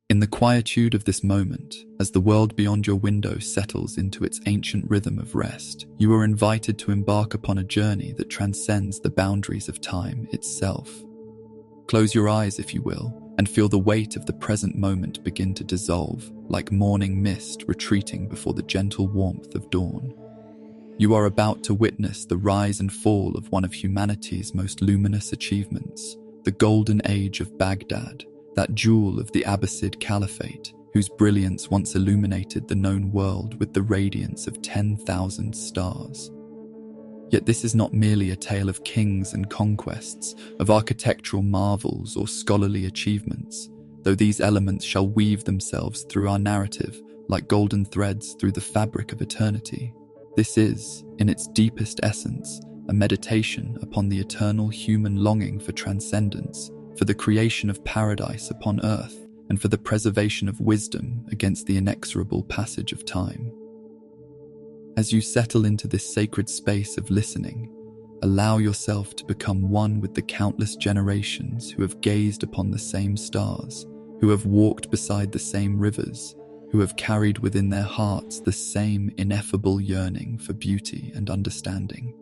In the quietude of this moment, as the world beyond your window settles into its ancient rhythm of rest, you are invited to embark upon a journey that transcends the boundaries of time itself. Close your eyes, if you will, and feel the weight of the present moment begin to dissolve, like morning mist retreating before the gentle warmth of dawn. You are about to witness the rise and fall of one of humanity's most luminous achievements, the golden age of Baghdad, that jewel of the Abbasid Caliphate, whose brilliance once illuminated the known world with the radiance of 10,000 stars. Yet this is not merely a tale of kings and conquests, of architectural marvels or scholarly achievements, though these elements shall weave themselves through our narrative like golden threads through the fabric of eternity. This is, in its deepest essence, a meditation upon the eternal human longing for transcendence, for the creation of paradise upon earth, and for the preservation of wisdom against the inexorable passage of time. As you settle into this sacred space of listening, allow yourself to become one with the countless generations who have gazed upon the same stars, who have walked beside the same rivers, who have carried within their hearts the same ineffable yearning for beauty and understanding.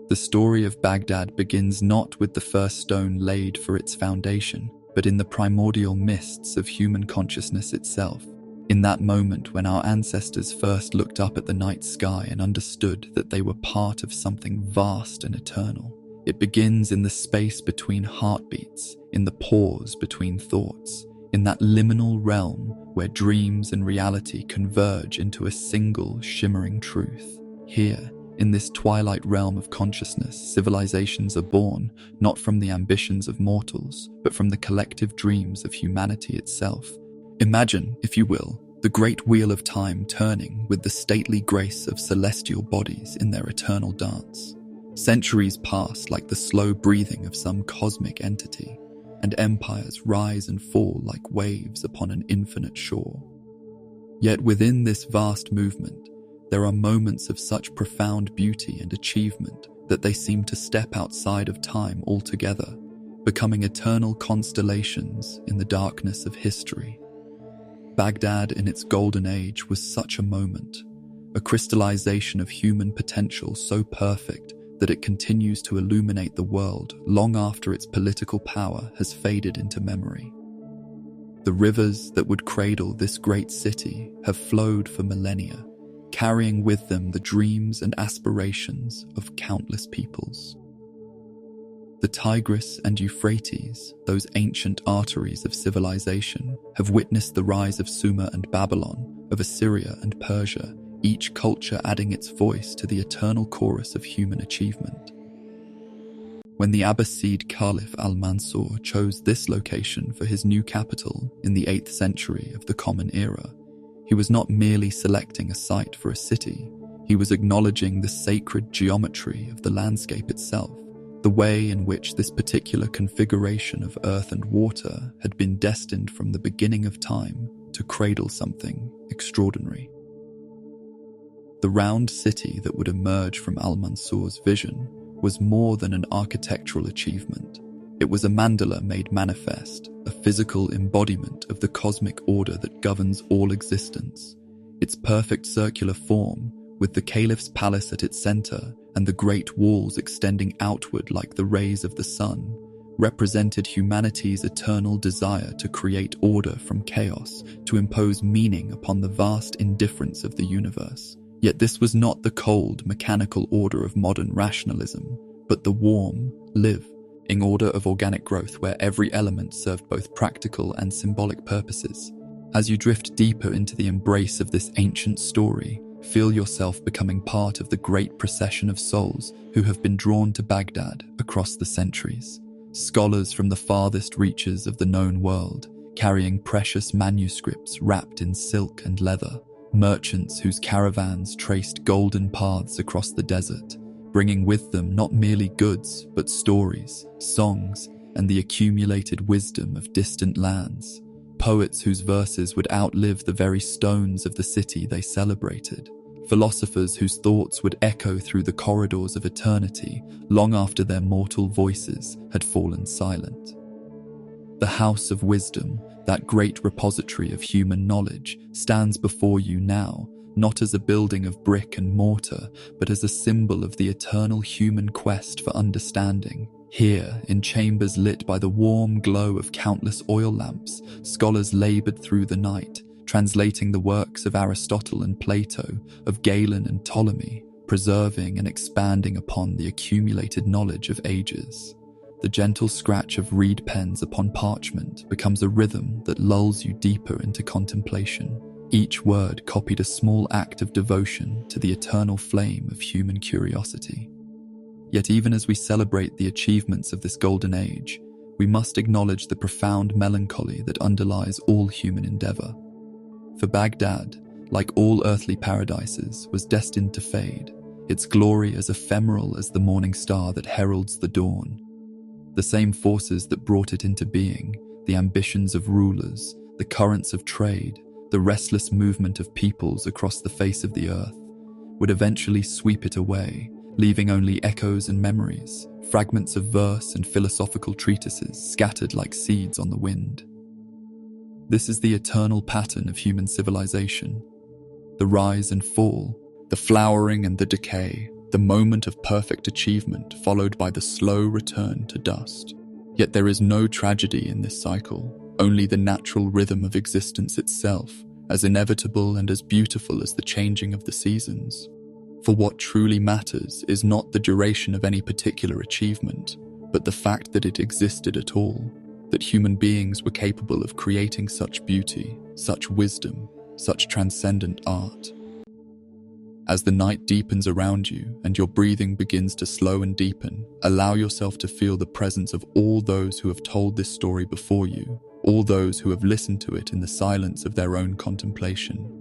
The story of Baghdad begins not with the first stone laid for its foundation, but in the primordial mists of human consciousness itself. In that moment when our ancestors first looked up at the night sky and understood that they were part of something vast and eternal. It begins in the space between heartbeats, in the pause between thoughts, in that liminal realm where dreams and reality converge into a single shimmering truth. Here, in this twilight realm of consciousness, civilizations are born, not from the ambitions of mortals, but from the collective dreams of humanity itself. Imagine, if you will, the great wheel of time turning with the stately grace of celestial bodies in their eternal dance. Centuries pass like the slow breathing of some cosmic entity, and empires rise and fall like waves upon an infinite shore. Yet within this vast movement, there are moments of such profound beauty and achievement that they seem to step outside of time altogether, becoming eternal constellations in the darkness of history. Baghdad in its golden age was such a moment, a crystallization of human potential so perfect that it continues to illuminate the world long after its political power has faded into memory. The rivers that would cradle this great city have flowed for millennia, carrying with them the dreams and aspirations of countless peoples. The Tigris and Euphrates, those ancient arteries of civilization, have witnessed the rise of Sumer and Babylon, of Assyria and Persia, each culture adding its voice to the eternal chorus of human achievement. When the Abbasid Caliph al-Mansur chose this location for his new capital in the 8th century of the Common Era, he was not merely selecting a site for a city, he was acknowledging the sacred geometry of the landscape itself, the way in which this particular configuration of earth and water had been destined from the beginning of time to cradle something extraordinary. The round city that would emerge from al-Mansur's vision was more than an architectural achievement. It was a mandala made manifest, a physical embodiment of the cosmic order that governs all existence. Its perfect circular form, with the caliph's palace at its center and the great walls extending outward like the rays of the sun, represented humanity's eternal desire to create order from chaos, to impose meaning upon the vast indifference of the universe. Yet this was not the cold, mechanical order of modern rationalism, but the warm, living order of organic growth where every element served both practical and symbolic purposes. As you drift deeper into the embrace of this ancient story, feel yourself becoming part of the great procession of souls who have been drawn to Baghdad across the centuries. Scholars from the farthest reaches of the known world, carrying precious manuscripts wrapped in silk and leather. Merchants whose caravans traced golden paths across the desert, bringing with them not merely goods, but stories, songs, and the accumulated wisdom of distant lands. Poets whose verses would outlive the very stones of the city they celebrated. Philosophers whose thoughts would echo through the corridors of eternity long after their mortal voices had fallen silent. The House of Wisdom, That great repository of human knowledge stands before you now, not as a building of brick and mortar, but as a symbol of the eternal human quest for understanding. Here, in chambers lit by the warm glow of countless oil lamps, scholars labored through the night, translating the works of Aristotle and Plato, of Galen and Ptolemy, preserving and expanding upon the accumulated knowledge of ages. The gentle scratch of reed pens upon parchment becomes a rhythm that lulls you deeper into contemplation. Each word copied a small act of devotion to the eternal flame of human curiosity. Yet even as we celebrate the achievements of this golden age, we must acknowledge the profound melancholy that underlies all human endeavor. For Baghdad, like all earthly paradises, was destined to fade, its glory as ephemeral as the morning star that heralds the dawn. The same forces that brought it into being, the ambitions of rulers, the currents of trade, the restless movement of peoples across the face of the earth, would eventually sweep it away, leaving only echoes and memories, fragments of verse and philosophical treatises scattered like seeds on the wind. This is the eternal pattern of human civilization. The rise and fall, the flowering and the decay, the moment of perfect achievement followed by the slow return to dust. Yet there is no tragedy in this cycle, only the natural rhythm of existence itself, as inevitable and as beautiful as the changing of the seasons. For what truly matters is not the duration of any particular achievement, but the fact that it existed at all, that human beings were capable of creating such beauty, such wisdom, such transcendent art. As the night deepens around you and your breathing begins to slow and deepen, allow yourself to feel the presence of all those who have told this story before you, all those who have listened to it in the silence of their own contemplation.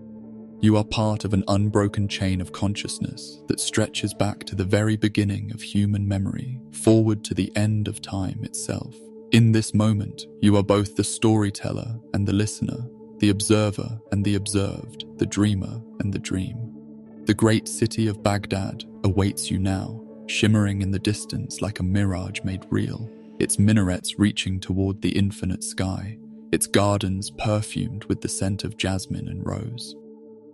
You are part of an unbroken chain of consciousness that stretches back to the very beginning of human memory, forward to the end of time itself. In this moment, you are both the storyteller and the listener, the observer and the observed, the dreamer and the dream. The great city of Baghdad awaits you now, shimmering in the distance like a mirage made real, its minarets reaching toward the infinite sky, its gardens perfumed with the scent of jasmine and rose.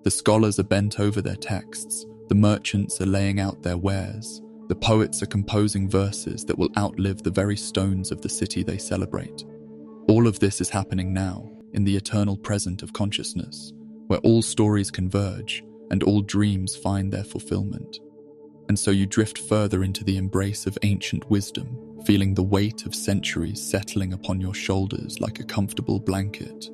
The scholars are bent over their texts, the merchants are laying out their wares, the poets are composing verses that will outlive the very stones of the city they celebrate. All of this is happening now, in the eternal present of consciousness, where all stories converge, and all dreams find their fulfillment. And so you drift further into the embrace of ancient wisdom, feeling the weight of centuries settling upon your shoulders like a comfortable blanket.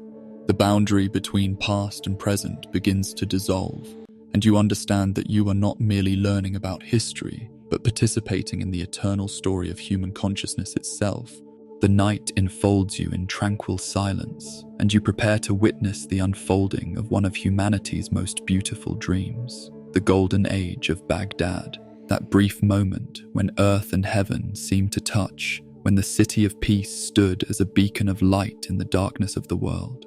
The boundary between past and present begins to dissolve, and you understand that you are not merely learning about history, but participating in the eternal story of human consciousness itself. The night enfolds you in tranquil silence, and you prepare to witness the unfolding of one of humanity's most beautiful dreams, the golden age of Baghdad, that brief moment when earth and heaven seemed to touch, when the city of peace stood as a beacon of light in the darkness of the world.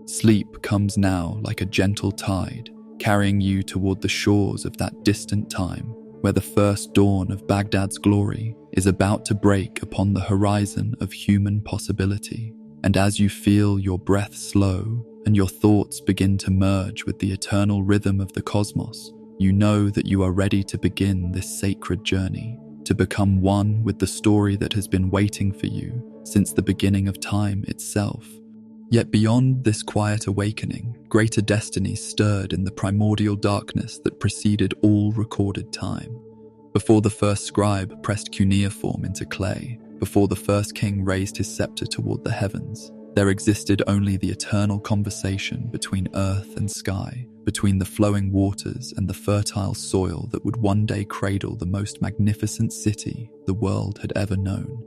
Sleep comes now like a gentle tide, carrying you toward the shores of that distant time, where the first dawn of Baghdad's glory is about to break upon the horizon of human possibility. And as you feel your breath slow and your thoughts begin to merge with the eternal rhythm of the cosmos, you know that you are ready to begin this sacred journey, to become one with the story that has been waiting for you since the beginning of time itself. Yet beyond this quiet awakening, greater destinies stirred in the primordial darkness that preceded all recorded time. Before the first scribe pressed cuneiform into clay, before the first king raised his scepter toward the heavens, there existed only the eternal conversation between earth and sky, between the flowing waters and the fertile soil that would one day cradle the most magnificent city the world had ever known.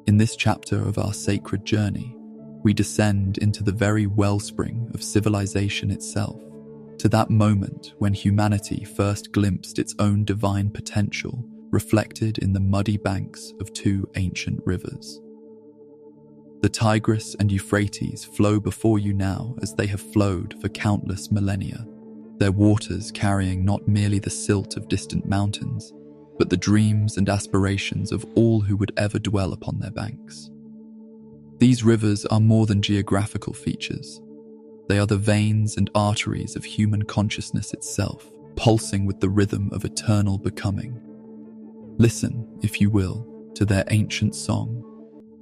In this chapter of our sacred journey, we descend into the very wellspring of civilization itself, to that moment when humanity first glimpsed its own divine potential reflected in the muddy banks of two ancient rivers. The Tigris and Euphrates flow before you now as they have flowed for countless millennia, their waters carrying not merely the silt of distant mountains, but the dreams and aspirations of all who would ever dwell upon their banks. These rivers are more than geographical features. They are the veins and arteries of human consciousness itself, pulsing with the rhythm of eternal becoming. Listen, if you will, to their ancient song,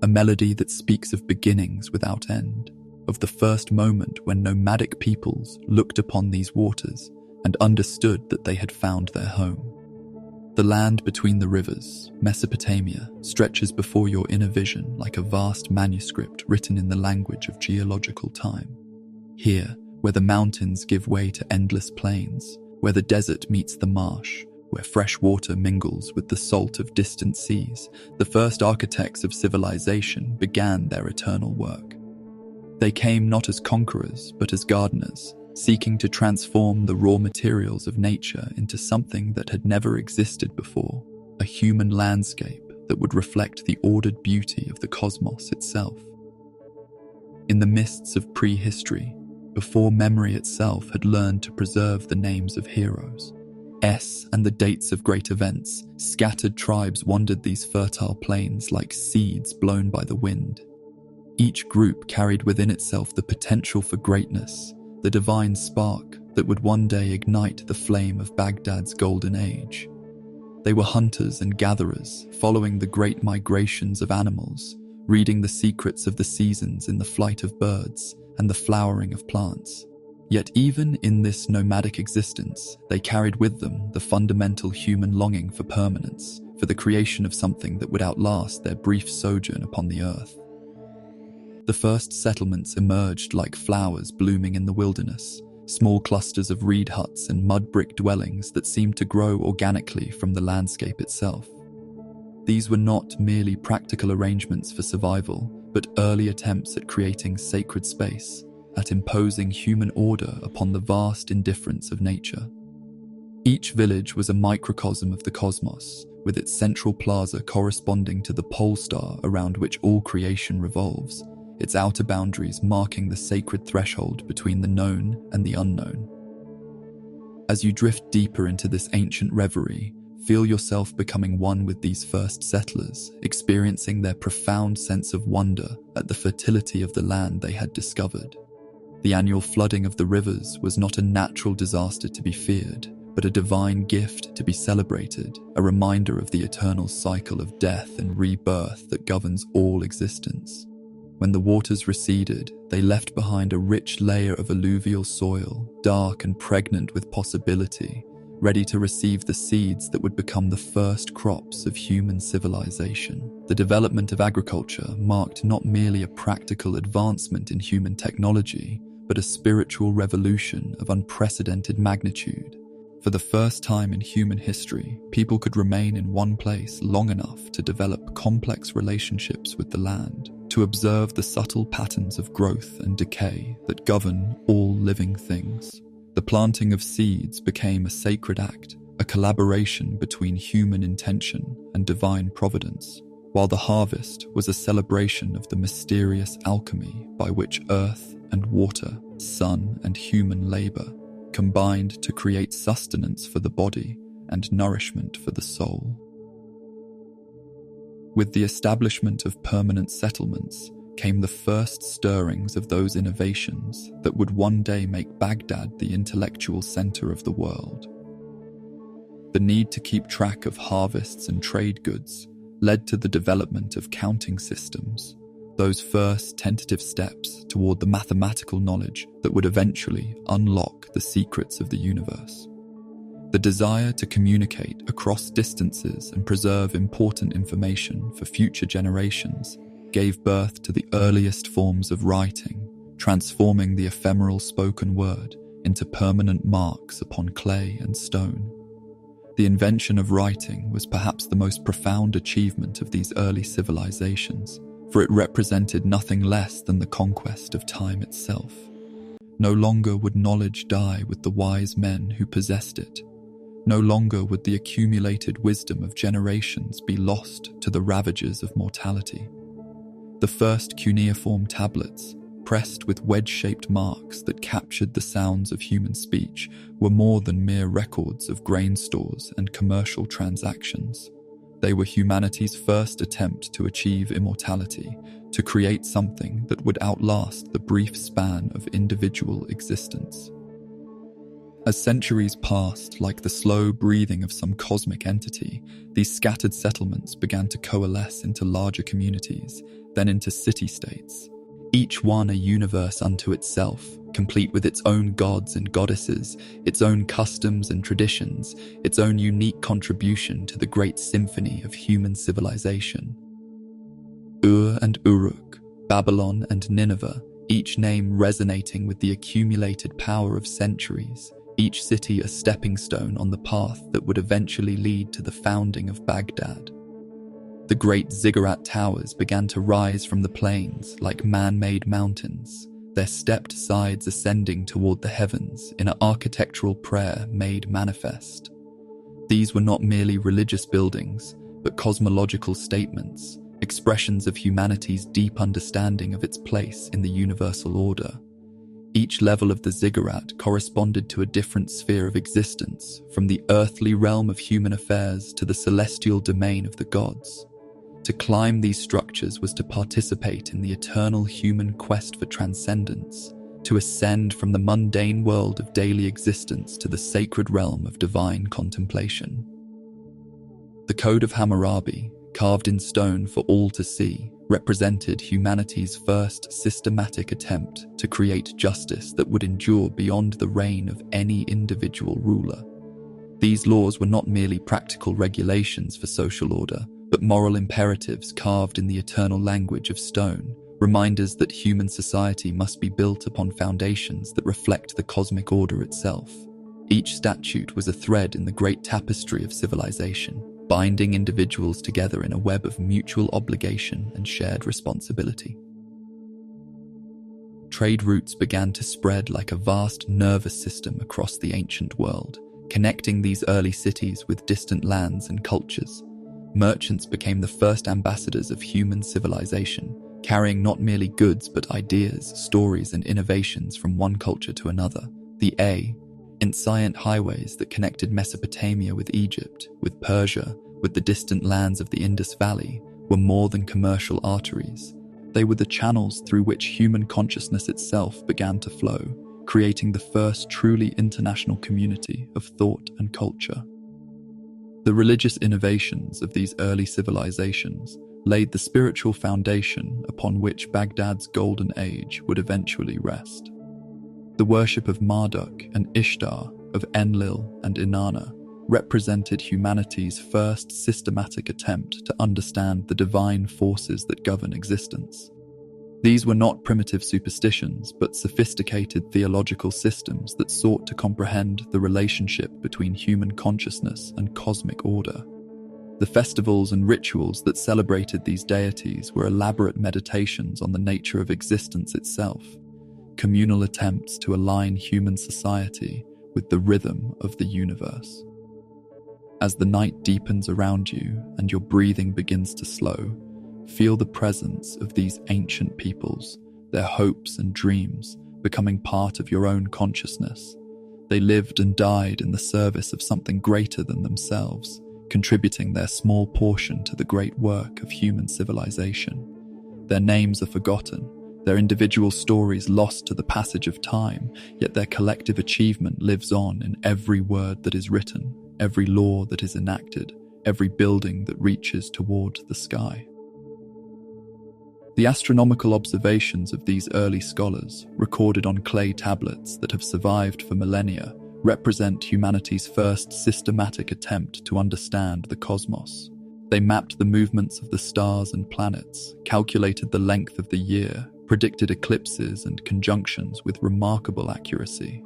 a melody that speaks of beginnings without end, of the first moment when nomadic peoples looked upon these waters and understood that they had found their home. The land between the rivers, Mesopotamia, stretches before your inner vision like a vast manuscript written in the language of geological time. Here, where the mountains give way to endless plains, where the desert meets the marsh, where fresh water mingles with the salt of distant seas, the first architects of civilization began their eternal work. They came not as conquerors, but as gardeners, seeking to transform the raw materials of nature into something that had never existed before, a human landscape that would reflect the ordered beauty of the cosmos itself. In the mists of prehistory, before memory itself had learned to preserve the names of heroes, and the dates of great events, scattered tribes wandered these fertile plains like seeds blown by the wind. Each group carried within itself the potential for greatness, the divine spark that would one day ignite the flame of Baghdad's golden age. They were hunters and gatherers, following the great migrations of animals, reading the secrets of the seasons in the flight of birds and the flowering of plants. Yet even in this nomadic existence, they carried with them the fundamental human longing for permanence, for the creation of something that would outlast their brief sojourn upon the earth. The first settlements emerged like flowers blooming in the wilderness, small clusters of reed huts and mud brick dwellings that seemed to grow organically from the landscape itself. These were not merely practical arrangements for survival, but early attempts at creating sacred space, at imposing human order upon the vast indifference of nature. Each village was a microcosm of the cosmos, with its central plaza corresponding to the pole star around which all creation revolves, its outer boundaries marking the sacred threshold between the known and the unknown. As you drift deeper into this ancient reverie, feel yourself becoming one with these first settlers, experiencing their profound sense of wonder at the fertility of the land they had discovered. The annual flooding of the rivers was not a natural disaster to be feared, but a divine gift to be celebrated, a reminder of the eternal cycle of death and rebirth that governs all existence. When the waters receded, they left behind a rich layer of alluvial soil, dark and pregnant with possibility, ready to receive the seeds that would become the first crops of human civilization. The development of agriculture marked not merely a practical advancement in human technology, but a spiritual revolution of unprecedented magnitude. For the first time in human history, people could remain in one place long enough to develop complex relationships with the land, to observe the subtle patterns of growth and decay that govern all living things. The planting of seeds became a sacred act, a collaboration between human intention and divine providence, while the harvest was a celebration of the mysterious alchemy by which earth and water, sun and human labor combined to create sustenance for the body and nourishment for the soul. With the establishment of permanent settlements came the first stirrings of those innovations that would one day make Baghdad the intellectual center of the world. The need to keep track of harvests and trade goods led to the development of counting systems, those first tentative steps toward the mathematical knowledge that would eventually unlock the secrets of the universe. The desire to communicate across distances and preserve important information for future generations gave birth to the earliest forms of writing, transforming the ephemeral spoken word into permanent marks upon clay and stone. The invention of writing was perhaps the most profound achievement of these early civilizations, for it represented nothing less than the conquest of time itself. No longer would knowledge die with the wise men who possessed it. No longer would the accumulated wisdom of generations be lost to the ravages of mortality. The first cuneiform tablets, pressed with wedge-shaped marks that captured the sounds of human speech, were more than mere records of grain stores and commercial transactions. They were humanity's first attempt to achieve immortality, to create something that would outlast the brief span of individual existence. As centuries passed, like the slow breathing of some cosmic entity, these scattered settlements began to coalesce into larger communities, then into city-states, each one a universe unto itself, complete with its own gods and goddesses, its own customs and traditions, its own unique contribution to the great symphony of human civilization. Ur and Uruk, Babylon and Nineveh, each name resonating with the accumulated power of centuries, each city a stepping stone on the path that would eventually lead to the founding of Baghdad. The great ziggurat towers began to rise from the plains like man-made mountains, their stepped sides ascending toward the heavens in an architectural prayer made manifest. These were not merely religious buildings, but cosmological statements, expressions of humanity's deep understanding of its place in the universal order. Each level of the ziggurat corresponded to a different sphere of existence, from the earthly realm of human affairs to the celestial domain of the gods. To climb these structures was to participate in the eternal human quest for transcendence, to ascend from the mundane world of daily existence to the sacred realm of divine contemplation. The Code of Hammurabi, carved in stone for all to see, represented humanity's first systematic attempt to create justice that would endure beyond the reign of any individual ruler. These laws were not merely practical regulations for social order, but moral imperatives carved in the eternal language of stone, reminders that human society must be built upon foundations that reflect the cosmic order itself. Each statute was a thread in the great tapestry of civilization, binding individuals together in a web of mutual obligation and shared responsibility. Trade routes began to spread like a vast nervous system across the ancient world, connecting these early cities with distant lands and cultures. Merchants became the first ambassadors of human civilization, carrying not merely goods but ideas, stories, and innovations from one culture to another. The inscient highways that connected Mesopotamia with Egypt, with Persia, with the distant lands of the Indus Valley, were more than commercial arteries. They were the channels through which human consciousness itself began to flow, creating the first truly international community of thought and culture. The religious innovations of these early civilizations laid the spiritual foundation upon which Baghdad's golden age would eventually rest. The worship of Marduk and Ishtar, of Enlil and Inanna, represented humanity's first systematic attempt to understand the divine forces that govern existence. These were not primitive superstitions, but sophisticated theological systems that sought to comprehend the relationship between human consciousness and cosmic order. The festivals and rituals that celebrated these deities were elaborate meditations on the nature of existence itself, communal attempts to align human society with the rhythm of the universe. As the night deepens around you and your breathing begins to slow, feel the presence of these ancient peoples, their hopes and dreams becoming part of your own consciousness. They lived and died in the service of something greater than themselves, contributing their small portion to the great work of human civilization. Their names are forgotten, their individual stories lost to the passage of time, yet their collective achievement lives on in every word that is written, every law that is enacted, every building that reaches toward the sky. The astronomical observations of these early scholars, recorded on clay tablets that have survived for millennia, represent humanity's first systematic attempt to understand the cosmos. They mapped the movements of the stars and planets, calculated the length of the year, predicted eclipses and conjunctions with remarkable accuracy.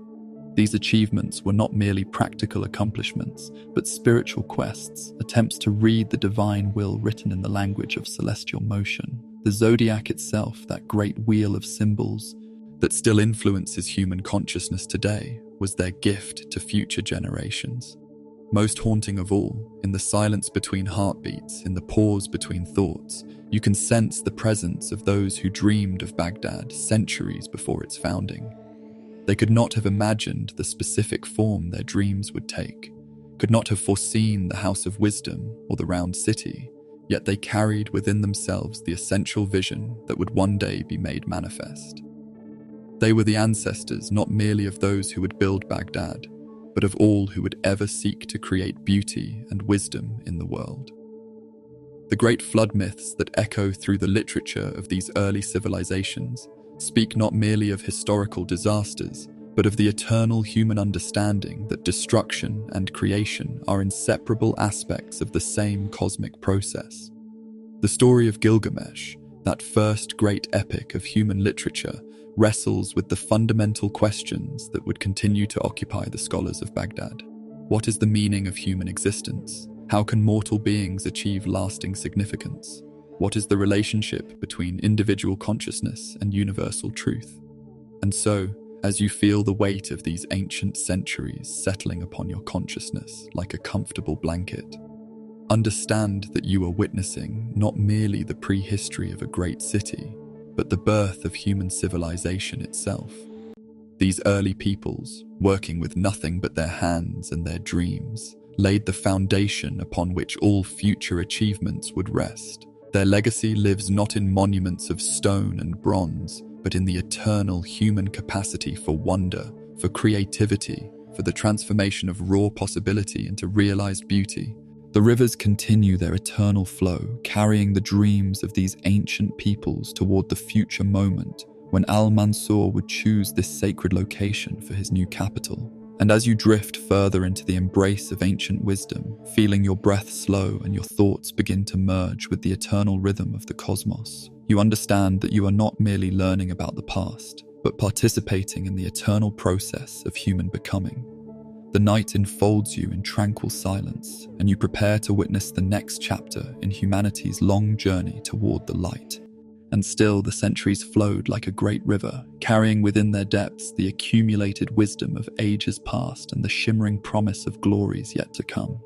These achievements were not merely practical accomplishments, but spiritual quests, attempts to read the divine will written in the language of celestial motion. The zodiac itself, that great wheel of symbols that still influences human consciousness today, was their gift to future generations. Most haunting of all, in the silence between heartbeats, in the pause between thoughts, you can sense the presence of those who dreamed of Baghdad centuries before its founding. They could not have imagined the specific form their dreams would take, could not have foreseen the House of Wisdom or the Round City, yet they carried within themselves the essential vision that would one day be made manifest. They were the ancestors not merely of those who would build Baghdad, but of all who would ever seek to create beauty and wisdom in the world. The great flood myths that echo through the literature of these early civilizations speak not merely of historical disasters, but of the eternal human understanding that destruction and creation are inseparable aspects of the same cosmic process. The story of Gilgamesh, that first great epic of human literature, wrestles with the fundamental questions that would continue to occupy the scholars of Baghdad. What is the meaning of human existence? How can mortal beings achieve lasting significance? What is the relationship between individual consciousness and universal truth? And so, as you feel the weight of these ancient centuries settling upon your consciousness like a comfortable blanket, understand that you are witnessing not merely the prehistory of a great city, but the birth of human civilization itself. These early peoples, working with nothing but their hands and their dreams, laid the foundation upon which all future achievements would rest. Their legacy lives not in monuments of stone and bronze, but in the eternal human capacity for wonder, for creativity, for the transformation of raw possibility into realized beauty. The rivers continue their eternal flow, carrying the dreams of these ancient peoples toward the future moment when Al-Mansur would choose this sacred location for his new capital. And as you drift further into the embrace of ancient wisdom, feeling your breath slow and your thoughts begin to merge with the eternal rhythm of the cosmos, you understand that you are not merely learning about the past, but participating in the eternal process of human becoming. The night enfolds you in tranquil silence, and you prepare to witness the next chapter in humanity's long journey toward the light. And still the centuries flowed like a great river, carrying within their depths the accumulated wisdom of ages past and the shimmering promise of glories yet to come.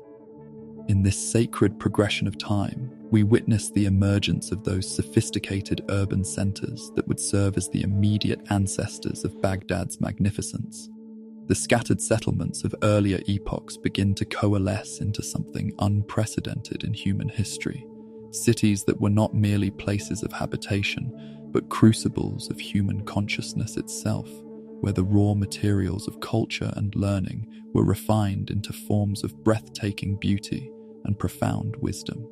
In this sacred progression of time, we witness the emergence of those sophisticated urban centers that would serve as the immediate ancestors of Baghdad's magnificence. The scattered settlements of earlier epochs begin to coalesce into something unprecedented in human history. Cities that were not merely places of habitation, but crucibles of human consciousness itself, where the raw materials of culture and learning were refined into forms of breathtaking beauty and profound wisdom.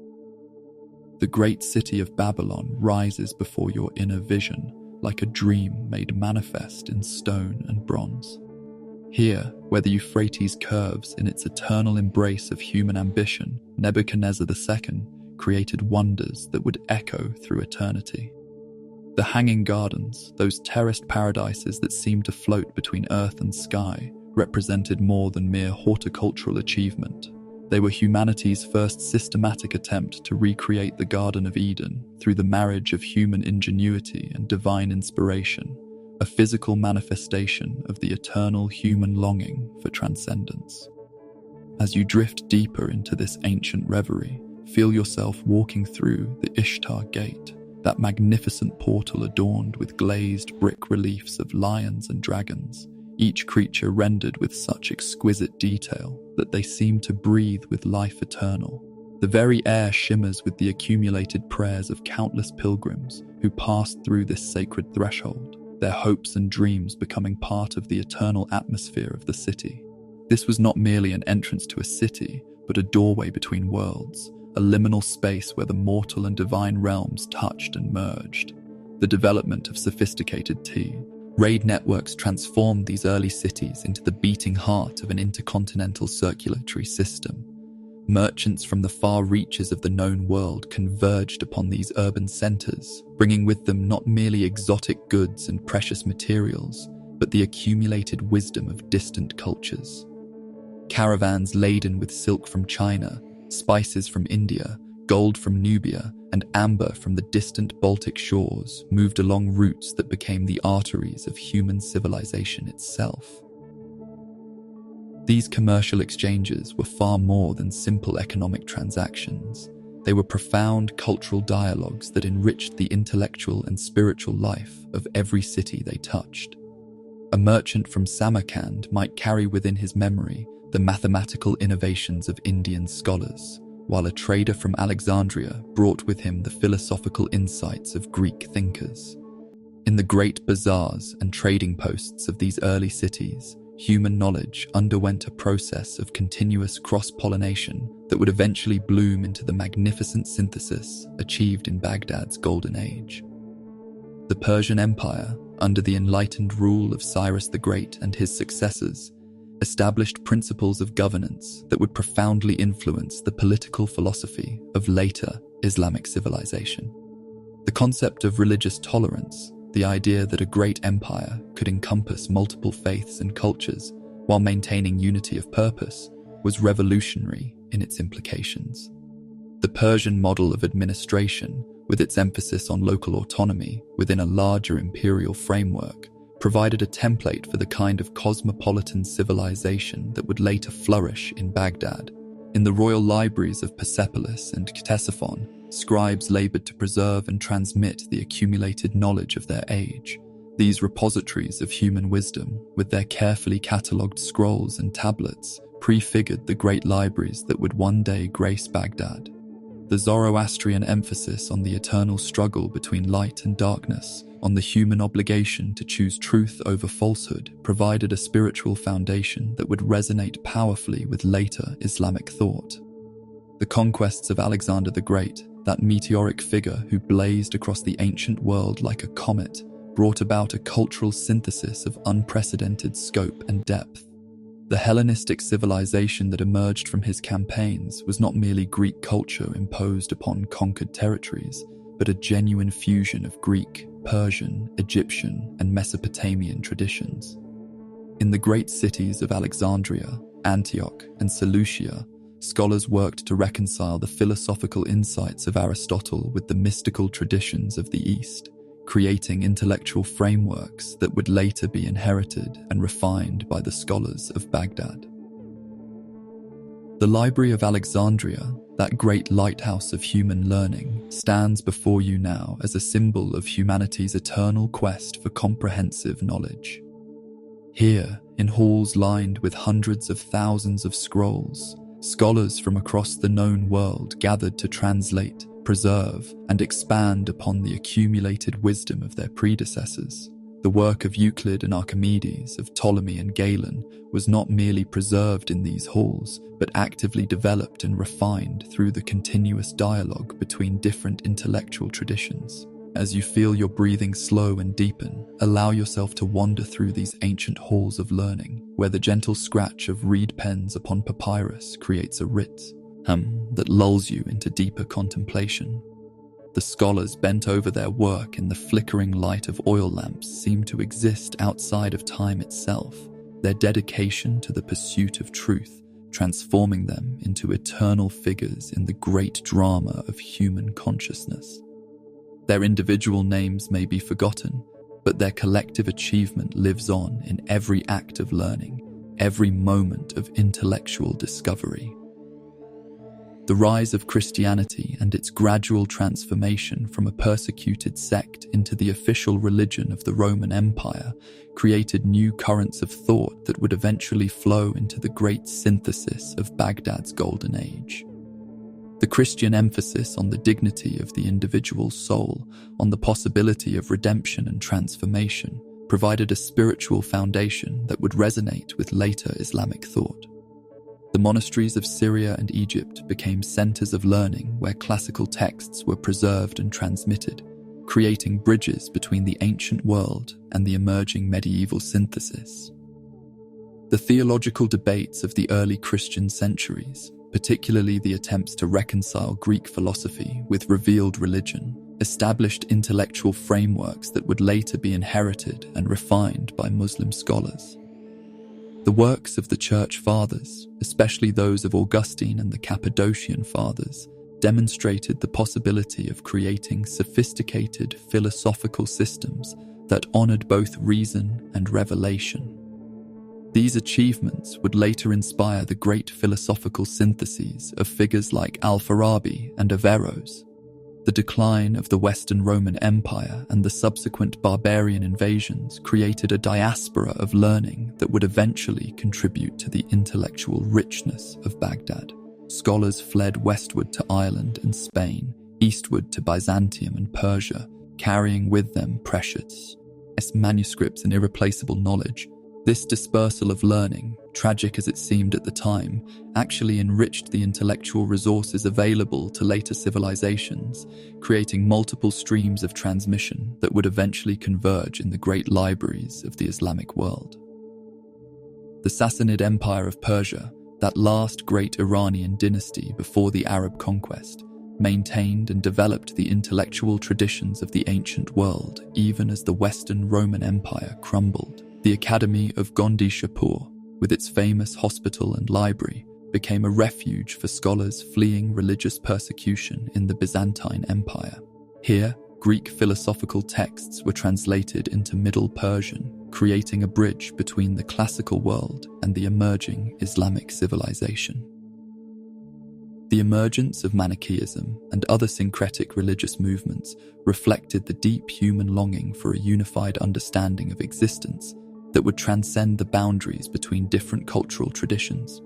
The great city of Babylon rises before your inner vision like a dream made manifest in stone and bronze. Here, where the Euphrates curves in its eternal embrace of human ambition, Nebuchadnezzar II created wonders that would echo through eternity. The hanging gardens, those terraced paradises that seemed to float between earth and sky, represented more than mere horticultural achievement. They were humanity's first systematic attempt to recreate the Garden of Eden through the marriage of human ingenuity and divine inspiration, a physical manifestation of the eternal human longing for transcendence. As you drift deeper into this ancient reverie, feel yourself walking through the Ishtar Gate, that magnificent portal adorned with glazed brick reliefs of lions and dragons, each creature rendered with such exquisite detail that they seem to breathe with life eternal. The very air shimmers with the accumulated prayers of countless pilgrims who passed through this sacred threshold, their hopes and dreams becoming part of the eternal atmosphere of the city. This was not merely an entrance to a city, but a doorway between worlds, a liminal space where the mortal and divine realms touched and merged. The development of sophisticated raid networks transformed these early cities into the beating heart of an intercontinental circulatory system. Merchants from the far reaches of the known world converged upon these urban centers, bringing with them not merely exotic goods and precious materials, but the accumulated wisdom of distant cultures. Caravans laden with silk from China, spices from India, gold from Nubia, and amber from the distant Baltic shores moved along routes that became the arteries of human civilization itself. These commercial exchanges were far more than simple economic transactions. They were profound cultural dialogues that enriched the intellectual and spiritual life of every city they touched. A merchant from Samarkand might carry within his memory the mathematical innovations of Indian scholars, while a trader from Alexandria brought with him the philosophical insights of Greek thinkers. In the great bazaars and trading posts of these early cities, human knowledge underwent a process of continuous cross-pollination that would eventually bloom into the magnificent synthesis achieved in Baghdad's Golden Age. The Persian Empire, under the enlightened rule of Cyrus the Great and his successors, established principles of governance that would profoundly influence the political philosophy of later Islamic civilization. The concept of religious tolerance, the idea that a great empire could encompass multiple faiths and cultures while maintaining unity of purpose, was revolutionary in its implications. The Persian model of administration, with its emphasis on local autonomy within a larger imperial framework, provided a template for the kind of cosmopolitan civilization that would later flourish in Baghdad. In the royal libraries of Persepolis and Ctesiphon, scribes labored to preserve and transmit the accumulated knowledge of their age. These repositories of human wisdom, with their carefully catalogued scrolls and tablets, prefigured the great libraries that would one day grace Baghdad. The Zoroastrian emphasis on the eternal struggle between light and darkness, on the human obligation to choose truth over falsehood, provided a spiritual foundation that would resonate powerfully with later Islamic thought. The conquests of Alexander the Great, that meteoric figure who blazed across the ancient world like a comet, brought about a cultural synthesis of unprecedented scope and depth. The Hellenistic civilization that emerged from his campaigns was not merely Greek culture imposed upon conquered territories, but a genuine fusion of Greek, Persian, Egyptian, and Mesopotamian traditions. In the great cities of Alexandria, Antioch, and Seleucia, scholars worked to reconcile the philosophical insights of Aristotle with the mystical traditions of the East, creating intellectual frameworks that would later be inherited and refined by the scholars of Baghdad. The Library of Alexandria, that great lighthouse of human learning, stands before you now as a symbol of humanity's eternal quest for comprehensive knowledge. Here, in halls lined with hundreds of thousands of scrolls, scholars from across the known world gathered to translate, preserve, and expand upon the accumulated wisdom of their predecessors. The work of Euclid and Archimedes, of Ptolemy and Galen, was not merely preserved in these halls, but actively developed and refined through the continuous dialogue between different intellectual traditions. As you feel your breathing slow and deepen, allow yourself to wander through these ancient halls of learning, where the gentle scratch of reed pens upon papyrus creates a rhythm that lulls you into deeper contemplation. The scholars bent over their work in the flickering light of oil lamps seem to exist outside of time itself, their dedication to the pursuit of truth transforming them into eternal figures in the great drama of human consciousness. Their individual names may be forgotten, but their collective achievement lives on in every act of learning, every moment of intellectual discovery. The rise of Christianity and its gradual transformation from a persecuted sect into the official religion of the Roman Empire created new currents of thought that would eventually flow into the great synthesis of Baghdad's Golden Age. The Christian emphasis on the dignity of the individual soul, on the possibility of redemption and transformation, provided a spiritual foundation that would resonate with later Islamic thought. The monasteries of Syria and Egypt became centers of learning where classical texts were preserved and transmitted, creating bridges between the ancient world and the emerging medieval synthesis. The theological debates of the early Christian centuries, particularly the attempts to reconcile Greek philosophy with revealed religion, established intellectual frameworks that would later be inherited and refined by Muslim scholars. The works of the Church Fathers, especially those of Augustine and the Cappadocian Fathers, demonstrated the possibility of creating sophisticated philosophical systems that honored both reason and revelation. These achievements would later inspire the great philosophical syntheses of figures like Al-Farabi and Averroes. The decline of the Western Roman Empire and the subsequent barbarian invasions created a diaspora of learning that would eventually contribute to the intellectual richness of Baghdad. Scholars fled westward to Ireland and Spain, eastward to Byzantium and Persia, carrying with them precious manuscripts and irreplaceable knowledge. This dispersal of learning, tragic as it seemed at the time, actually enriched the intellectual resources available to later civilizations, creating multiple streams of transmission that would eventually converge in the great libraries of the Islamic world. The Sassanid Empire of Persia, that last great Iranian dynasty before the Arab conquest, maintained and developed the intellectual traditions of the ancient world even as the Western Roman Empire crumbled. The Academy of Gondi Shapur, with its famous hospital and library, became a refuge for scholars fleeing religious persecution in the Byzantine Empire. Here, Greek philosophical texts were translated into Middle Persian, creating a bridge between the classical world and the emerging Islamic civilization. The emergence of Manichaeism and other syncretic religious movements reflected the deep human longing for a unified understanding of existence that would transcend the boundaries between different cultural traditions.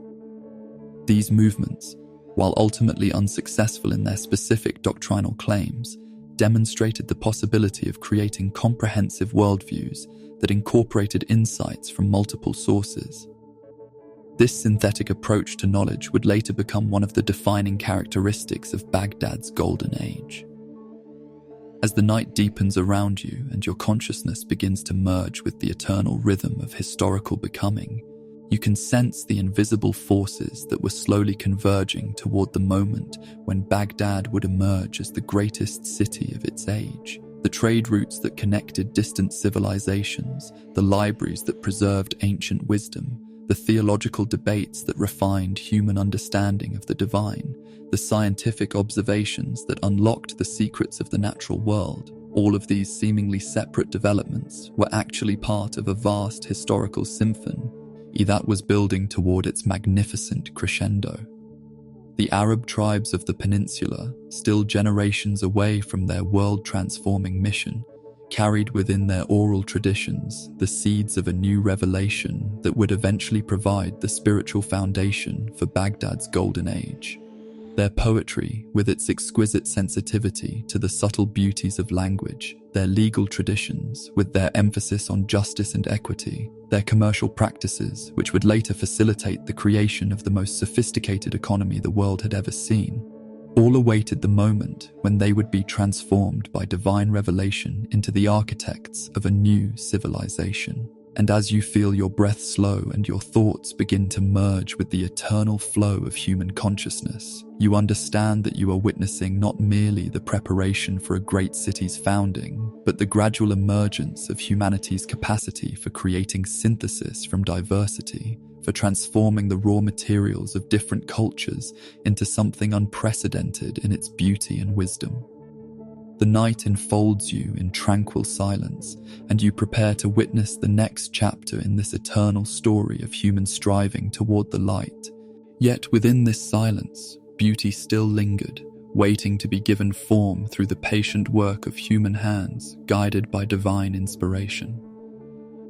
These movements, while ultimately unsuccessful in their specific doctrinal claims, demonstrated the possibility of creating comprehensive worldviews that incorporated insights from multiple sources. This synthetic approach to knowledge would later become one of the defining characteristics of Baghdad's golden age. As the night deepens around you and your consciousness begins to merge with the eternal rhythm of historical becoming, you can sense the invisible forces that were slowly converging toward the moment when Baghdad would emerge as the greatest city of its age. The trade routes that connected distant civilizations, the libraries that preserved ancient wisdom, the theological debates that refined human understanding of the divine, the scientific observations that unlocked the secrets of the natural world, all of these seemingly separate developments were actually part of a vast historical symphony that was building toward its magnificent crescendo. The Arab tribes of the peninsula, still generations away from their world-transforming mission, carried within their oral traditions the seeds of a new revelation that would eventually provide the spiritual foundation for Baghdad's golden age. Their poetry, with its exquisite sensitivity to the subtle beauties of language, their legal traditions, with their emphasis on justice and equity, their commercial practices, which would later facilitate the creation of the most sophisticated economy the world had ever seen, all awaited the moment when they would be transformed by divine revelation into the architects of a new civilization. And as you feel your breath slow and your thoughts begin to merge with the eternal flow of human consciousness, you understand that you are witnessing not merely the preparation for a great city's founding, but the gradual emergence of humanity's capacity for creating synthesis from diversity, for transforming the raw materials of different cultures into something unprecedented in its beauty and wisdom. The night enfolds you in tranquil silence, and you prepare to witness the next chapter in this eternal story of human striving toward the light. Yet within this silence, beauty still lingered, waiting to be given form through the patient work of human hands, guided by divine inspiration.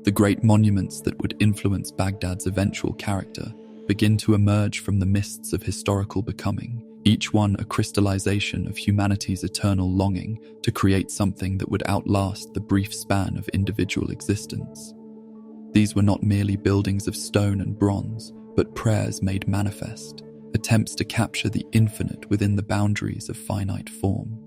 The great monuments that would influence Baghdad's eventual character begin to emerge from the mists of historical becoming, each one a crystallization of humanity's eternal longing to create something that would outlast the brief span of individual existence. These were not merely buildings of stone and bronze, but prayers made manifest, attempts to capture the infinite within the boundaries of finite form.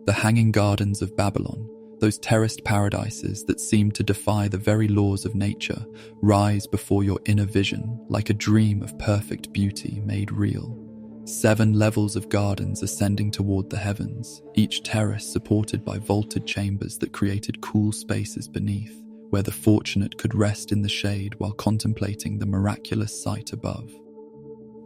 The hanging gardens of Babylon, those terraced paradises that seem to defy the very laws of nature, rise before your inner vision like a dream of perfect beauty made real. 7 levels of gardens ascending toward the heavens, each terrace supported by vaulted chambers that created cool spaces beneath, where the fortunate could rest in the shade while contemplating the miraculous sight above.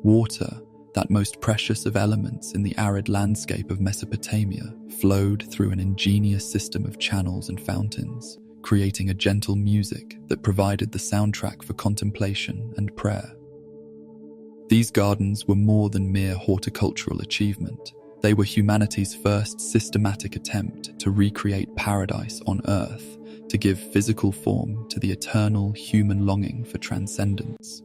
Water, that most precious of elements in the arid landscape of Mesopotamia, flowed through an ingenious system of channels and fountains, creating a gentle music that provided the soundtrack for contemplation and prayer. These gardens were more than mere horticultural achievement. They were humanity's first systematic attempt to recreate paradise on Earth, to give physical form to the eternal human longing for transcendence.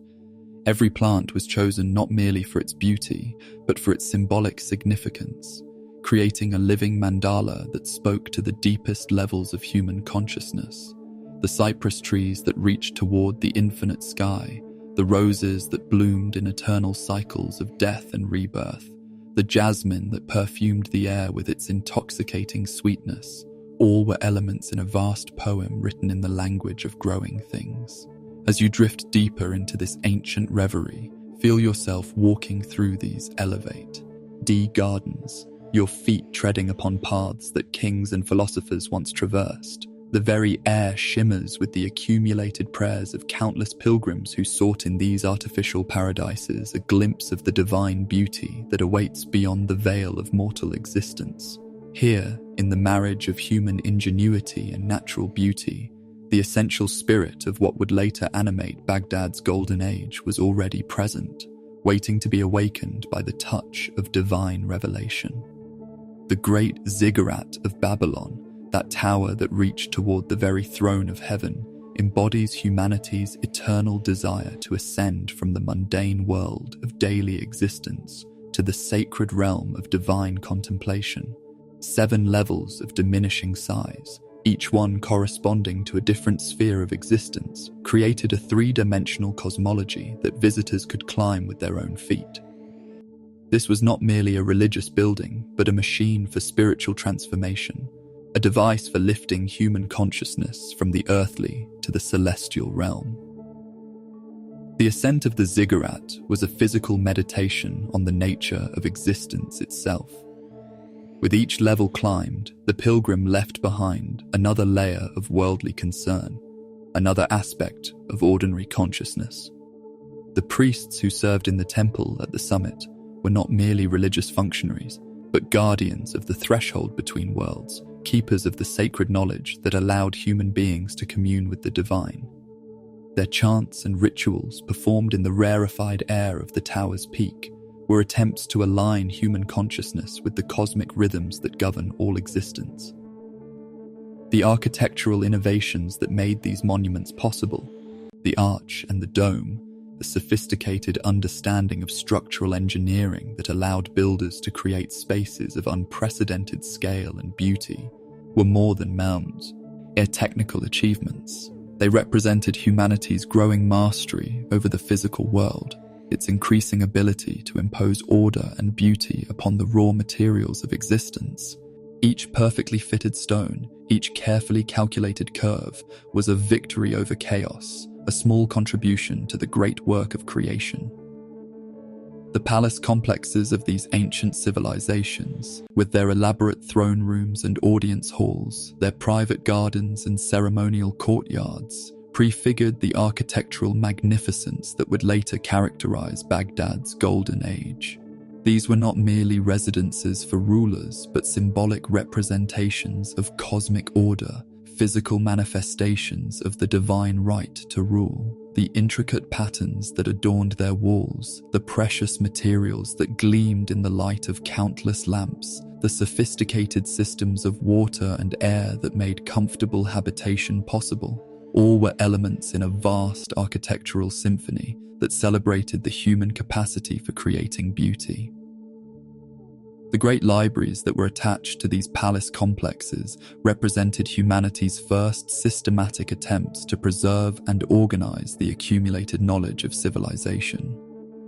Every plant was chosen not merely for its beauty, but for its symbolic significance, creating a living mandala that spoke to the deepest levels of human consciousness. The cypress trees that reached toward the infinite sky, the roses that bloomed in eternal cycles of death and rebirth, the jasmine that perfumed the air with its intoxicating sweetness, all were elements in a vast poem written in the language of growing things. As you drift deeper into this ancient reverie, feel yourself walking through these elevate D gardens, your feet treading upon paths that kings and philosophers once traversed. The very air shimmers with the accumulated prayers of countless pilgrims who sought in these artificial paradises a glimpse of the divine beauty that awaits beyond the veil of mortal existence. Here, in the marriage of human ingenuity and natural beauty, the essential spirit of what would later animate Baghdad's golden age was already present, waiting to be awakened by the touch of divine revelation. The great ziggurat of Babylon, that tower that reached toward the very throne of heaven, embodies humanity's eternal desire to ascend from the mundane world of daily existence to the sacred realm of divine contemplation. 7 levels of diminishing size, each one corresponding to a different sphere of existence, created a 3-dimensional cosmology that visitors could climb with their own feet. This was not merely a religious building, but a machine for spiritual transformation, a device for lifting human consciousness from the earthly to the celestial realm. The ascent of the ziggurat was a physical meditation on the nature of existence itself. With each level climbed, the pilgrim left behind another layer of worldly concern, another aspect of ordinary consciousness. The priests who served in the temple at the summit were not merely religious functionaries, but guardians of the threshold between worlds, keepers of the sacred knowledge that allowed human beings to commune with the divine. Their chants and rituals, performed in the rarefied air of the tower's peak, were attempts to align human consciousness with the cosmic rhythms that govern all existence. The architectural innovations that made these monuments possible, the arch and the dome, the sophisticated understanding of structural engineering that allowed builders to create spaces of unprecedented scale and beauty, were more than mounds, technical achievements. They represented humanity's growing mastery over the physical world, its increasing ability to impose order and beauty upon the raw materials of existence. Each perfectly fitted stone, each carefully calculated curve, was a victory over chaos, a small contribution to the great work of creation. The palace complexes of these ancient civilizations, with their elaborate throne rooms and audience halls, their private gardens and ceremonial courtyards, prefigured the architectural magnificence that would later characterize Baghdad's golden age. These were not merely residences for rulers, but symbolic representations of cosmic order, physical manifestations of the divine right to rule. The intricate patterns that adorned their walls, the precious materials that gleamed in the light of countless lamps, the sophisticated systems of water and air that made comfortable habitation possible, all were elements in a vast architectural symphony that celebrated the human capacity for creating beauty. The great libraries that were attached to these palace complexes represented humanity's first systematic attempts to preserve and organize the accumulated knowledge of civilization.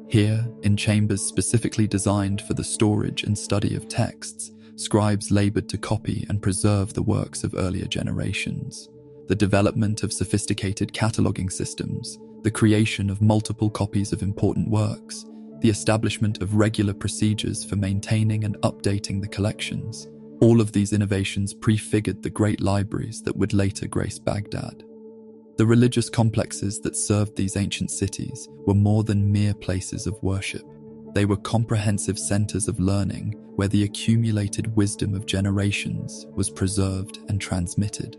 Here, in chambers specifically designed for the storage and study of texts, scribes labored to copy and preserve the works of earlier generations. The development of sophisticated cataloging systems, the creation of multiple copies of important works, the establishment of regular procedures for maintaining and updating the collections. All of these innovations prefigured the great libraries that would later grace Baghdad. The religious complexes that served these ancient cities were more than mere places of worship. They were comprehensive centers of learning where the accumulated wisdom of generations was preserved and transmitted.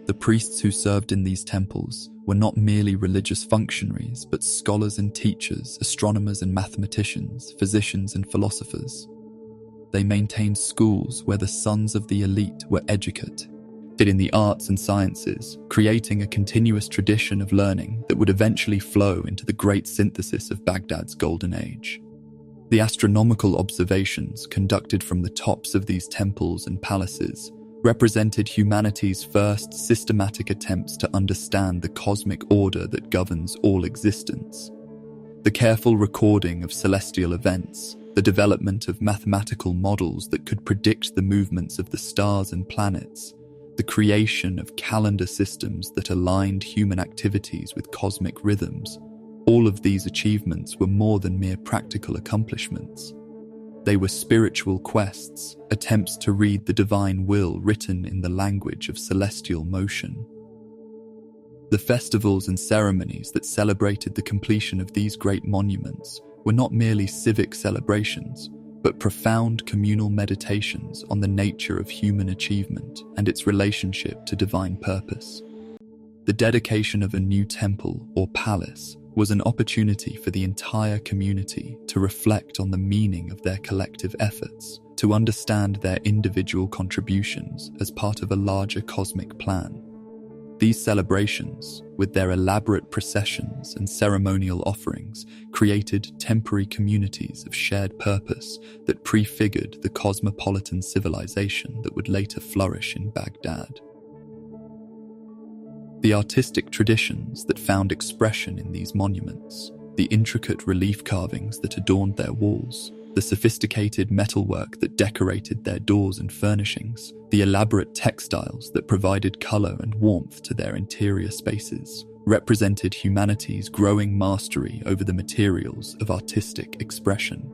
The priests who served in these temples were not merely religious functionaries, but scholars and teachers, astronomers and mathematicians, physicians and philosophers. They maintained schools where the sons of the elite were educated in the arts and sciences, creating a continuous tradition of learning that would eventually flow into the great synthesis of Baghdad's golden age. The astronomical observations conducted from the tops of these temples and palaces represented humanity's first systematic attempts to understand the cosmic order that governs all existence. The careful recording of celestial events, the development of mathematical models that could predict the movements of the stars and planets, the creation of calendar systems that aligned human activities with cosmic rhythms, all of these achievements were more than mere practical accomplishments. They were spiritual quests, attempts to read the divine will written in the language of celestial motion. The festivals and ceremonies that celebrated the completion of these great monuments were not merely civic celebrations, but profound communal meditations on the nature of human achievement and its relationship to divine purpose. The dedication of a new temple or palace was an opportunity for the entire community to reflect on the meaning of their collective efforts, to understand their individual contributions as part of a larger cosmic plan. These celebrations, with their elaborate processions and ceremonial offerings, created temporary communities of shared purpose that prefigured the cosmopolitan civilization that would later flourish in Baghdad. The artistic traditions that found expression in these monuments, the intricate relief carvings that adorned their walls, the sophisticated metalwork that decorated their doors and furnishings, the elaborate textiles that provided color and warmth to their interior spaces, represented humanity's growing mastery over the materials of artistic expression.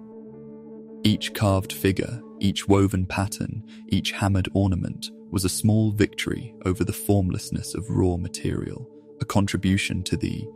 Each carved figure, each woven pattern, each hammered ornament was a small victory over the formlessness of raw material, a contribution to the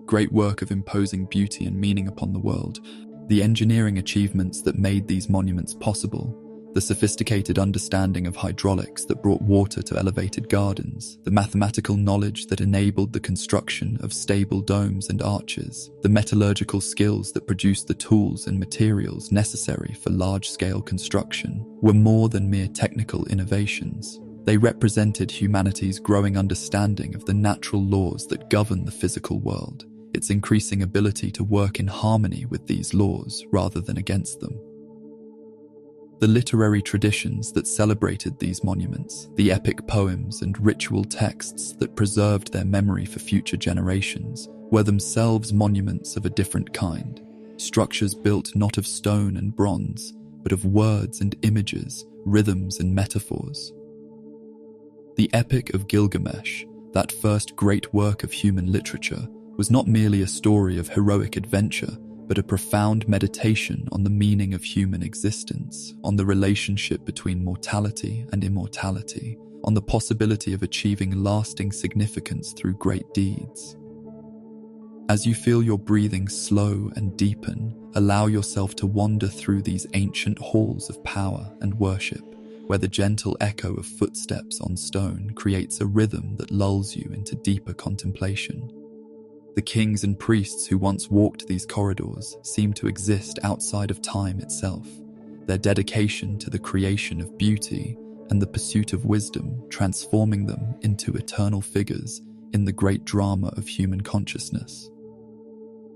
great work of imposing beauty and meaning upon the world. The engineering achievements that made these monuments possible, the sophisticated understanding of hydraulics that brought water to elevated gardens, the mathematical knowledge that enabled the construction of stable domes and arches, the metallurgical skills that produced the tools and materials necessary for large-scale construction, were more than mere technical innovations. They represented humanity's growing understanding of the natural laws that govern the physical world, its increasing ability to work in harmony with these laws rather than against them. The literary traditions that celebrated these monuments, the epic poems and ritual texts that preserved their memory for future generations, were themselves monuments of a different kind, structures built not of stone and bronze, but of words and images, rhythms and metaphors. The Epic of Gilgamesh, that first great work of human literature, was not merely a story of heroic adventure, but a profound meditation on the meaning of human existence, on the relationship between mortality and immortality, on the possibility of achieving lasting significance through great deeds. As you feel your breathing slow and deepen, allow yourself to wander through these ancient halls of power and worship, where the gentle echo of footsteps on stone creates a rhythm that lulls you into deeper contemplation. The kings and priests who once walked these corridors seem to exist outside of time itself, their dedication to the creation of beauty and the pursuit of wisdom transforming them into eternal figures in the great drama of human consciousness.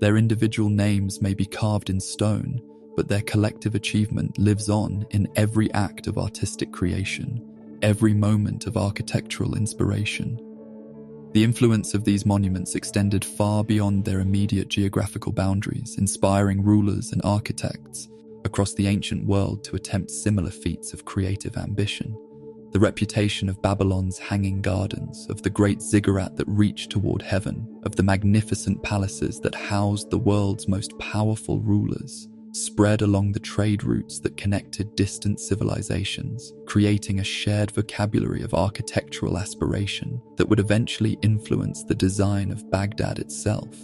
Their individual names may be carved in stone, but their collective achievement lives on in every act of artistic creation, every moment of architectural inspiration. The influence of these monuments extended far beyond their immediate geographical boundaries, inspiring rulers and architects across the ancient world to attempt similar feats of creative ambition. The reputation of Babylon's hanging gardens, of the great ziggurat that reached toward heaven, of the magnificent palaces that housed the world's most powerful rulers, spread along the trade routes that connected distant civilizations, creating a shared vocabulary of architectural aspiration that would eventually influence the design of Baghdad itself.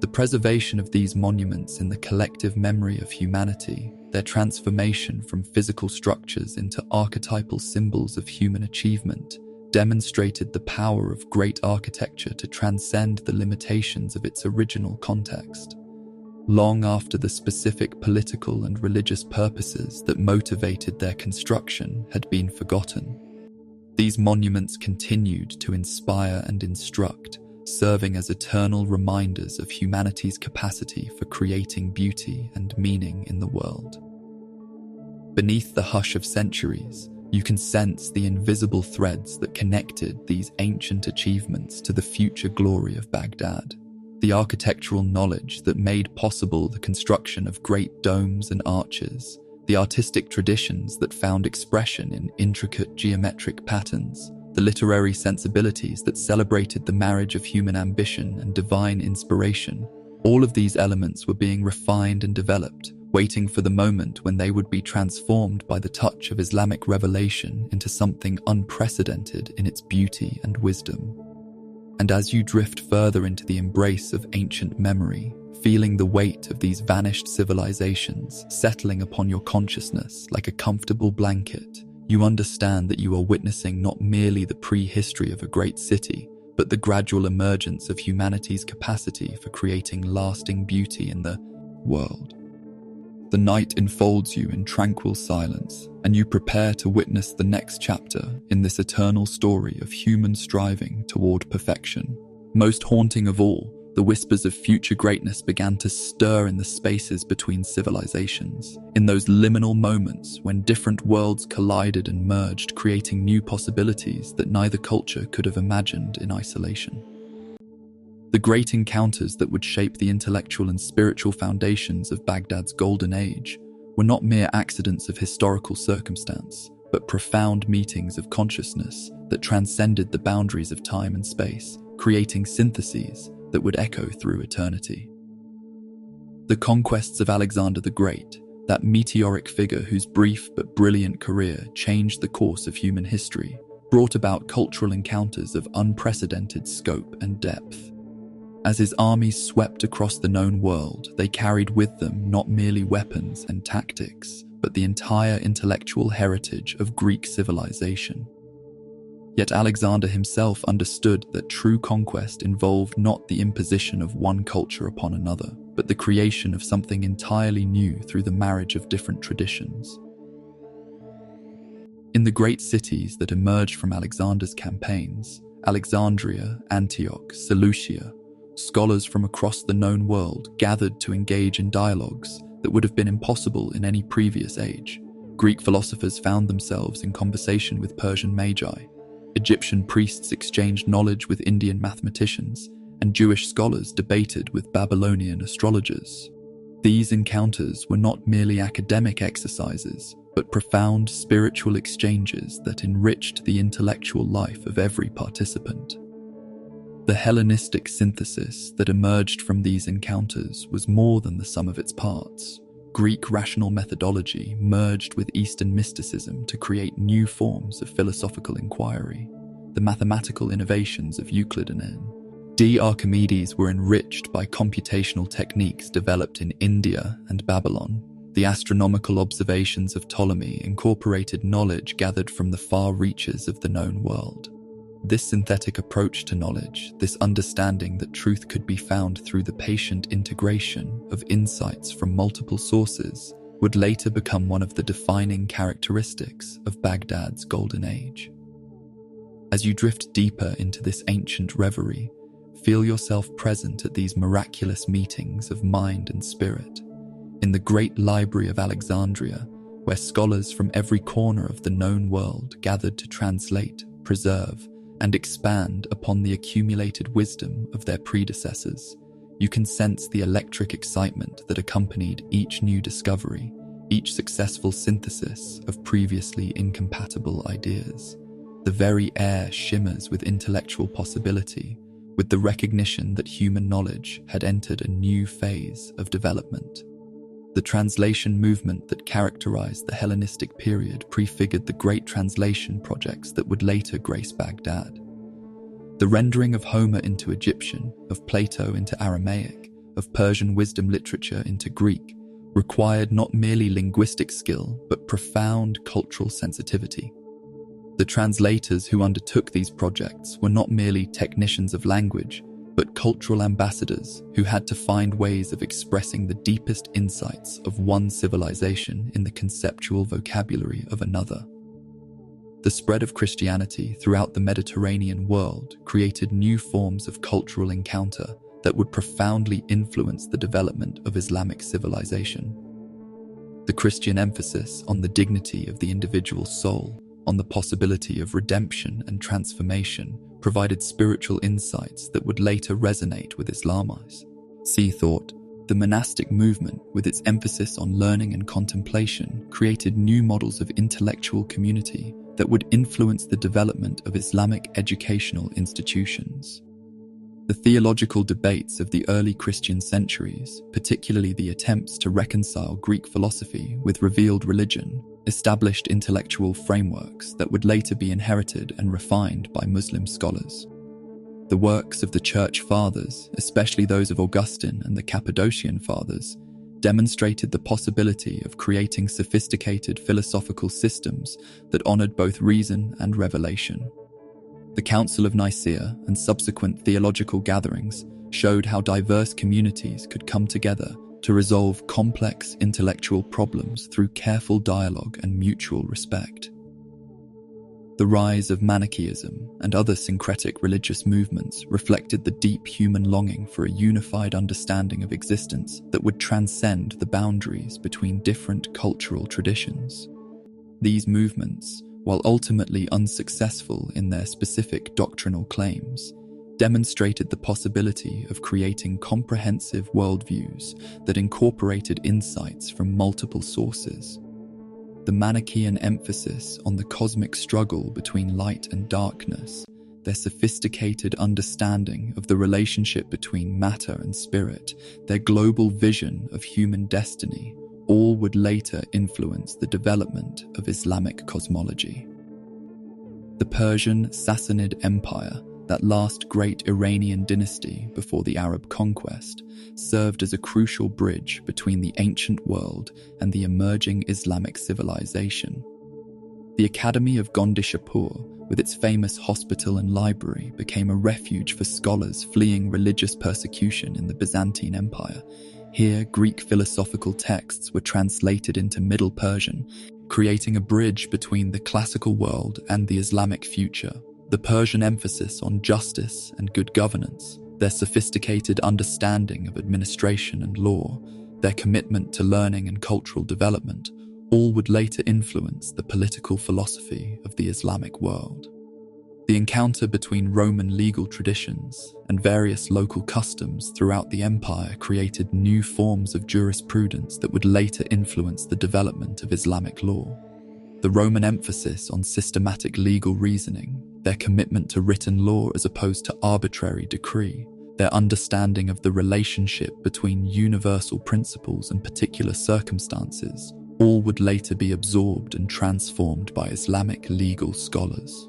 The preservation of these monuments in the collective memory of humanity, their transformation from physical structures into archetypal symbols of human achievement, demonstrated the power of great architecture to transcend the limitations of its original context. long after the specific political and religious purposes that motivated their construction had been forgotten. These monuments continued to inspire and instruct, serving as eternal reminders of humanity's capacity for creating beauty and meaning in the world. Beneath the hush of centuries, you can sense the invisible threads that connected these ancient achievements to the future glory of Baghdad. The architectural knowledge that made possible the construction of great domes and arches, the artistic traditions that found expression in intricate geometric patterns, the literary sensibilities that celebrated the marriage of human ambition and divine inspiration. All of these elements were being refined and developed, waiting for the moment when they would be transformed by the touch of Islamic revelation into something unprecedented in its beauty and wisdom. And as you drift further into the embrace of ancient memory, feeling the weight of these vanished civilizations settling upon your consciousness like a comfortable blanket, you understand that you are witnessing not merely the prehistory of a great city, but the gradual emergence of humanity's capacity for creating lasting beauty in the world. The night enfolds you in tranquil silence, and you prepare to witness the next chapter in this eternal story of human striving toward perfection. Most haunting of all, the whispers of future greatness began to stir in the spaces between civilizations, in those liminal moments when different worlds collided and merged, creating new possibilities that neither culture could have imagined in isolation. The great encounters that would shape the intellectual and spiritual foundations of Baghdad's golden age were not mere accidents of historical circumstance, but profound meetings of consciousness that transcended the boundaries of time and space, creating syntheses that would echo through eternity. The conquests of Alexander the Great, that meteoric figure whose brief but brilliant career changed the course of human history, brought about cultural encounters of unprecedented scope and depth. As his armies swept across the known world, they carried with them not merely weapons and tactics, but the entire intellectual heritage of Greek civilization. Yet Alexander himself understood that true conquest involved not the imposition of one culture upon another, but the creation of something entirely new through the marriage of different traditions. In the great cities that emerged from Alexander's campaigns, Alexandria, Antioch, Seleucia, scholars from across the known world gathered to engage in dialogues that would have been impossible in any previous age. Greek philosophers found themselves in conversation with Persian magi. Egyptian priests exchanged knowledge with Indian mathematicians, and Jewish scholars debated with Babylonian astrologers. These encounters were not merely academic exercises, but profound spiritual exchanges that enriched the intellectual life of every participant. The Hellenistic synthesis that emerged from these encounters was more than the sum of its parts. Greek rational methodology merged with Eastern mysticism to create new forms of philosophical inquiry. The mathematical innovations of Euclid and Archimedes were enriched by computational techniques developed in India and Babylon. The astronomical observations of Ptolemy incorporated knowledge gathered from the far reaches of the known world. This synthetic approach to knowledge, this understanding that truth could be found through the patient integration of insights from multiple sources, would later become one of the defining characteristics of Baghdad's golden age. As you drift deeper into this ancient reverie, feel yourself present at these miraculous meetings of mind and spirit. In the great library of Alexandria, where scholars from every corner of the known world gathered to translate, preserve, and expand upon the accumulated wisdom of their predecessors, you can sense the electric excitement that accompanied each new discovery, each successful synthesis of previously incompatible ideas. The very air shimmers with intellectual possibility, with the recognition that human knowledge had entered a new phase of development. The translation movement that characterized the Hellenistic period prefigured the great translation projects that would later grace Baghdad. The rendering of Homer into Egyptian, of Plato into Aramaic, of Persian wisdom literature into Greek, required not merely linguistic skill, but profound cultural sensitivity. The translators who undertook these projects were not merely technicians of language, but cultural ambassadors who had to find ways of expressing the deepest insights of one civilization in the conceptual vocabulary of another. The spread of Christianity throughout the Mediterranean world created new forms of cultural encounter that would profoundly influence the development of Islamic civilization. The Christian emphasis on the dignity of the individual soul, on the possibility of redemption and transformation, provided spiritual insights that would later resonate with Islamites. Sea thought. The monastic movement, with its emphasis on learning and contemplation, created new models of intellectual community that would influence the development of Islamic educational institutions. The theological debates of the early Christian centuries, particularly the attempts to reconcile Greek philosophy with revealed religion, established intellectual frameworks that would later be inherited and refined by Muslim scholars. The works of the Church Fathers, especially those of Augustine and the Cappadocian Fathers, demonstrated the possibility of creating sophisticated philosophical systems that honored both reason and revelation. The Council of Nicaea and subsequent theological gatherings showed how diverse communities could come together to resolve complex intellectual problems through careful dialogue and mutual respect. The rise of Manichaeism and other syncretic religious movements reflected the deep human longing for a unified understanding of existence that would transcend the boundaries between different cultural traditions. These movements, while ultimately unsuccessful in their specific doctrinal claims, demonstrated the possibility of creating comprehensive worldviews that incorporated insights from multiple sources. The Manichaean emphasis on the cosmic struggle between light and darkness, their sophisticated understanding of the relationship between matter and spirit, their global vision of human destiny, all would later influence the development of Islamic cosmology. The Persian Sassanid Empire, that last great Iranian dynasty before the Arab conquest, served as a crucial bridge between the ancient world and the emerging Islamic civilization. The Academy of Gondishapur, with its famous hospital and library, became a refuge for scholars fleeing religious persecution in the Byzantine Empire. Here, Greek philosophical texts were translated into Middle Persian, creating a bridge between the classical world and the Islamic future. The Persian emphasis on justice and good governance, their sophisticated understanding of administration and law, their commitment to learning and cultural development, all would later influence the political philosophy of the Islamic world. The encounter between Roman legal traditions and various local customs throughout the empire created new forms of jurisprudence that would later influence the development of Islamic law. The Roman emphasis on systematic legal reasoning, their commitment to written law as opposed to arbitrary decree, their understanding of the relationship between universal principles and particular circumstances, all would later be absorbed and transformed by Islamic legal scholars.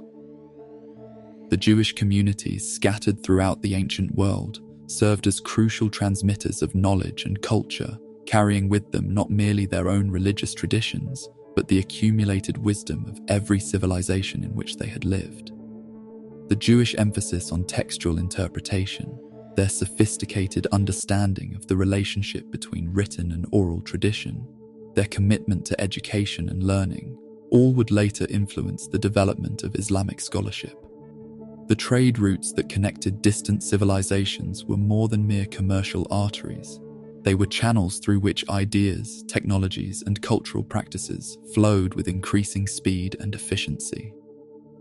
The Jewish communities scattered throughout the ancient world served as crucial transmitters of knowledge and culture, carrying with them not merely their own religious traditions, but the accumulated wisdom of every civilization in which they had lived. The Jewish emphasis on textual interpretation, their sophisticated understanding of the relationship between written and oral tradition, their commitment to education and learning, all would later influence the development of Islamic scholarship. The trade routes that connected distant civilizations were more than mere commercial arteries. They were channels through which ideas, technologies, and cultural practices flowed with increasing speed and efficiency.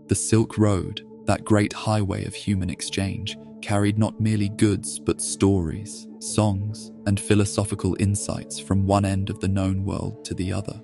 The Silk Road, that great highway of human exchange, carried not merely goods but stories, songs, and philosophical insights from one end of the known world to the other.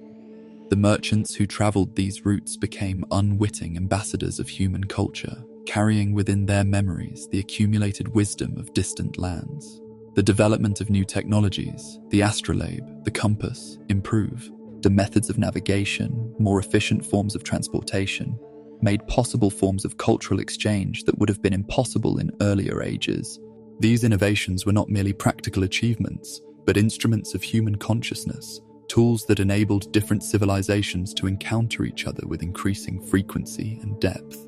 The merchants who traveled these routes became unwitting ambassadors of human culture, carrying within their memories the accumulated wisdom of distant lands. The development of new technologies, the astrolabe, the compass, improved. The methods of navigation, more efficient forms of transportation, made possible forms of cultural exchange that would have been impossible in earlier ages. These innovations were not merely practical achievements, but instruments of human consciousness, tools that enabled different civilizations to encounter each other with increasing frequency and depth.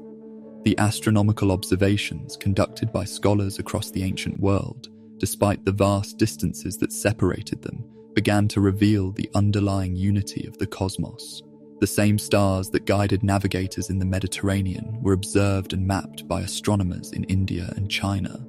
The astronomical observations conducted by scholars across the ancient world, despite the vast distances that separated them, began to reveal the underlying unity of the cosmos. The same stars that guided navigators in the Mediterranean were observed and mapped by astronomers in India and China.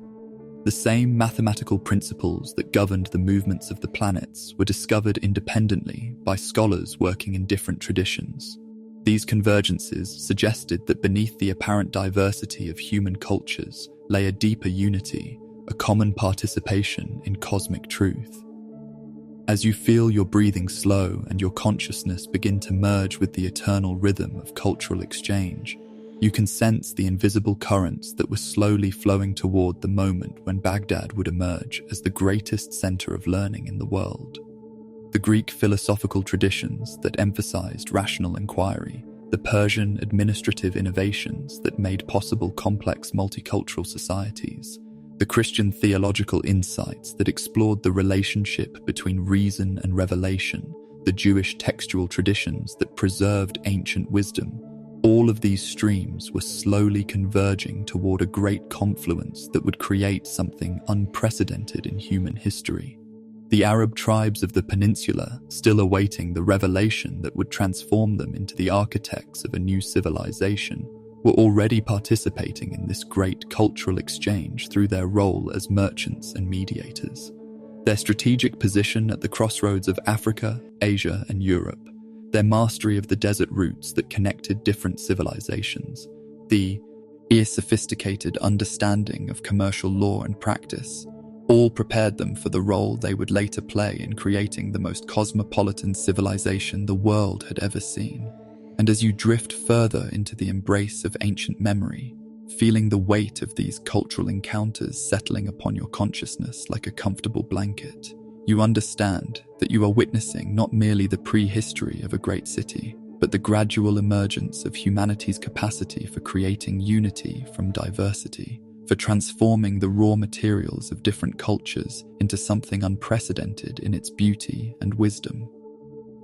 The same mathematical principles that governed the movements of the planets were discovered independently by scholars working in different traditions. These convergences suggested that beneath the apparent diversity of human cultures lay a deeper unity, a common participation in cosmic truth. As you feel your breathing slow and your consciousness begin to merge with the eternal rhythm of cultural exchange, you can sense the invisible currents that were slowly flowing toward the moment when Baghdad would emerge as the greatest center of learning in the world. The Greek philosophical traditions that emphasized rational inquiry, the Persian administrative innovations that made possible complex multicultural societies, the Christian theological insights that explored the relationship between reason and revelation, the Jewish textual traditions that preserved ancient wisdom, all of these streams were slowly converging toward a great confluence that would create something unprecedented in human history. The Arab tribes of the peninsula, still awaiting the revelation that would transform them into the architects of a new civilization, were already participating in this great cultural exchange through their role as merchants and mediators. Their strategic position at the crossroads of Africa, Asia, and Europe, their mastery of the desert routes that connected different civilizations, the sophisticated understanding of commercial law and practice, all prepared them for the role they would later play in creating the most cosmopolitan civilization the world had ever seen. And as you drift further into the embrace of ancient memory, feeling the weight of these cultural encounters settling upon your consciousness like a comfortable blanket, you understand that you are witnessing not merely the prehistory of a great city, but the gradual emergence of humanity's capacity for creating unity from diversity, for transforming the raw materials of different cultures into something unprecedented in its beauty and wisdom.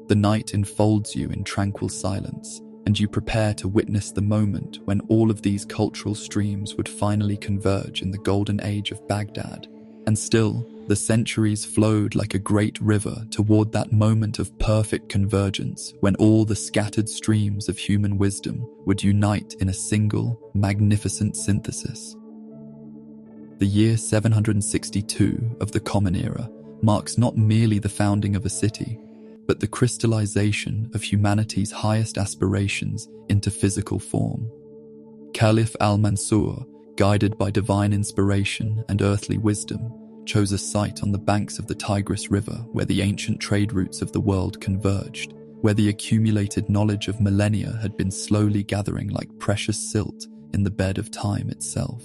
The night enfolds you in tranquil silence, and you prepare to witness the moment when all of these cultural streams would finally converge in the golden age of Baghdad. And still, the centuries flowed like a great river toward that moment of perfect convergence when all the scattered streams of human wisdom would unite in a single, magnificent synthesis. The year 762 of the Common Era marks not merely the founding of a city, but the crystallization of humanity's highest aspirations into physical form. Caliph al-Mansur, guided by divine inspiration and earthly wisdom, chose a site on the banks of the Tigris River where the ancient trade routes of the world converged, where the accumulated knowledge of millennia had been slowly gathering like precious silt in the bed of time itself.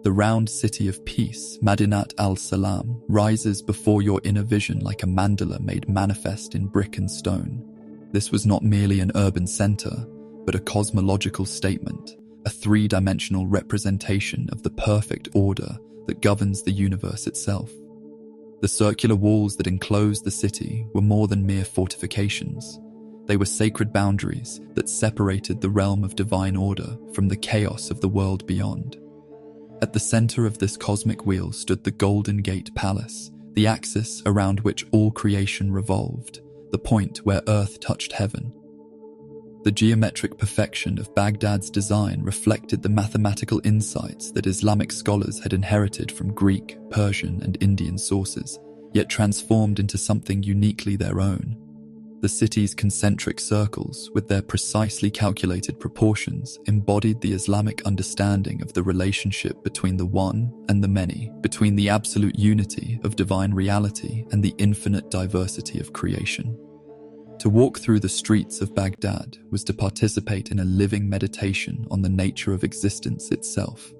The round city of peace, Madinat al-Salam, rises before your inner vision like a mandala made manifest in brick and stone. This was not merely an urban center, but a cosmological statement, a three-dimensional representation of the perfect order that governs the universe itself. The circular walls that enclosed the city were more than mere fortifications. They were sacred boundaries that separated the realm of divine order from the chaos of the world beyond. At the center of this cosmic wheel stood the Golden Gate Palace, the axis around which all creation revolved, the point where earth touched heaven. The geometric perfection of Baghdad's design reflected the mathematical insights that Islamic scholars had inherited from Greek, Persian, and Indian sources, yet transformed into something uniquely their own. The city's concentric circles, with their precisely calculated proportions, embodied the Islamic understanding of the relationship between the one and the many, between the absolute unity of divine reality and the infinite diversity of creation. To walk through the streets of Baghdad was to participate in a living meditation on the nature of existence itself.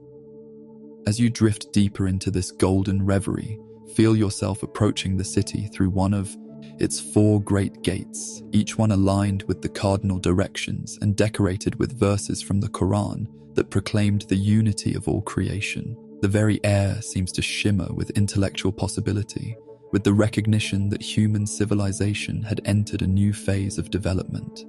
As you drift deeper into this golden reverie, feel yourself approaching the city through one of its four great gates, each one aligned with the cardinal directions and decorated with verses from the Quran that proclaimed the unity of all creation. The very air seems to shimmer with intellectual possibility, with the recognition that human civilization had entered a new phase of development.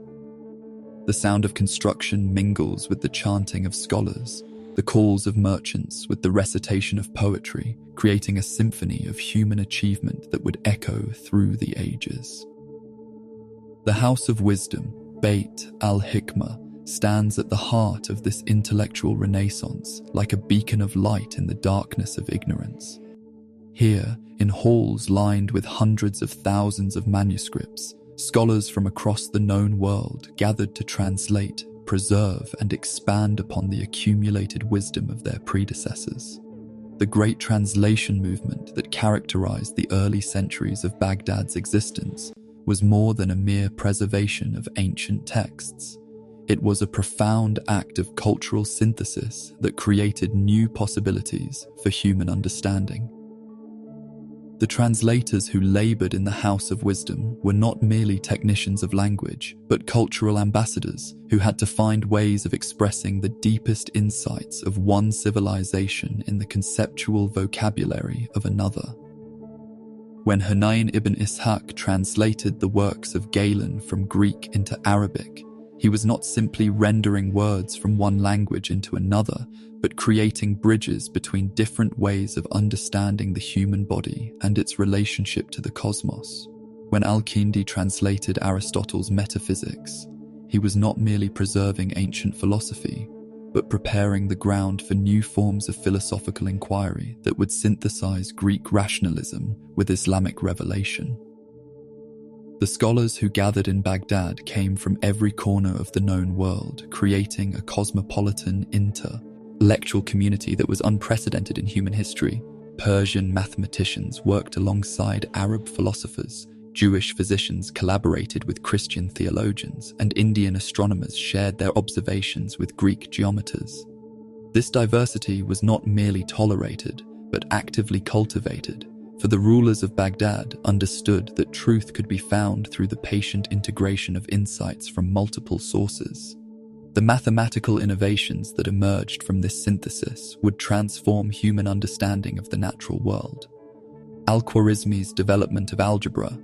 The sound of construction mingles with the chanting of scholars, the calls of merchants with the recitation of poetry, creating a symphony of human achievement that would echo through the ages. The House of Wisdom, Beit al-Hikmah, stands at the heart of this intellectual renaissance, like a beacon of light in the darkness of ignorance. Here, in halls lined with hundreds of thousands of manuscripts, scholars from across the known world gathered to translate, preserve, and expand upon the accumulated wisdom of their predecessors. The great translation movement that characterized the early centuries of Baghdad's existence was more than a mere preservation of ancient texts. It was a profound act of cultural synthesis that created new possibilities for human understanding. The translators who labored in the House of Wisdom were not merely technicians of language, but cultural ambassadors who had to find ways of expressing the deepest insights of one civilization in the conceptual vocabulary of another. When Hunayn ibn Ishaq translated the works of Galen from Greek into Arabic, he was not simply rendering words from one language into another, but creating bridges between different ways of understanding the human body and its relationship to the cosmos. When Al-Kindi translated Aristotle's Metaphysics, he was not merely preserving ancient philosophy, but preparing the ground for new forms of philosophical inquiry that would synthesize Greek rationalism with Islamic revelation. The scholars who gathered in Baghdad came from every corner of the known world, creating a cosmopolitan intellectual community that was unprecedented in human history. Persian mathematicians worked alongside Arab philosophers, Jewish physicians collaborated with Christian theologians, and Indian astronomers shared their observations with Greek geometers. This diversity was not merely tolerated, but actively cultivated, for the rulers of Baghdad understood that truth could be found through the patient integration of insights from multiple sources. The mathematical innovations that emerged from this synthesis would transform human understanding of the natural world. Al-Khwarizmi's development of algebra,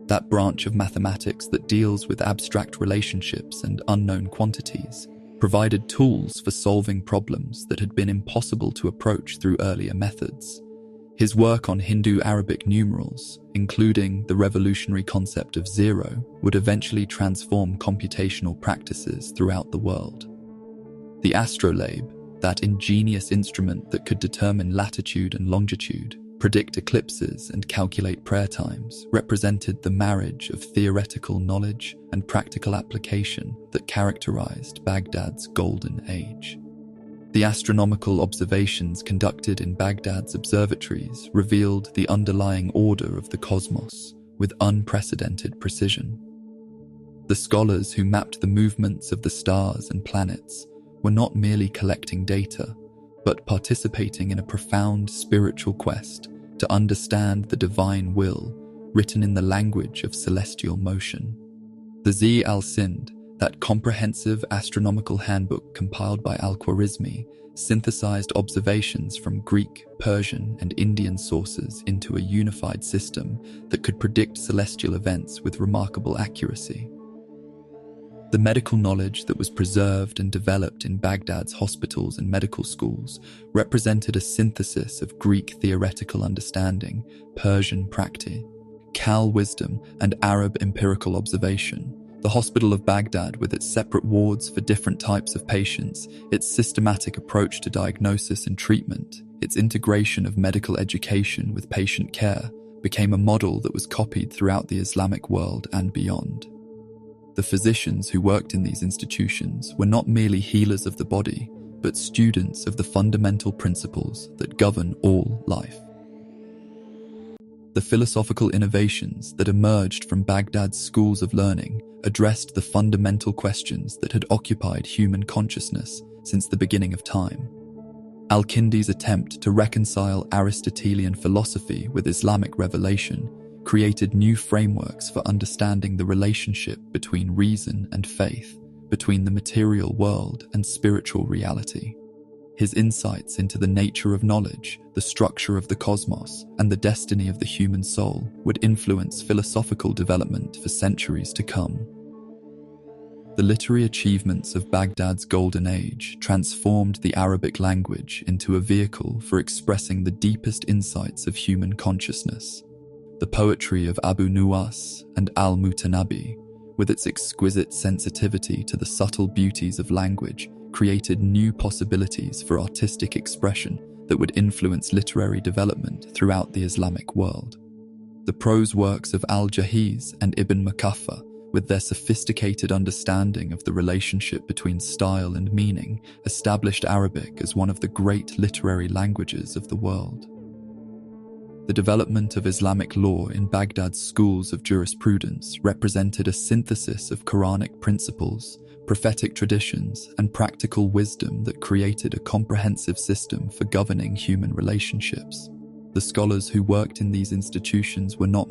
that branch of mathematics that deals with abstract relationships and unknown quantities, provided tools for solving problems that had been impossible to approach through earlier methods. His work on Hindu-Arabic numerals, including the revolutionary concept of zero, would eventually transform computational practices throughout the world. The astrolabe, that ingenious instrument that could determine latitude and longitude, predict eclipses, and calculate prayer times, represented the marriage of theoretical knowledge and practical application that characterized Baghdad's golden age. The astronomical observations conducted in Baghdad's observatories revealed the underlying order of the cosmos with unprecedented precision. The scholars who mapped the movements of the stars and planets were not merely collecting data, but participating in a profound spiritual quest to understand the divine will written in the language of celestial motion. The Zi al-Sind, that comprehensive astronomical handbook compiled by Al-Khwarizmi, synthesized observations from Greek, Persian, and Indian sources into a unified system that could predict celestial events with remarkable accuracy. The medical knowledge that was preserved and developed in Baghdad's hospitals and medical schools represented a synthesis of Greek theoretical understanding, Persian practical wisdom, and Arab empirical observation. The Hospital of Baghdad, with its separate wards for different types of patients, its systematic approach to diagnosis and treatment, its integration of medical education with patient care, became a model that was copied throughout the Islamic world and beyond. The physicians who worked in these institutions were not merely healers of the body, but students of the fundamental principles that govern all life. The philosophical innovations that emerged from Baghdad's schools of learning addressed the fundamental questions that had occupied human consciousness since the beginning of time. Al-Kindi's attempt to reconcile Aristotelian philosophy with Islamic revelation created new frameworks for understanding the relationship between reason and faith, between the material world and spiritual reality. His insights into the nature of knowledge, the structure of the cosmos, and the destiny of the human soul would influence philosophical development for centuries to come. The literary achievements of Baghdad's Golden Age transformed the Arabic language into a vehicle for expressing the deepest insights of human consciousness. The poetry of Abu Nuwas and al-Mutanabi, with its exquisite sensitivity to the subtle beauties of language, created new possibilities for artistic expression that would influence literary development throughout the Islamic world. The prose works of al-Jahiz and Ibn Makaffa, with their sophisticated understanding of the relationship between style and meaning, established Arabic as one of the great literary languages of the world. The development of Islamic law in Baghdad's schools of jurisprudence represented a synthesis of Quranic principles, prophetic traditions, and practical wisdom that created a comprehensive system for governing human relationships. The scholars who worked in these institutions were not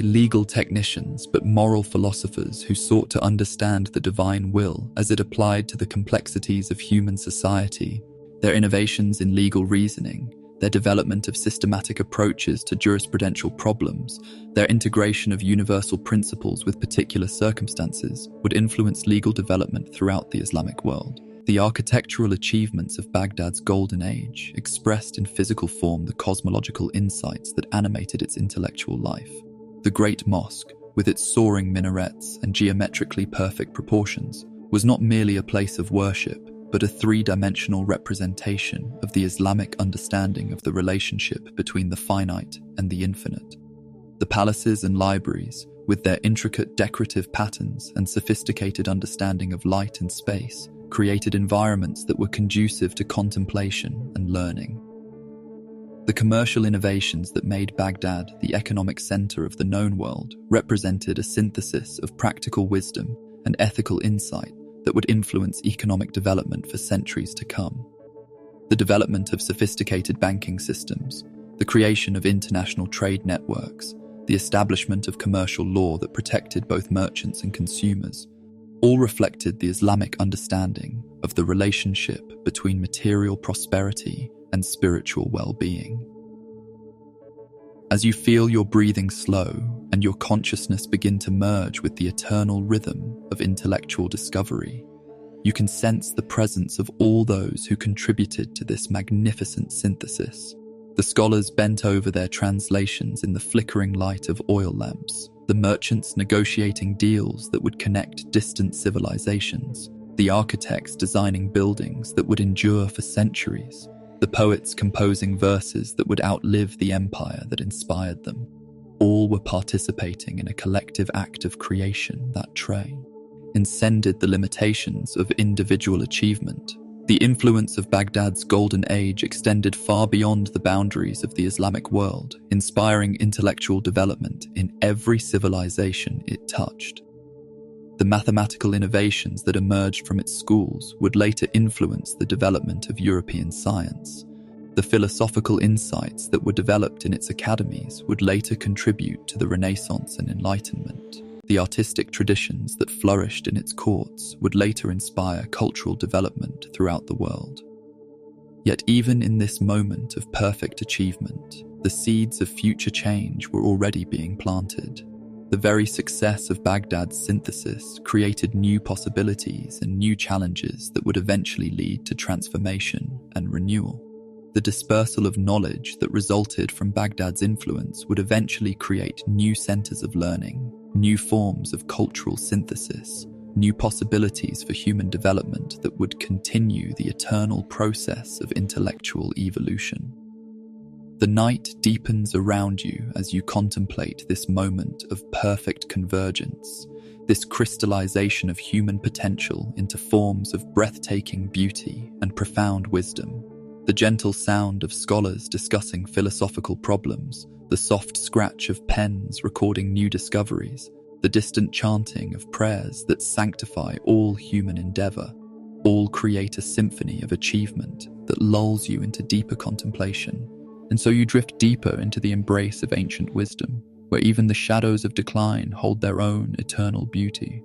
legal technicians, but moral philosophers who sought to understand the divine will as it applied to the complexities of human society. Their innovations in legal reasoning, their development of systematic approaches to jurisprudential problems, their integration of universal principles with particular circumstances would influence legal development throughout the Islamic world. The architectural achievements of Baghdad's Golden Age expressed in physical form the cosmological insights that animated its intellectual life. The Great Mosque, with its soaring minarets and geometrically perfect proportions, was not merely a place of worship, but a three-dimensional representation of the Islamic understanding of the relationship between the finite and the infinite. The palaces and libraries, with their intricate decorative patterns and sophisticated understanding of light and space, created environments that were conducive to contemplation and learning. The commercial innovations that made Baghdad the economic center of the known world represented a synthesis of practical wisdom and ethical insight that would influence economic development for centuries to come. The development of sophisticated banking systems, the creation of international trade networks, the establishment of commercial law that protected both merchants and consumers, all reflected the Islamic understanding of the relationship between material prosperity and spiritual well-being. As you feel your breathing slow and your consciousness begin to merge with the eternal rhythm of intellectual discovery, you can sense the presence of all those who contributed to this magnificent synthesis. The scholars bent over their translations in the flickering light of oil lamps, the merchants negotiating deals that would connect distant civilizations, the architects designing buildings that would endure for centuries, the poets composing verses that would outlive the empire that inspired them. All were participating in a collective act of creation that transcended the limitations of individual achievement. The influence of Baghdad's Golden Age extended far beyond the boundaries of the Islamic world, inspiring intellectual development in every civilization it touched. The mathematical innovations that emerged from its schools would later influence the development of European science. The philosophical insights that were developed in its academies would later contribute to the Renaissance and Enlightenment. The artistic traditions that flourished in its courts would later inspire cultural development throughout the world. Yet even in this moment of perfect achievement, the seeds of future change were already being planted. The very success of Baghdad's synthesis created new possibilities and new challenges that would eventually lead to transformation and renewal. The dispersal of knowledge that resulted from Baghdad's influence would eventually create new centers of learning, new forms of cultural synthesis, new possibilities for human development that would continue the eternal process of intellectual evolution. The night deepens around you as you contemplate this moment of perfect convergence, this crystallization of human potential into forms of breathtaking beauty and profound wisdom. The gentle sound of scholars discussing philosophical problems, the soft scratch of pens recording new discoveries, the distant chanting of prayers that sanctify all human endeavor, all create a symphony of achievement that lulls you into deeper contemplation. And so you drift deeper into the embrace of ancient wisdom, where even the shadows of decline hold their own eternal beauty.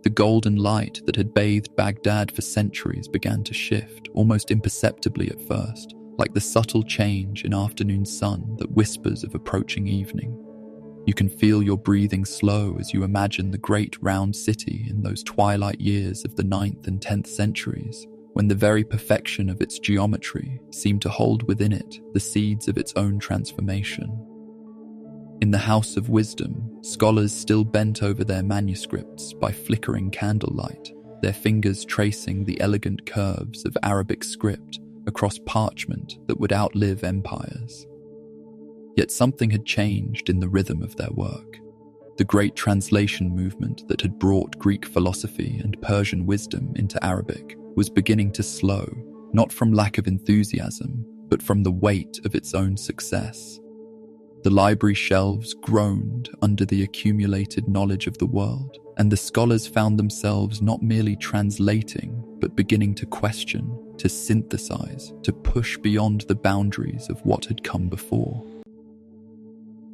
The golden light that had bathed Baghdad for centuries began to shift, almost imperceptibly at first, like the subtle change in afternoon sun that whispers of approaching evening. You can feel your breathing slow as you imagine the great round city in those twilight years of the 9th and 10th centuries, when the very perfection of its geometry seemed to hold within it the seeds of its own transformation. In the House of Wisdom, scholars still bent over their manuscripts by flickering candlelight, their fingers tracing the elegant curves of Arabic script across parchment that would outlive empires. Yet something had changed in the rhythm of their work. The great translation movement that had brought Greek philosophy and Persian wisdom into Arabic was beginning to slow, not from lack of enthusiasm, but from the weight of its own success. The library shelves groaned under the accumulated knowledge of the world, and the scholars found themselves not merely translating, but beginning to question, to synthesize, to push beyond the boundaries of what had come before.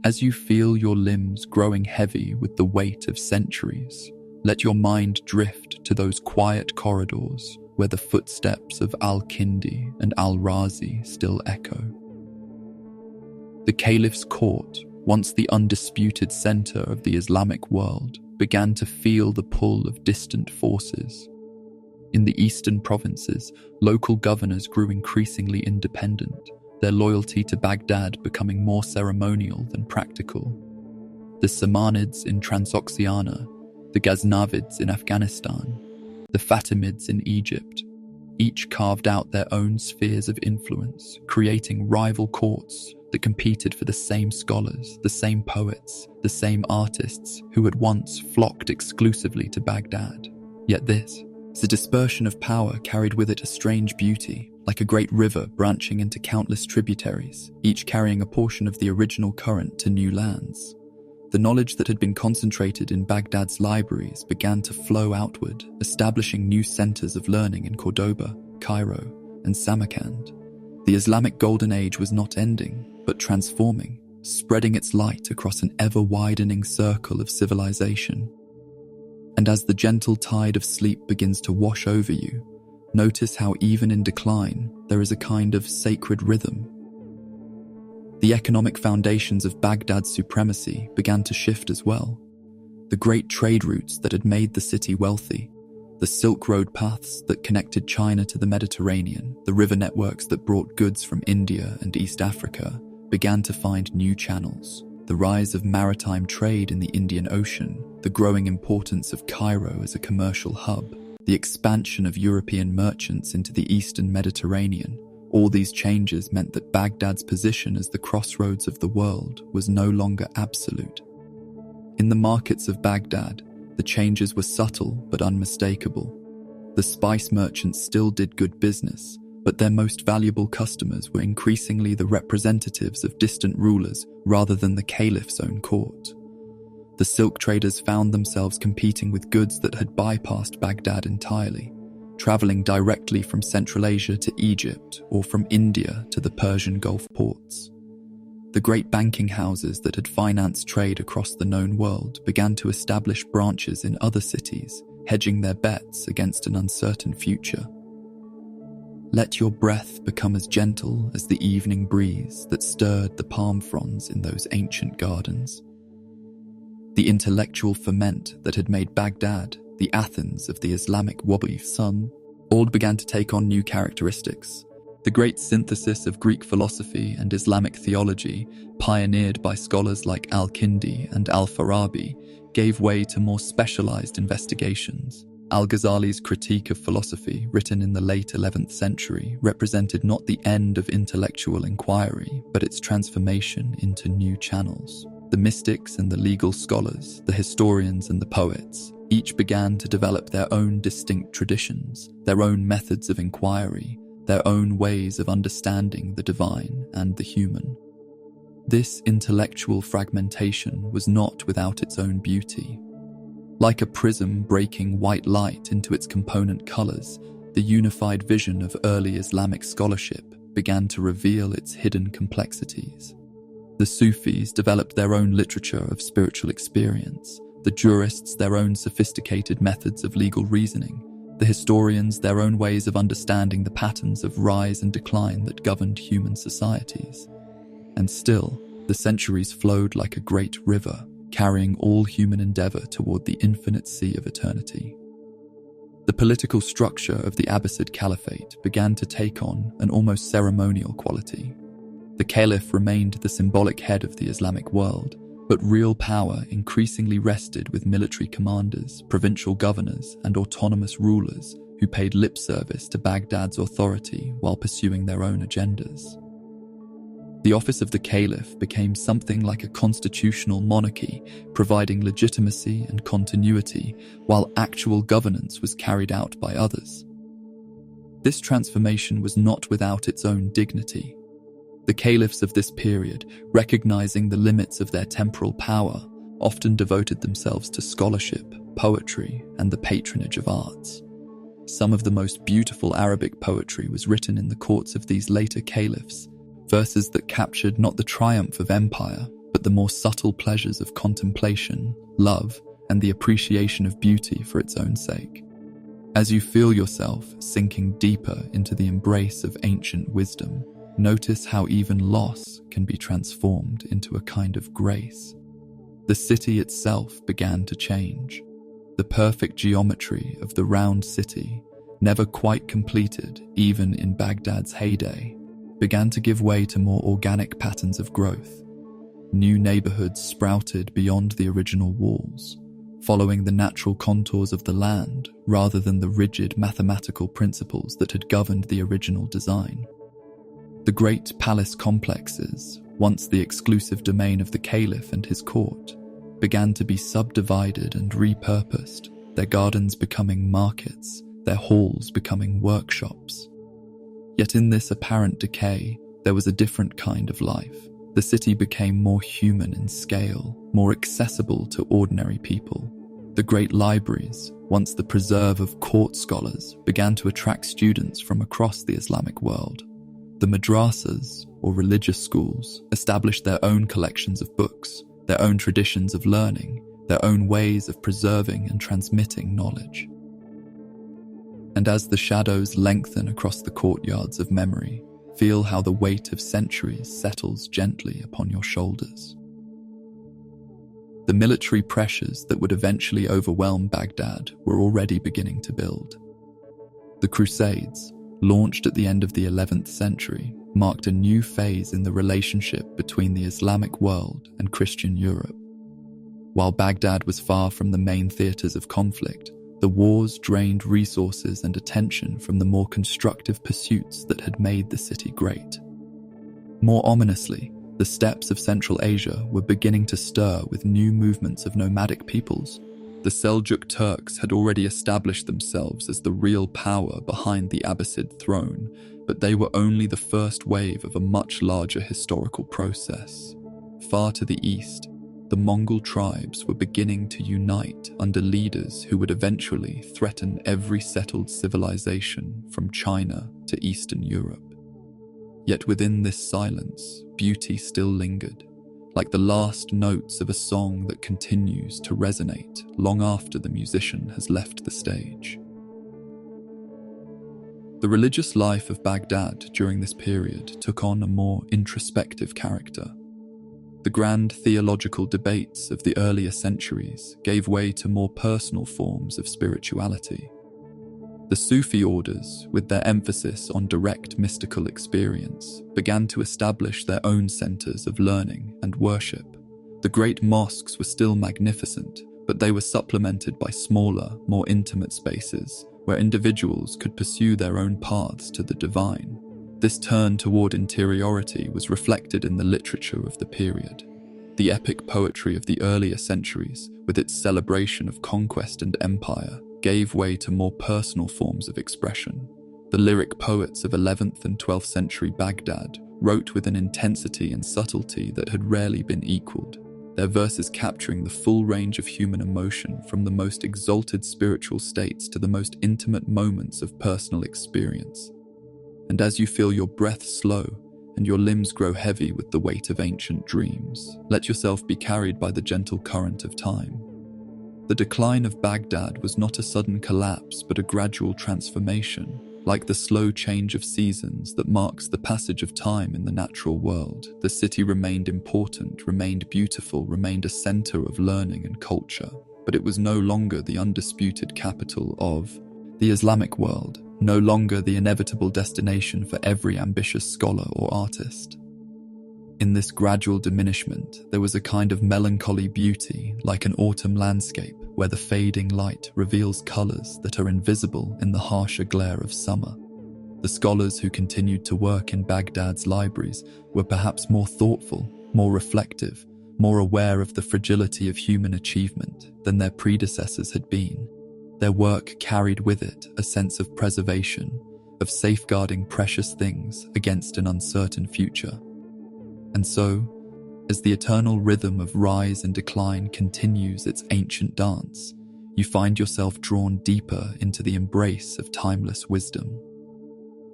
As you feel your limbs growing heavy with the weight of centuries, let your mind drift to those quiet corridors where the footsteps of Al-Kindi and Al-Razi still echo. The Caliph's court, once the undisputed center of the Islamic world, began to feel the pull of distant forces. In the eastern provinces, local governors grew increasingly independent, their loyalty to Baghdad becoming more ceremonial than practical. The Samanids in Transoxiana, the Ghaznavids in Afghanistan, the Fatimids in Egypt, each carved out their own spheres of influence, creating rival courts that competed for the same scholars, the same poets, the same artists who had once flocked exclusively to Baghdad. Yet this, the dispersion of power carried with it a strange beauty, like a great river branching into countless tributaries, each carrying a portion of the original current to new lands. The knowledge that had been concentrated in Baghdad's libraries began to flow outward, establishing new centers of learning in Cordoba, Cairo, and Samarkand. The Islamic Golden Age was not ending, but transforming, spreading its light across an ever-widening circle of civilization. And as the gentle tide of sleep begins to wash over you, notice how even in decline, there is a kind of sacred rhythm. The economic foundations of Baghdad's supremacy began to shift as well. The great trade routes that had made the city wealthy, the Silk Road paths that connected China to the Mediterranean, the river networks that brought goods from India and East Africa, began to find new channels. The rise of maritime trade in the Indian Ocean, the growing importance of Cairo as a commercial hub, the expansion of European merchants into the Eastern Mediterranean, all these changes meant that Baghdad's position as the crossroads of the world was no longer absolute. In the markets of Baghdad, the changes were subtle but unmistakable. The spice merchants still did good business, but their most valuable customers were increasingly the representatives of distant rulers rather than the caliph's own court. The silk traders found themselves competing with goods that had bypassed Baghdad entirely, traveling directly from Central Asia to Egypt or from India to the Persian Gulf ports. The great banking houses that had financed trade across the known world began to establish branches in other cities, hedging their bets against an uncertain future. Let your breath become as gentle as the evening breeze that stirred the palm fronds in those ancient gardens. The intellectual ferment that had made Baghdad the Athens of the Islamic Wabi sun, all began to take on new characteristics. The great synthesis of Greek philosophy and Islamic theology, pioneered by scholars like Al-Kindi and Al-Farabi, gave way to more specialized investigations. Al-Ghazali's Critique of Philosophy, written in the late 11th century, represented not the end of intellectual inquiry, but its transformation into new channels. The mystics and the legal scholars, the historians and the poets, each began to develop their own distinct traditions, their own methods of inquiry, their own ways of understanding the divine and the human. This intellectual fragmentation was not without its own beauty. Like a prism breaking white light into its component colors, the unified vision of early Islamic scholarship began to reveal its hidden complexities. The Sufis developed their own literature of spiritual experience, the jurists their own sophisticated methods of legal reasoning, the historians their own ways of understanding the patterns of rise and decline that governed human societies. And still, The centuries flowed like a great river, carrying all human endeavor toward the infinite sea of eternity. The political structure of the Abbasid Caliphate began to take on an almost ceremonial quality. The caliph remained the symbolic head of the Islamic world, but real power increasingly rested with military commanders, provincial governors, and autonomous rulers who paid lip service to Baghdad's authority while pursuing their own agendas. The office of the caliph became something like a constitutional monarchy, providing legitimacy and continuity, while actual governance was carried out by others. This transformation was not without its own dignity. The caliphs of this period, recognizing the limits of their temporal power, often devoted themselves to scholarship, poetry, and the patronage of arts. Some of the most beautiful Arabic poetry was written in the courts of these later caliphs, verses that captured not the triumph of empire, but the more subtle pleasures of contemplation, love, and the appreciation of beauty for its own sake. As you feel yourself sinking deeper into the embrace of ancient wisdom, notice how even loss can be transformed into a kind of grace. The city itself began to change. The perfect geometry of the round city, never quite completed even in Baghdad's heyday, began to give way to more organic patterns of growth. New neighborhoods sprouted beyond the original walls, following the natural contours of the land rather than the rigid mathematical principles that had governed the original design. The great palace complexes, once the exclusive domain of the caliph and his court, began to be subdivided and repurposed, their gardens becoming markets, their halls becoming workshops. Yet in this apparent decay, there was a different kind of life. The city became more human in scale, more accessible to ordinary people. The great libraries, once the preserve of court scholars, began to attract students from across the Islamic world. The madrasas, or religious schools, established their own collections of books, their own traditions of learning, their own ways of preserving and transmitting knowledge. And as the shadows lengthen across the courtyards of memory, feel how the weight of centuries settles gently upon your shoulders. The military pressures that would eventually overwhelm Baghdad were already beginning to build. The Crusades, launched at the end of the 11th century, marked a new phase in the relationship between the Islamic world and Christian Europe. While Baghdad was far from the main theatres of conflict, the wars drained resources and attention from the more constructive pursuits that had made the city great. More ominously, the steppes of Central Asia were beginning to stir with new movements of nomadic peoples. The Seljuk Turks had already established themselves as the real power behind the Abbasid throne, but they were only the first wave of a much larger historical process. Far to the east, the Mongol tribes were beginning to unite under leaders who would eventually threaten every settled civilization from China to Eastern Europe. Yet within this silence, beauty still lingered, like the last notes of a song that continues to resonate long after the musician has left the stage. The religious life of Baghdad during this period took on a more introspective character. The grand theological debates of the earlier centuries gave way to more personal forms of spirituality. The Sufi orders, with their emphasis on direct mystical experience, began to establish their own centers of learning and worship. The great mosques were still magnificent, but they were supplemented by smaller, more intimate spaces where individuals could pursue their own paths to the divine. This turn toward interiority was reflected in the literature of the period. The epic poetry of the earlier centuries, with its celebration of conquest and empire, gave way to more personal forms of expression. The lyric poets of 11th and 12th century Baghdad wrote with an intensity and subtlety that had rarely been equaled, their verses capturing the full range of human emotion from the most exalted spiritual states to the most intimate moments of personal experience. And as you feel your breath slow and your limbs grow heavy with the weight of ancient dreams, let yourself be carried by the gentle current of time. The decline of Baghdad was not a sudden collapse but a gradual transformation, Like the slow change of seasons that marks the passage of time in the natural world, the city remained important, remained beautiful, remained a center of learning and culture, but it was no longer the undisputed capital of the Islamic world, no longer the inevitable destination for every ambitious scholar or artist. In this gradual diminishment, there was a kind of melancholy beauty, like an autumn landscape, where the fading light reveals colors that are invisible in the harsher glare of summer. The scholars who continued to work in Baghdad's libraries were perhaps more thoughtful, more reflective, more aware of the fragility of human achievement than their predecessors had been. Their work carried with it a sense of preservation, of safeguarding precious things against an uncertain future. And so, as the eternal rhythm of rise and decline continues its ancient dance, you find yourself drawn deeper into the embrace of timeless wisdom.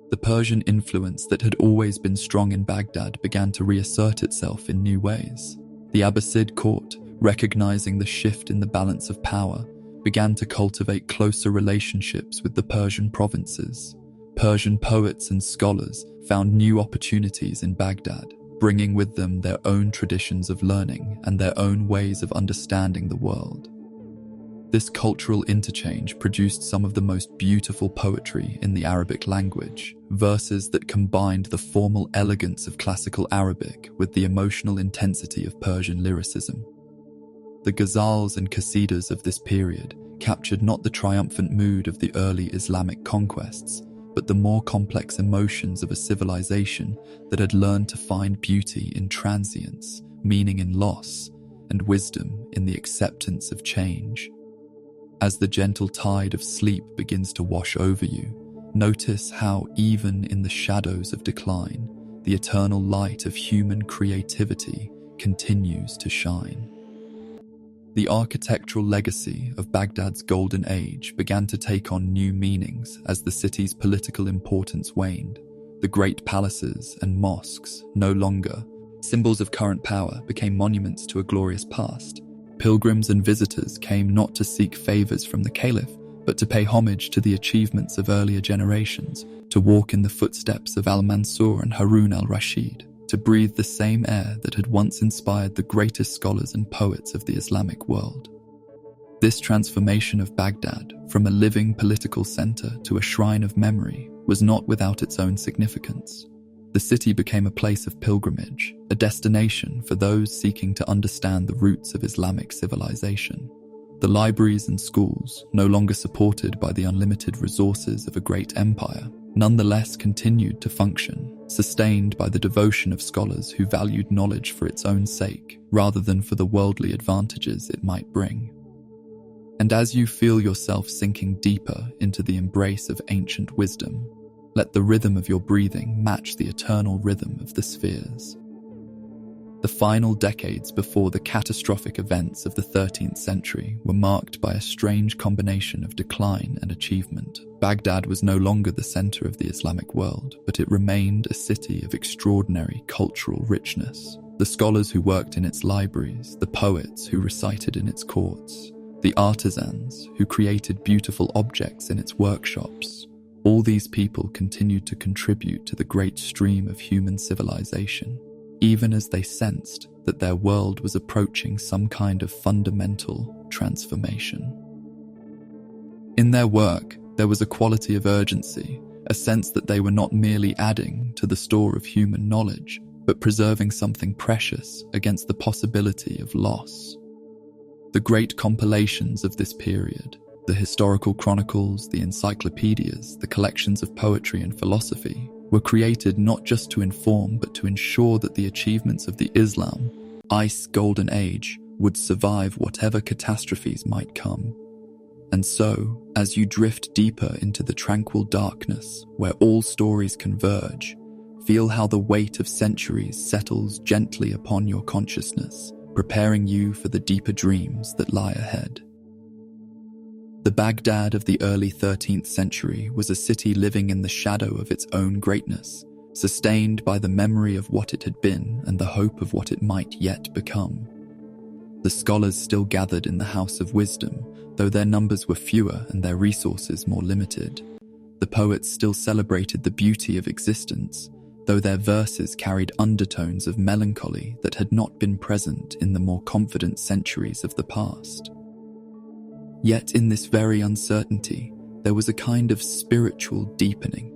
The Persian influence that had always been strong in Baghdad began to reassert itself in new ways. The Abbasid court, recognizing the shift in the balance of power, began to cultivate closer relationships with the Persian provinces. Persian poets and scholars found new opportunities in Baghdad, bringing with them their own traditions of learning and their own ways of understanding the world. This cultural interchange produced some of the most beautiful poetry in the Arabic language, verses that combined the formal elegance of classical Arabic with the emotional intensity of Persian lyricism. The ghazals and qasidas of this period captured not the triumphant mood of the early Islamic conquests, but the more complex emotions of a civilization that had learned to find beauty in transience, meaning in loss, and wisdom in the acceptance of change. As the gentle tide of sleep begins to wash over you, notice how even in the shadows of decline, the eternal light of human creativity continues to shine. The architectural legacy of Baghdad's golden age began to take on new meanings as the city's political importance waned. The great palaces and mosques, no longer symbols of current power, became monuments to a glorious past. Pilgrims and visitors came not to seek favors from the caliph, but to pay homage to the achievements of earlier generations, to walk in the footsteps of Al-Mansur and Harun al-Rashid, to breathe the same air that had once inspired the greatest scholars and poets of the Islamic world. This transformation of Baghdad from a living political center to a shrine of memory was not without its own significance. The city became a place of pilgrimage, a destination for those seeking to understand the roots of Islamic civilization. The libraries and schools, no longer supported by the unlimited resources of a great empire, nonetheless continued to function, sustained by the devotion of scholars who valued knowledge for its own sake, rather than for the worldly advantages it might bring. And as you feel yourself sinking deeper into the embrace of ancient wisdom, let the rhythm of your breathing match the eternal rhythm of the spheres. The final decades before the catastrophic events of the 13th century were marked by a strange combination of decline and achievement. Baghdad was no longer the center of the Islamic world, but it remained a city of extraordinary cultural richness. The scholars who worked in its libraries, the poets who recited in its courts, the artisans who created beautiful objects in its workshops, all these people continued to contribute to the great stream of human civilization, even as they sensed that their world was approaching some kind of fundamental transformation. In their work, there was a quality of urgency, a sense that they were not merely adding to the store of human knowledge, but preserving something precious against the possibility of loss. The great compilations of this period, the historical chronicles, the encyclopedias, the collections of poetry and philosophy, were created not just to inform but to ensure that the achievements of the Ice Golden Age would survive whatever catastrophes might come. And so, as you drift deeper into the tranquil darkness where all stories converge, feel how the weight of centuries settles gently upon your consciousness, preparing you for the deeper dreams that lie ahead. The Baghdad of the early 13th century was a city living in the shadow of its own greatness, sustained by the memory of what it had been and the hope of what it might yet become. The scholars still gathered in the House of Wisdom, though their numbers were fewer and their resources more limited. The poets still celebrated the beauty of existence, though their verses carried undertones of melancholy that had not been present in the more confident centuries of the past. Yet in this very uncertainty, there was a kind of spiritual deepening.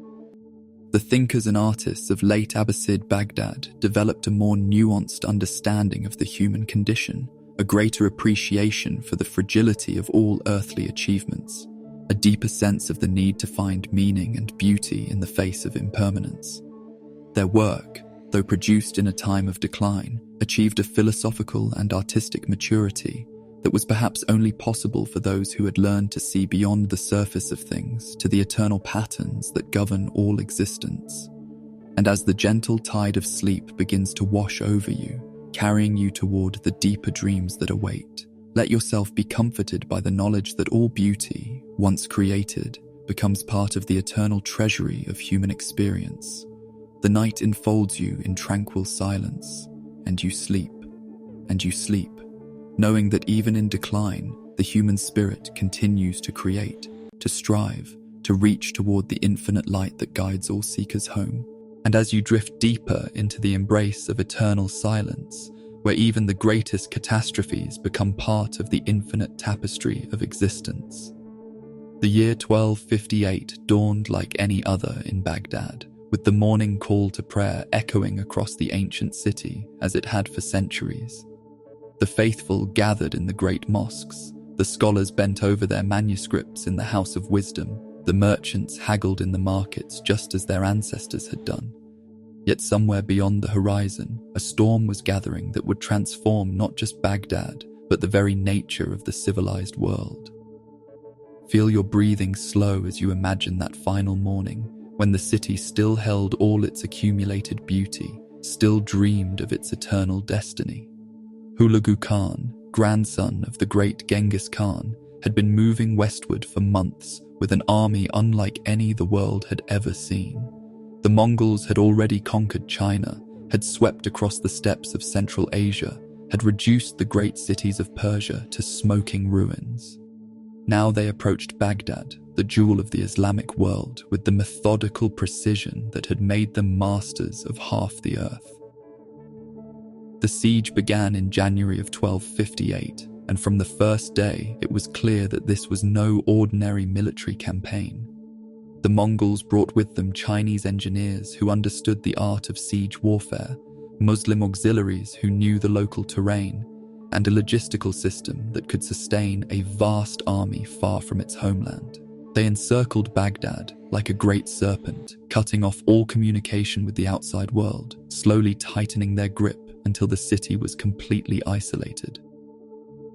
The thinkers and artists of late Abbasid Baghdad developed a more nuanced understanding of the human condition, a greater appreciation for the fragility of all earthly achievements, a deeper sense of the need to find meaning and beauty in the face of impermanence. Their work, though produced in a time of decline, achieved a philosophical and artistic maturity that was perhaps only possible for those who had learned to see beyond the surface of things to the eternal patterns that govern all existence. And as the gentle tide of sleep begins to wash over you, carrying you toward the deeper dreams that await, let yourself be comforted by the knowledge that all beauty, once created, becomes part of the eternal treasury of human experience. The night enfolds you in tranquil silence, and you sleep, knowing that even in decline, the human spirit continues to create, to strive, to reach toward the infinite light that guides all seekers home. And as you drift deeper into the embrace of eternal silence, where even the greatest catastrophes become part of the infinite tapestry of existence. The year 1258 dawned like any other in Baghdad, with the morning call to prayer echoing across the ancient city as it had for centuries. The faithful gathered in the great mosques, the scholars bent over their manuscripts in the House of Wisdom, the merchants haggled in the markets just as their ancestors had done. Yet somewhere beyond the horizon, a storm was gathering that would transform not just Baghdad, but the very nature of the civilized world. Feel your breathing slow as you imagine that final morning, when the city still held all its accumulated beauty, still dreamed of its eternal destiny. Hulagu Khan, grandson of the great Genghis Khan, had been moving westward for months with an army unlike any the world had ever seen. The Mongols had already conquered China, had swept across the steppes of Central Asia, had reduced the great cities of Persia to smoking ruins. Now they approached Baghdad, the jewel of the Islamic world, with the methodical precision that had made them masters of half the earth. The siege began in January of 1258, and from the first day it was clear that this was no ordinary military campaign. The Mongols brought with them Chinese engineers who understood the art of siege warfare, Muslim auxiliaries who knew the local terrain, and a logistical system that could sustain a vast army far from its homeland. They encircled Baghdad like a great serpent, cutting off all communication with the outside world, slowly tightening their grip until the city was completely isolated.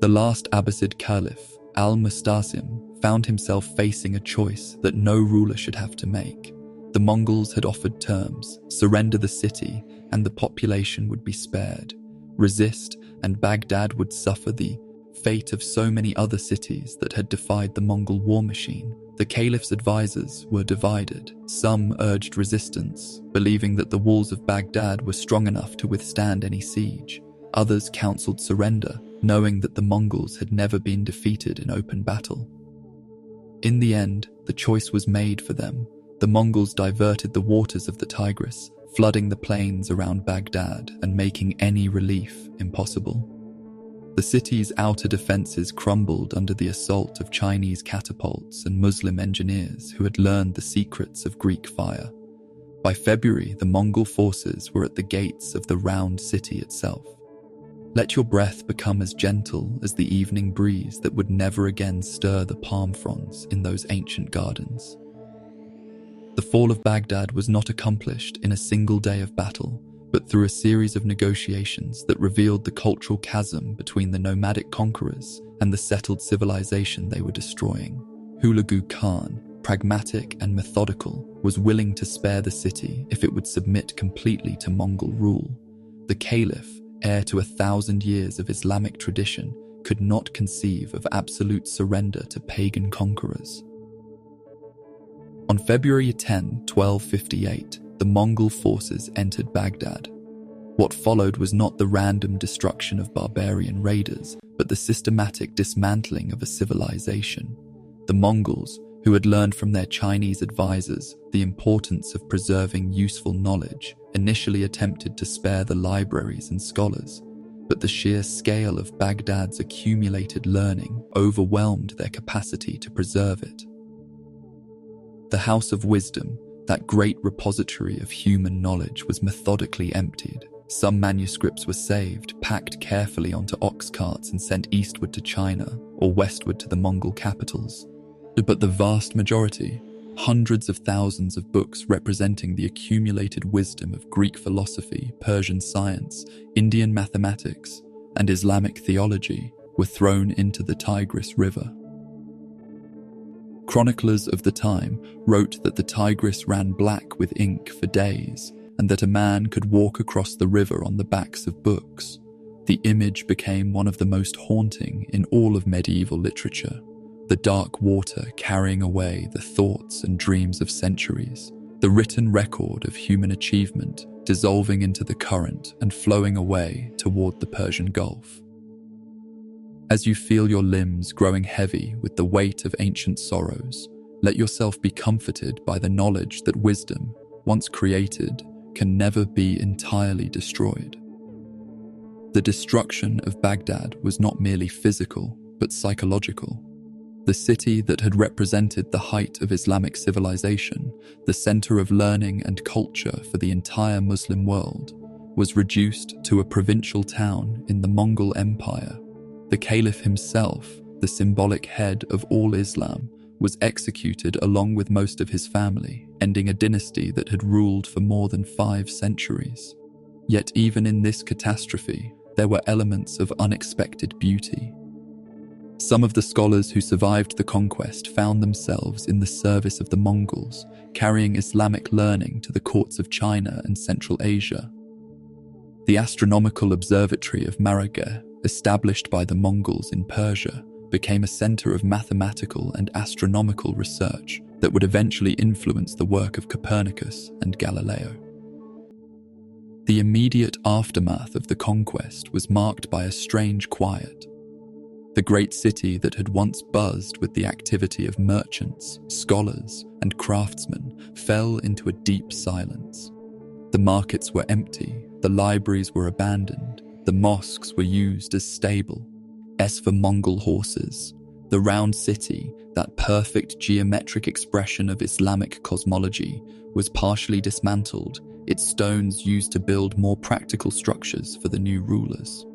The last Abbasid Caliph, Al-Mustasim, found himself facing a choice that no ruler should have to make. The Mongols had offered terms: surrender the city and the population would be spared. Resist and Baghdad would suffer the fate of so many other cities that had defied the Mongol war machine. The Caliph's advisors were divided. Some urged resistance, believing that the walls of Baghdad were strong enough to withstand any siege. Others counseled surrender, knowing that the Mongols had never been defeated in open battle. In the end, the choice was made for them. The Mongols diverted the waters of the Tigris, flooding the plains around Baghdad and making any relief impossible. The city's outer defenses crumbled under the assault of Chinese catapults and Muslim engineers who had learned the secrets of Greek fire. By February, the Mongol forces were at the gates of the round city itself. Let your breath become as gentle as the evening breeze that would never again stir the palm fronds in those ancient gardens. The fall of Baghdad was not accomplished in a single day of battle, but through a series of negotiations that revealed the cultural chasm between the nomadic conquerors and the settled civilization they were destroying. Hulagu Khan, pragmatic and methodical, was willing to spare the city if it would submit completely to Mongol rule. The Caliph, heir to 1,000 years of Islamic tradition, could not conceive of absolute surrender to pagan conquerors. On February 10, 1258, the Mongol forces entered Baghdad. What followed was not the random destruction of barbarian raiders, but the systematic dismantling of a civilization. The Mongols, who had learned from their Chinese advisors the importance of preserving useful knowledge, initially attempted to spare the libraries and scholars, but the sheer scale of Baghdad's accumulated learning overwhelmed their capacity to preserve it. The House of Wisdom, that great repository of human knowledge, was methodically emptied. Some manuscripts were saved, packed carefully onto ox carts and sent eastward to China or westward to the Mongol capitals. But the vast majority, hundreds of thousands of books representing the accumulated wisdom of Greek philosophy, Persian science, Indian mathematics, and Islamic theology, were thrown into the Tigris River. Chroniclers of the time wrote that the Tigris ran black with ink for days, and that a man could walk across the river on the backs of books. The image became one of the most haunting in all of medieval literature, the dark water carrying away the thoughts and dreams of centuries, the written record of human achievement dissolving into the current and flowing away toward the Persian Gulf. As you feel your limbs growing heavy with the weight of ancient sorrows, let yourself be comforted by the knowledge that wisdom, once created, can never be entirely destroyed. The destruction of Baghdad was not merely physical, but psychological. The city that had represented the height of Islamic civilization, the center of learning and culture for the entire Muslim world, was reduced to a provincial town in the Mongol Empire. The Caliph himself, the symbolic head of all Islam, was executed along with most of his family, ending a dynasty that had ruled for more than 5 centuries. Yet even in this catastrophe, there were elements of unexpected beauty. Some of the scholars who survived the conquest found themselves in the service of the Mongols, carrying Islamic learning to the courts of China and Central Asia. The astronomical observatory of Marageh, established by the Mongols in Persia, became a center of mathematical and astronomical research that would eventually influence the work of Copernicus and Galileo. The immediate aftermath of the conquest was marked by a strange quiet. The great city that had once buzzed with the activity of merchants, scholars, and craftsmen fell into a deep silence. The markets were empty, the libraries were abandoned, the mosques were used as stable. As for Mongol horses, the round city, that perfect geometric expression of Islamic cosmology, was partially dismantled, its stones used to build more practical structures for the new rulers.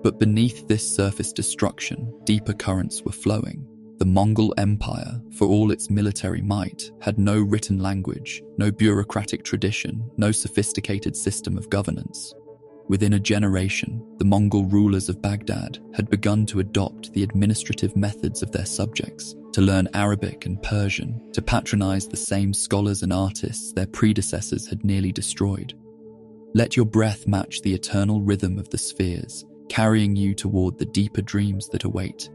But beneath this surface destruction, deeper currents were flowing. The Mongol Empire, for all its military might, had no written language, no bureaucratic tradition, no sophisticated system of governance. Within a generation, the Mongol rulers of Baghdad had begun to adopt the administrative methods of their subjects, to learn Arabic and Persian, to patronize the same scholars and artists their predecessors had nearly destroyed. Let your breath match the eternal rhythm of the spheres, carrying you toward the deeper dreams that await.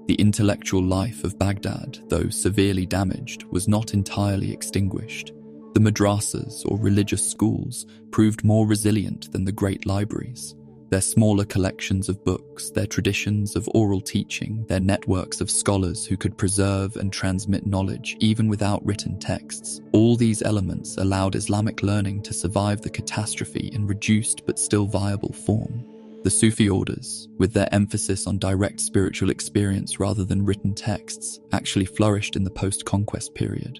The intellectual life of Baghdad, though severely damaged, was not entirely extinguished. The madrasas, or religious schools, proved more resilient than the great libraries. Their smaller collections of books, their traditions of oral teaching, their networks of scholars who could preserve and transmit knowledge even without written texts, all these elements allowed Islamic learning to survive the catastrophe in reduced but still viable form. The Sufi orders, with their emphasis on direct spiritual experience rather than written texts, actually flourished in the post-conquest period.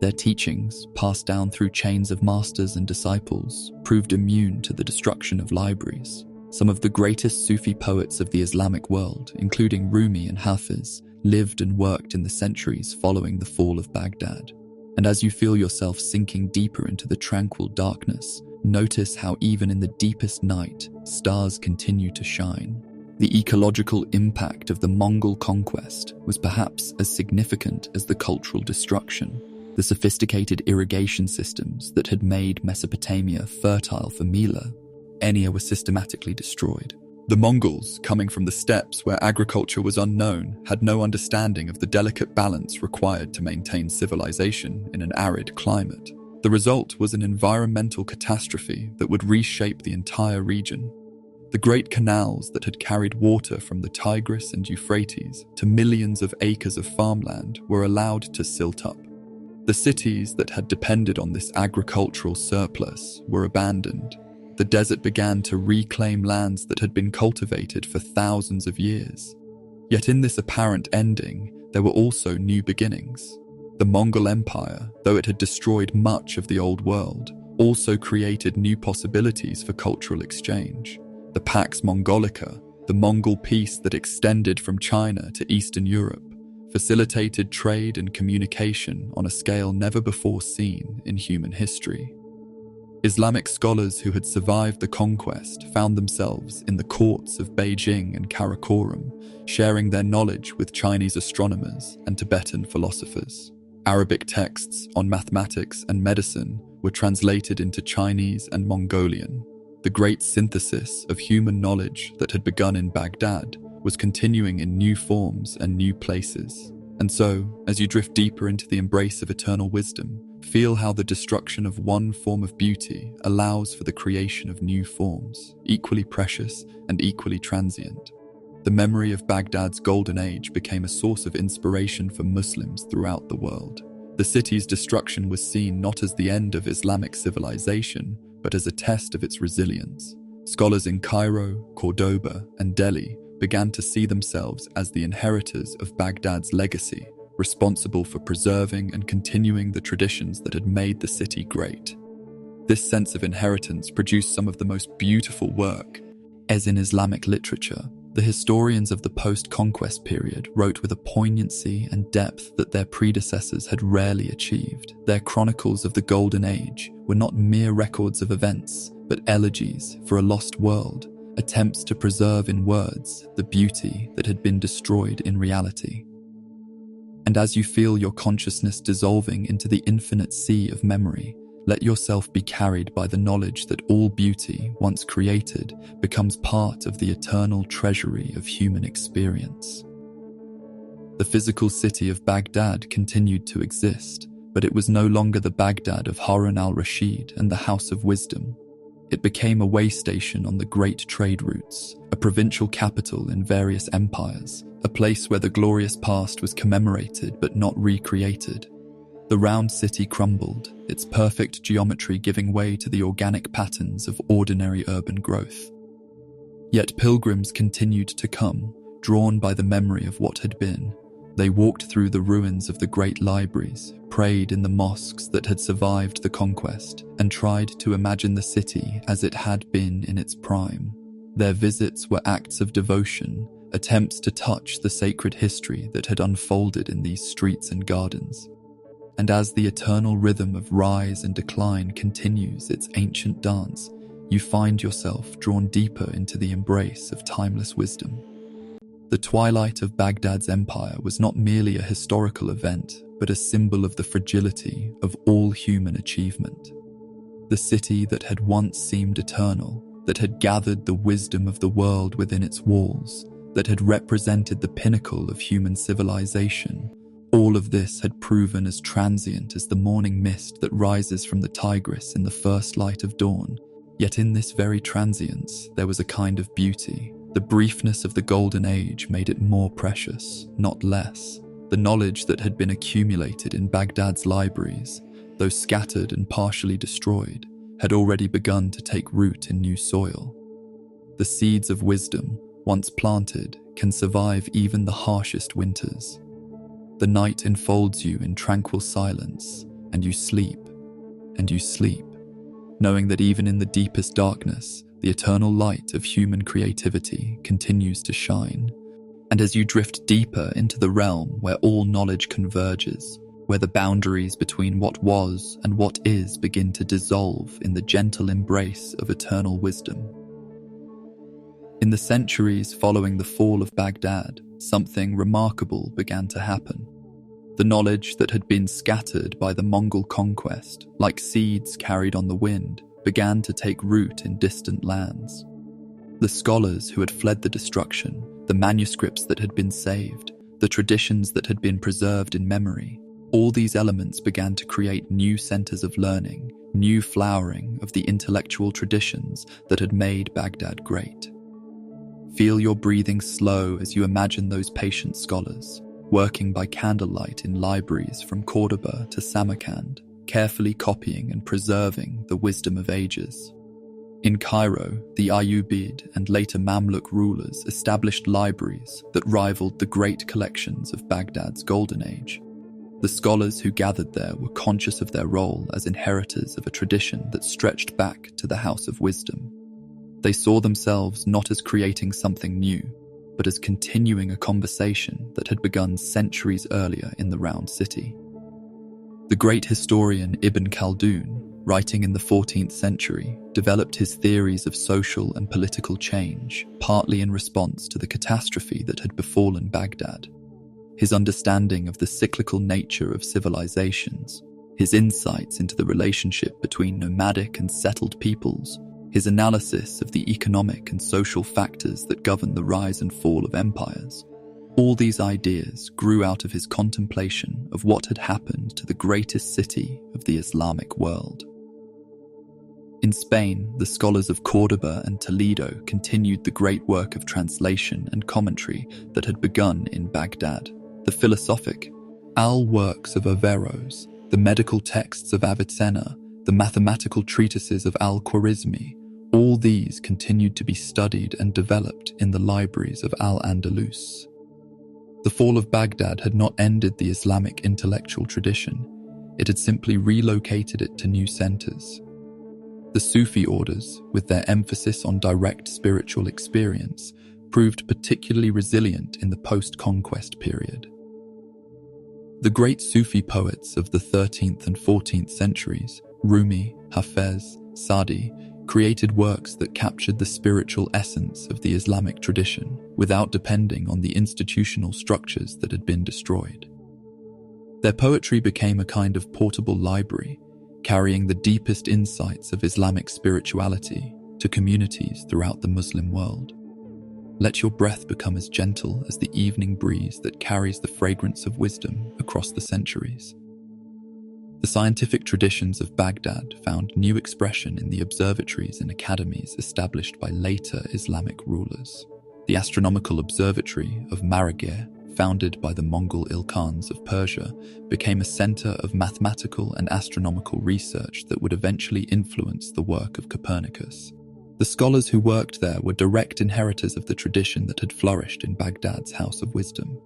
Their teachings, passed down through chains of masters and disciples, proved immune to the destruction of libraries. Some of the greatest Sufi poets of the Islamic world, including Rumi and Hafiz, lived and worked in the centuries following the fall of Baghdad. And as you feel yourself sinking deeper into the tranquil darkness, notice how even in the deepest night, stars continue to shine. The ecological impact of the Mongol conquest was perhaps as significant as the cultural destruction. The sophisticated irrigation systems that had made Mesopotamia fertile for Mila, Enia, were systematically destroyed. The Mongols, coming from the steppes where agriculture was unknown, had no understanding of the delicate balance required to maintain civilization in an arid climate. The result was an environmental catastrophe that would reshape the entire region. The great canals that had carried water from the Tigris and Euphrates to millions of acres of farmland were allowed to silt up. The cities that had depended on this agricultural surplus were abandoned. The desert began to reclaim lands that had been cultivated for thousands of years. Yet in this apparent ending, there were also new beginnings. The Mongol Empire, though it had destroyed much of the old world, also created new possibilities for cultural exchange. The Pax Mongolica, the Mongol peace that extended from China to Eastern Europe, facilitated trade and communication on a scale never before seen in human history. Islamic scholars who had survived the conquest found themselves in the courts of Beijing and Karakorum, sharing their knowledge with Chinese astronomers and Tibetan philosophers. Arabic texts on mathematics and medicine were translated into Chinese and Mongolian. The great synthesis of human knowledge that had begun in Baghdad was continuing in new forms and new places. And so, as you drift deeper into the embrace of eternal wisdom, feel how the destruction of one form of beauty allows for the creation of new forms, equally precious and equally transient. The memory of Baghdad's golden age became a source of inspiration for Muslims throughout the world. The city's destruction was seen not as the end of Islamic civilization, but as a test of its resilience. Scholars in Cairo, Cordoba, and Delhi began to see themselves as the inheritors of Baghdad's legacy, responsible for preserving and continuing the traditions that had made the city great. This sense of inheritance produced some of the most beautiful work. As in Islamic literature, the historians of the post-conquest period wrote with a poignancy and depth that their predecessors had rarely achieved. Their chronicles of the Golden Age were not mere records of events, but elegies for a lost world, attempts to preserve in words the beauty that had been destroyed in reality. And as you feel your consciousness dissolving into the infinite sea of memory, let yourself be carried by the knowledge that all beauty, once created, becomes part of the eternal treasury of human experience. The physical city of Baghdad continued to exist, but it was no longer the Baghdad of Harun al-Rashid and the House of Wisdom. It became a way station on the great trade routes, a provincial capital in various empires, a place where the glorious past was commemorated but not recreated. The round city crumbled, its perfect geometry giving way to the organic patterns of ordinary urban growth. Yet pilgrims continued to come, drawn by the memory of what had been. They walked through the ruins of the great libraries, prayed in the mosques that had survived the conquest, and tried to imagine the city as it had been in its prime. Their visits were acts of devotion, attempts to touch the sacred history that had unfolded in these streets and gardens. And as the eternal rhythm of rise and decline continues its ancient dance, you find yourself drawn deeper into the embrace of timeless wisdom. The twilight of Baghdad's empire was not merely a historical event, but a symbol of the fragility of all human achievement. The city that had once seemed eternal, that had gathered the wisdom of the world within its walls, that had represented the pinnacle of human civilization, all of this had proven as transient as the morning mist that rises from the Tigris in the first light of dawn. Yet in this very transience, there was a kind of beauty. The briefness of the Golden Age made it more precious, not less. The knowledge that had been accumulated in Baghdad's libraries, though scattered and partially destroyed, had already begun to take root in new soil. The seeds of wisdom, once planted, can survive even the harshest winters. The night enfolds you in tranquil silence, and you sleep, knowing that even in the deepest darkness, the eternal light of human creativity continues to shine. And as you drift deeper into the realm where all knowledge converges, where the boundaries between what was and what is begin to dissolve in the gentle embrace of eternal wisdom. In the centuries following the fall of Baghdad, something remarkable began to happen. The knowledge that had been scattered by the Mongol conquest, like seeds carried on the wind, began to take root in distant lands. The scholars who had fled the destruction, the manuscripts that had been saved, the traditions that had been preserved in memory, all these elements began to create new centers of learning, new flowering of the intellectual traditions that had made Baghdad great. Feel your breathing slow as you imagine those patient scholars, working by candlelight in libraries from Cordoba to Samarkand, carefully copying and preserving the wisdom of ages. In Cairo, the Ayyubid and later Mamluk rulers established libraries that rivaled the great collections of Baghdad's Golden Age. The scholars who gathered there were conscious of their role as inheritors of a tradition that stretched back to the House of Wisdom. They saw themselves not as creating something new, but as continuing a conversation that had begun centuries earlier in the Round City. The great historian Ibn Khaldun, writing in the 14th century, developed his theories of social and political change, partly in response to the catastrophe that had befallen Baghdad. His understanding of the cyclical nature of civilizations, his insights into the relationship between nomadic and settled peoples, his analysis of the economic and social factors that govern the rise and fall of empires, all these ideas grew out of his contemplation of what had happened to the greatest city of the Islamic world. In Spain, the scholars of Cordoba and Toledo continued the great work of translation and commentary that had begun in Baghdad. The philosophic works of Averroes, the medical texts of Avicenna, the mathematical treatises of Al-Khwarizmi, all these continued to be studied and developed in the libraries of Al-Andalus. The fall of Baghdad had not ended the Islamic intellectual tradition, it had simply relocated it to new centers. The Sufi orders, with their emphasis on direct spiritual experience, proved particularly resilient in the post-conquest period. The great Sufi poets of the 13th and 14th centuries, Rumi, Hafez, Sadi, created works that captured the spiritual essence of the Islamic tradition without depending on the institutional structures that had been destroyed. Their poetry became a kind of portable library, carrying the deepest insights of Islamic spirituality to communities throughout the Muslim world. Let your breath become as gentle as the evening breeze that carries the fragrance of wisdom across the centuries. The scientific traditions of Baghdad found new expression in the observatories and academies established by later Islamic rulers. The astronomical observatory of Marageh, founded by the Mongol Ilkhans of Persia, became a center of mathematical and astronomical research that would eventually influence the work of Copernicus. The scholars who worked there were direct inheritors of the tradition that had flourished in Baghdad's House of Wisdom.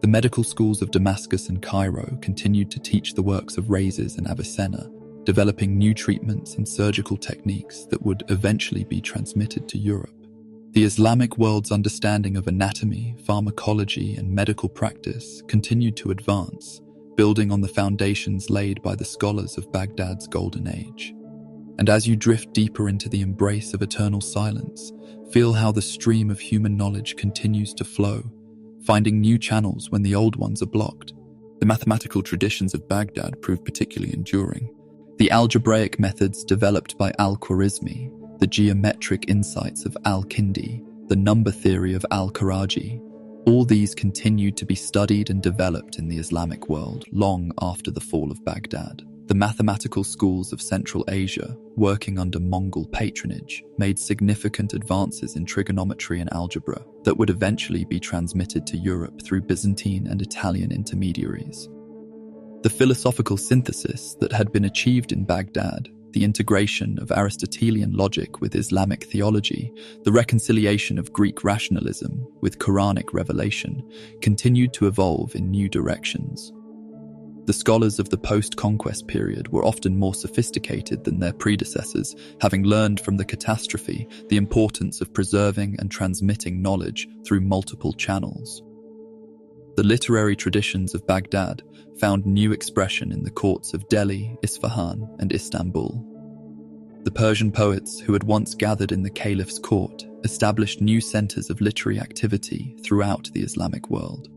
The medical schools of Damascus and Cairo continued to teach the works of Rhazes and Avicenna, developing new treatments and surgical techniques that would eventually be transmitted to Europe. The Islamic world's understanding of anatomy, pharmacology, and medical practice continued to advance, building on the foundations laid by the scholars of Baghdad's Golden Age. And as you drift deeper into the embrace of eternal silence, feel how the stream of human knowledge continues to flow, finding new channels when the old ones are blocked. The mathematical traditions of Baghdad proved particularly enduring. The algebraic methods developed by Al-Khwarizmi, the geometric insights of Al-Kindi, the number theory of Al-Karaji, all these continued to be studied and developed in the Islamic world long after the fall of Baghdad. The mathematical schools of Central Asia, working under Mongol patronage, made significant advances in trigonometry and algebra that would eventually be transmitted to Europe through Byzantine and Italian intermediaries. The philosophical synthesis that had been achieved in Baghdad, the integration of Aristotelian logic with Islamic theology, the reconciliation of Greek rationalism with Quranic revelation, continued to evolve in new directions. The scholars of the post-conquest period were often more sophisticated than their predecessors, having learned from the catastrophe the importance of preserving and transmitting knowledge through multiple channels. The literary traditions of Baghdad found new expression in the courts of Delhi, Isfahan, and Istanbul. The Persian poets who had once gathered in the caliph's court established new centers of literary activity throughout the Islamic world.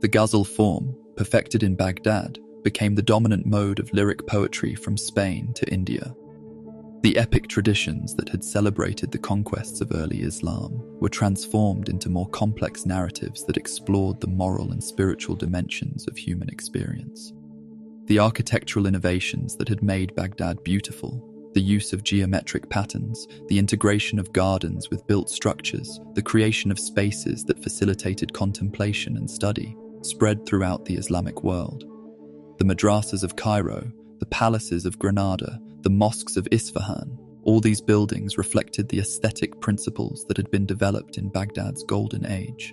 The ghazal form, perfected in Baghdad, became the dominant mode of lyric poetry from Spain to India. The epic traditions that had celebrated the conquests of early Islam were transformed into more complex narratives that explored the moral and spiritual dimensions of human experience. The architectural innovations that had made Baghdad beautiful, The use of geometric patterns, the integration of gardens with built structures, the creation of spaces that facilitated contemplation and study spread throughout the Islamic world. The madrasas of Cairo, the palaces of Granada, the mosques of Isfahan, all these buildings reflected the aesthetic principles that had been developed in Baghdad's golden age.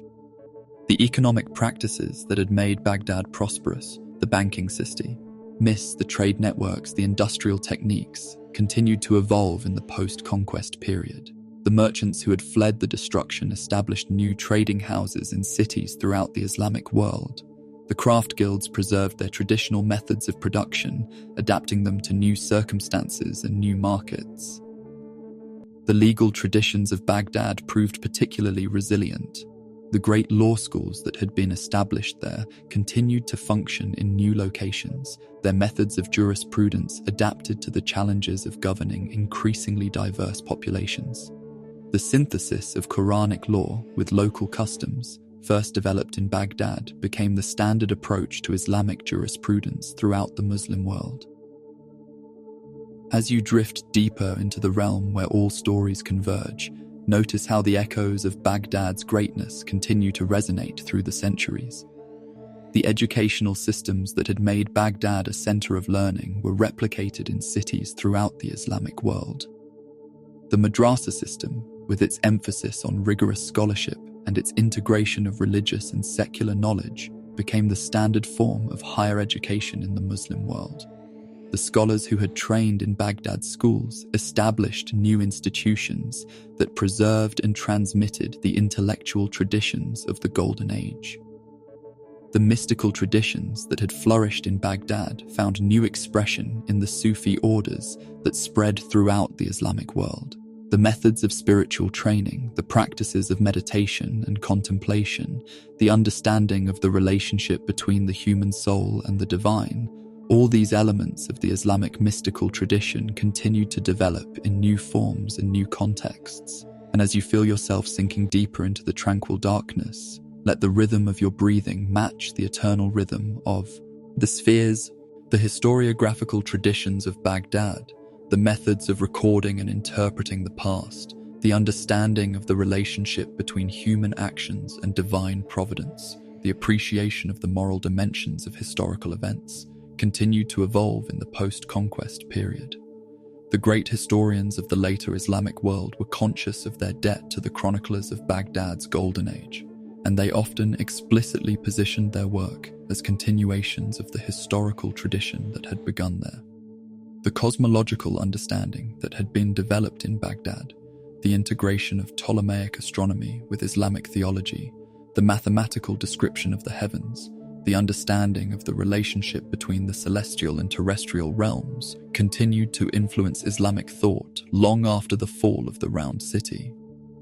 The economic practices that had made Baghdad prosperous, the banking system, the trade networks, the industrial techniques, continued to evolve in the post-conquest period. The merchants who had fled the destruction established new trading houses in cities throughout the Islamic world. The craft guilds preserved their traditional methods of production, adapting them to new circumstances and new markets. The legal traditions of Baghdad proved particularly resilient. The great law schools that had been established there continued to function in new locations, their methods of jurisprudence adapted to the challenges of governing increasingly diverse populations. The synthesis of Quranic law with local customs, first developed in Baghdad, became the standard approach to Islamic jurisprudence throughout the Muslim world. As you drift deeper into the realm where all stories converge, notice how the echoes of Baghdad's greatness continue to resonate through the centuries. The educational systems that had made Baghdad a center of learning were replicated in cities throughout the Islamic world. The madrasa system, with its emphasis on rigorous scholarship and its integration of religious and secular knowledge, became the standard form of higher education in the Muslim world. The scholars who had trained in Baghdad's schools established new institutions that preserved and transmitted the intellectual traditions of the Golden Age. The mystical traditions that had flourished in Baghdad found new expression in the Sufi orders that spread throughout the Islamic world. The methods of spiritual training, the practices of meditation and contemplation, the understanding of the relationship between the human soul and the divine, all these elements of the Islamic mystical tradition continued to develop in new forms and new contexts. And as you feel yourself sinking deeper into the tranquil darkness, let the rhythm of your breathing match the eternal rhythm of the spheres, the historiographical traditions of Baghdad, the methods of recording and interpreting the past, the understanding of the relationship between human actions and divine providence, the appreciation of the moral dimensions of historical events, continued to evolve in the post-conquest period. The great historians of the later Islamic world were conscious of their debt to the chroniclers of Baghdad's Golden Age, and they often explicitly positioned their work as continuations of the historical tradition that had begun there. The cosmological understanding that had been developed in Baghdad, the integration of Ptolemaic astronomy with Islamic theology, the mathematical description of the heavens, the understanding of the relationship between the celestial and terrestrial realms continued to influence Islamic thought long after the fall of the Round City.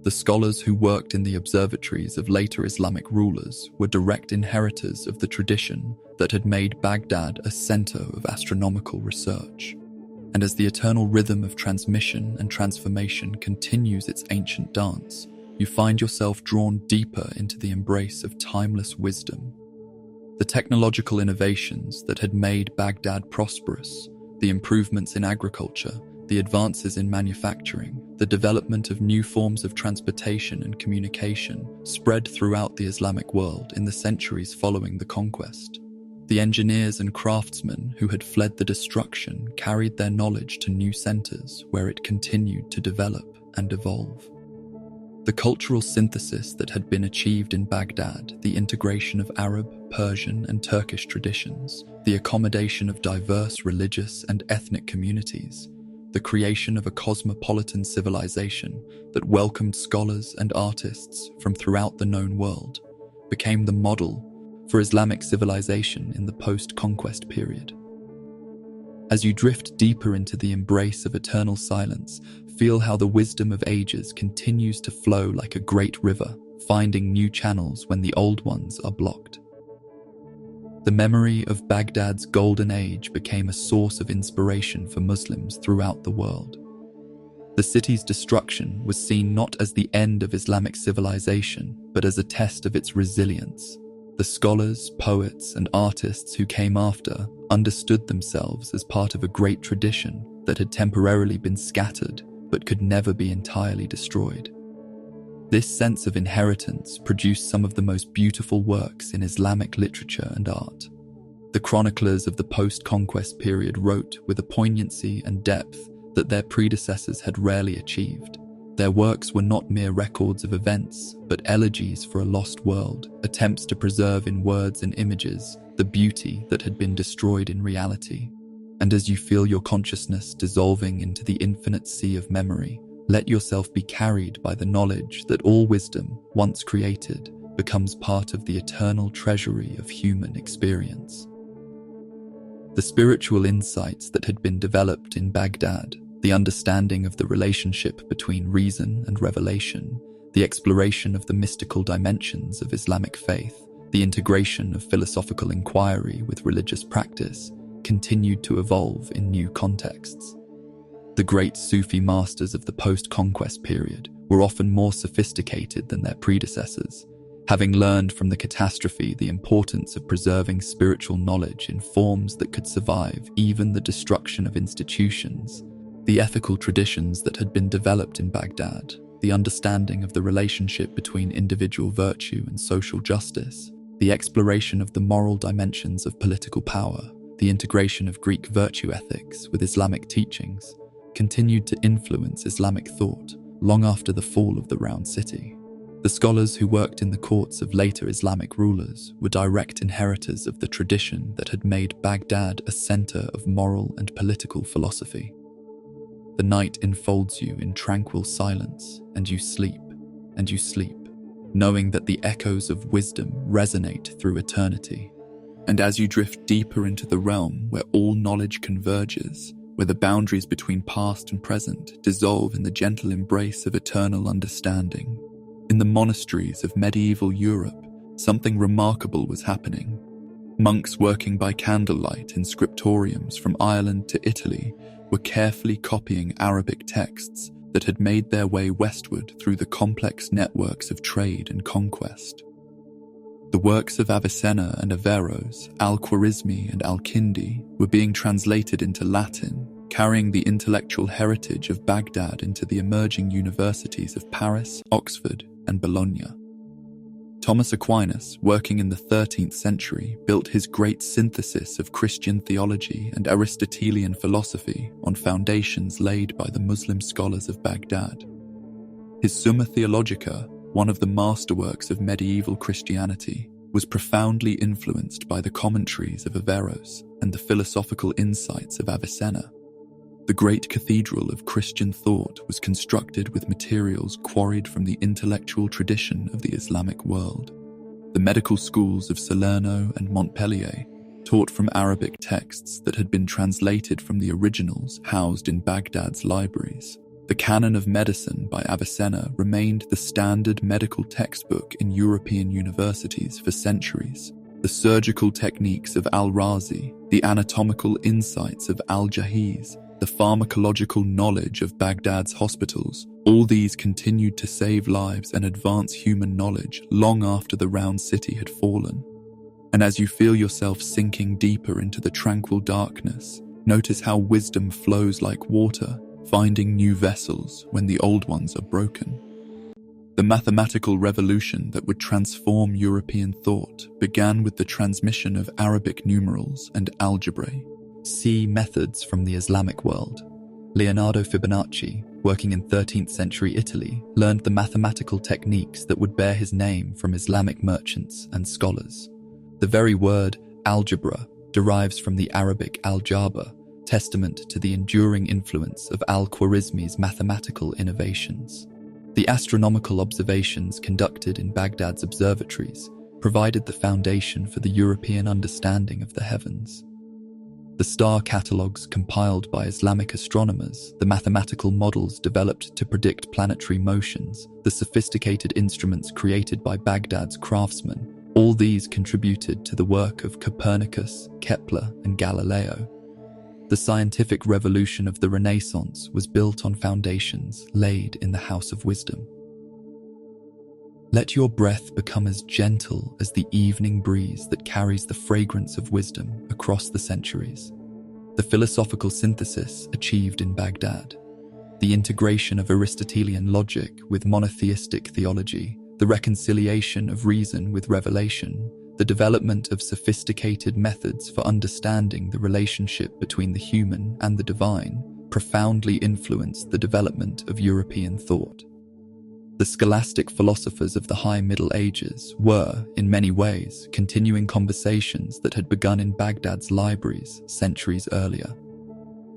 The scholars who worked in the observatories of later Islamic rulers were direct inheritors of the tradition that had made Baghdad a center of astronomical research. And as the eternal rhythm of transmission and transformation continues its ancient dance, you find yourself drawn deeper into the embrace of timeless wisdom. The technological innovations that had made Baghdad prosperous, the improvements in agriculture, the advances in manufacturing, the development of new forms of transportation and communication spread throughout the Islamic world in the centuries following the conquest. The engineers and craftsmen who had fled the destruction carried their knowledge to new centers where it continued to develop and evolve. The cultural synthesis that had been achieved in Baghdad, the integration of Arab, Persian, and Turkish traditions, the accommodation of diverse religious and ethnic communities, the creation of a cosmopolitan civilization that welcomed scholars and artists from throughout the known world, became the model for Islamic civilization in the post-conquest period. As you drift deeper into the embrace of eternal silence, feel how the wisdom of ages continues to flow like a great river, finding new channels when the old ones are blocked. The memory of Baghdad's Golden Age became a source of inspiration for Muslims throughout the world. The city's destruction was seen not as the end of Islamic civilization, but as a test of its resilience. The scholars, poets, and artists who came after understood themselves as part of a great tradition, that had temporarily been scattered but could never be entirely destroyed. This sense of inheritance produced some of the most beautiful works in Islamic literature and art. The chroniclers of the post-conquest period wrote with a poignancy and depth that their predecessors had rarely achieved. Their works were not mere records of events, but elegies for a lost world, attempts to preserve in words and images the beauty that had been destroyed in reality. And as you feel your consciousness dissolving into the infinite sea of memory, let yourself be carried by the knowledge that all wisdom, once created, becomes part of the eternal treasury of human experience. The spiritual insights that had been developed in Baghdad, the understanding of the relationship between reason and revelation, the exploration of the mystical dimensions of Islamic faith, the integration of philosophical inquiry with religious practice, continued to evolve in new contexts. The great Sufi masters of the post-conquest period were often more sophisticated than their predecessors, having learned from the catastrophe the importance of preserving spiritual knowledge in forms that could survive even the destruction of institutions. The ethical traditions that had been developed in Baghdad, the understanding of the relationship between individual virtue and social justice, the exploration of the moral dimensions of political power, the integration of Greek virtue ethics with Islamic teachings, continued to influence Islamic thought long after the fall of the Round City. The scholars who worked in the courts of later Islamic rulers were direct inheritors of the tradition that had made Baghdad a center of moral and political philosophy. The night enfolds you in tranquil silence, and you sleep, knowing that the echoes of wisdom resonate through eternity. And as you drift deeper into the realm where all knowledge converges, where the boundaries between past and present dissolve in the gentle embrace of eternal understanding, in the monasteries of medieval Europe, something remarkable was happening. Monks working by candlelight in scriptoriums from Ireland to Italy were carefully copying Arabic texts that had made their way westward through the complex networks of trade and conquest. The works of Avicenna and Averroes, Al-Khwarizmi and Al-Kindi were being translated into Latin, carrying the intellectual heritage of Baghdad into the emerging universities of Paris, Oxford, and Bologna. Thomas Aquinas, working in the 13th century, built his great synthesis of Christian theology and Aristotelian philosophy on foundations laid by the Muslim scholars of Baghdad. His Summa Theologica, one of the masterworks of medieval Christianity, was profoundly influenced by the commentaries of Averroes and the philosophical insights of Avicenna. The great cathedral of Christian thought was constructed with materials quarried from the intellectual tradition of the Islamic world. The medical schools of Salerno and Montpellier taught from Arabic texts that had been translated from the originals housed in Baghdad's libraries. The Canon of Medicine by Avicenna remained the standard medical textbook in European universities for centuries. The surgical techniques of Al-Razi, the anatomical insights of Al-Jahiz, the pharmacological knowledge of Baghdad's hospitals, all these continued to save lives and advance human knowledge long after the Round City had fallen. And as you feel yourself sinking deeper into the tranquil darkness, notice how wisdom flows like water, finding new vessels when the old ones are broken. The mathematical revolution that would transform European thought began with the transmission of Arabic numerals and algebra. See methods from the Islamic world. Leonardo Fibonacci, working in 13th century Italy, learned the mathematical techniques that would bear his name from Islamic merchants and scholars. The very word algebra derives from the Arabic al-jaba, testament to the enduring influence of Al-Khwarizmi's mathematical innovations. The astronomical observations conducted in Baghdad's observatories provided the foundation for the European understanding of the heavens. The star catalogues compiled by Islamic astronomers, the mathematical models developed to predict planetary motions, the sophisticated instruments created by Baghdad's craftsmen, all these contributed to the work of Copernicus, Kepler, and Galileo. The scientific revolution of the Renaissance was built on foundations laid in the House of Wisdom. Let your breath become as gentle as the evening breeze that carries the fragrance of wisdom across the centuries. The philosophical synthesis achieved in Baghdad, the integration of Aristotelian logic with monotheistic theology, the reconciliation of reason with revelation, the development of sophisticated methods for understanding the relationship between the human and the divine, profoundly influenced the development of European thought. The scholastic philosophers of the High Middle Ages were, in many ways, continuing conversations that had begun in Baghdad's libraries centuries earlier.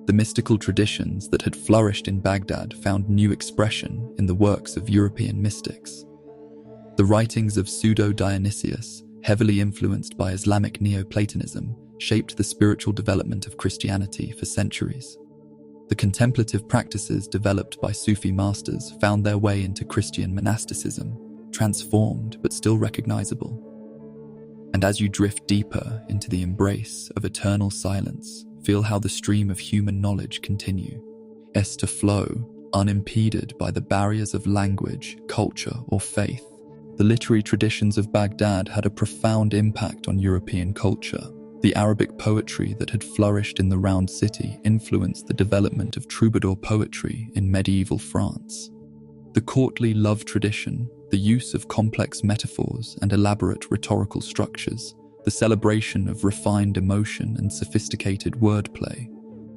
The mystical traditions that had flourished in Baghdad found new expression in the works of European mystics. The writings of Pseudo-Dionysius, heavily influenced by Islamic Neoplatonism, shaped the spiritual development of Christianity for centuries. The contemplative practices developed by Sufi masters found their way into Christian monasticism, transformed but still recognizable. And as you drift deeper into the embrace of eternal silence, feel how the stream of human knowledge continues to flow, unimpeded by the barriers of language, culture, or faith. The literary traditions of Baghdad had a profound impact on European culture. The Arabic poetry that had flourished in the Round City influenced the development of troubadour poetry in medieval France. The courtly love tradition, the use of complex metaphors and elaborate rhetorical structures, the celebration of refined emotion and sophisticated wordplay,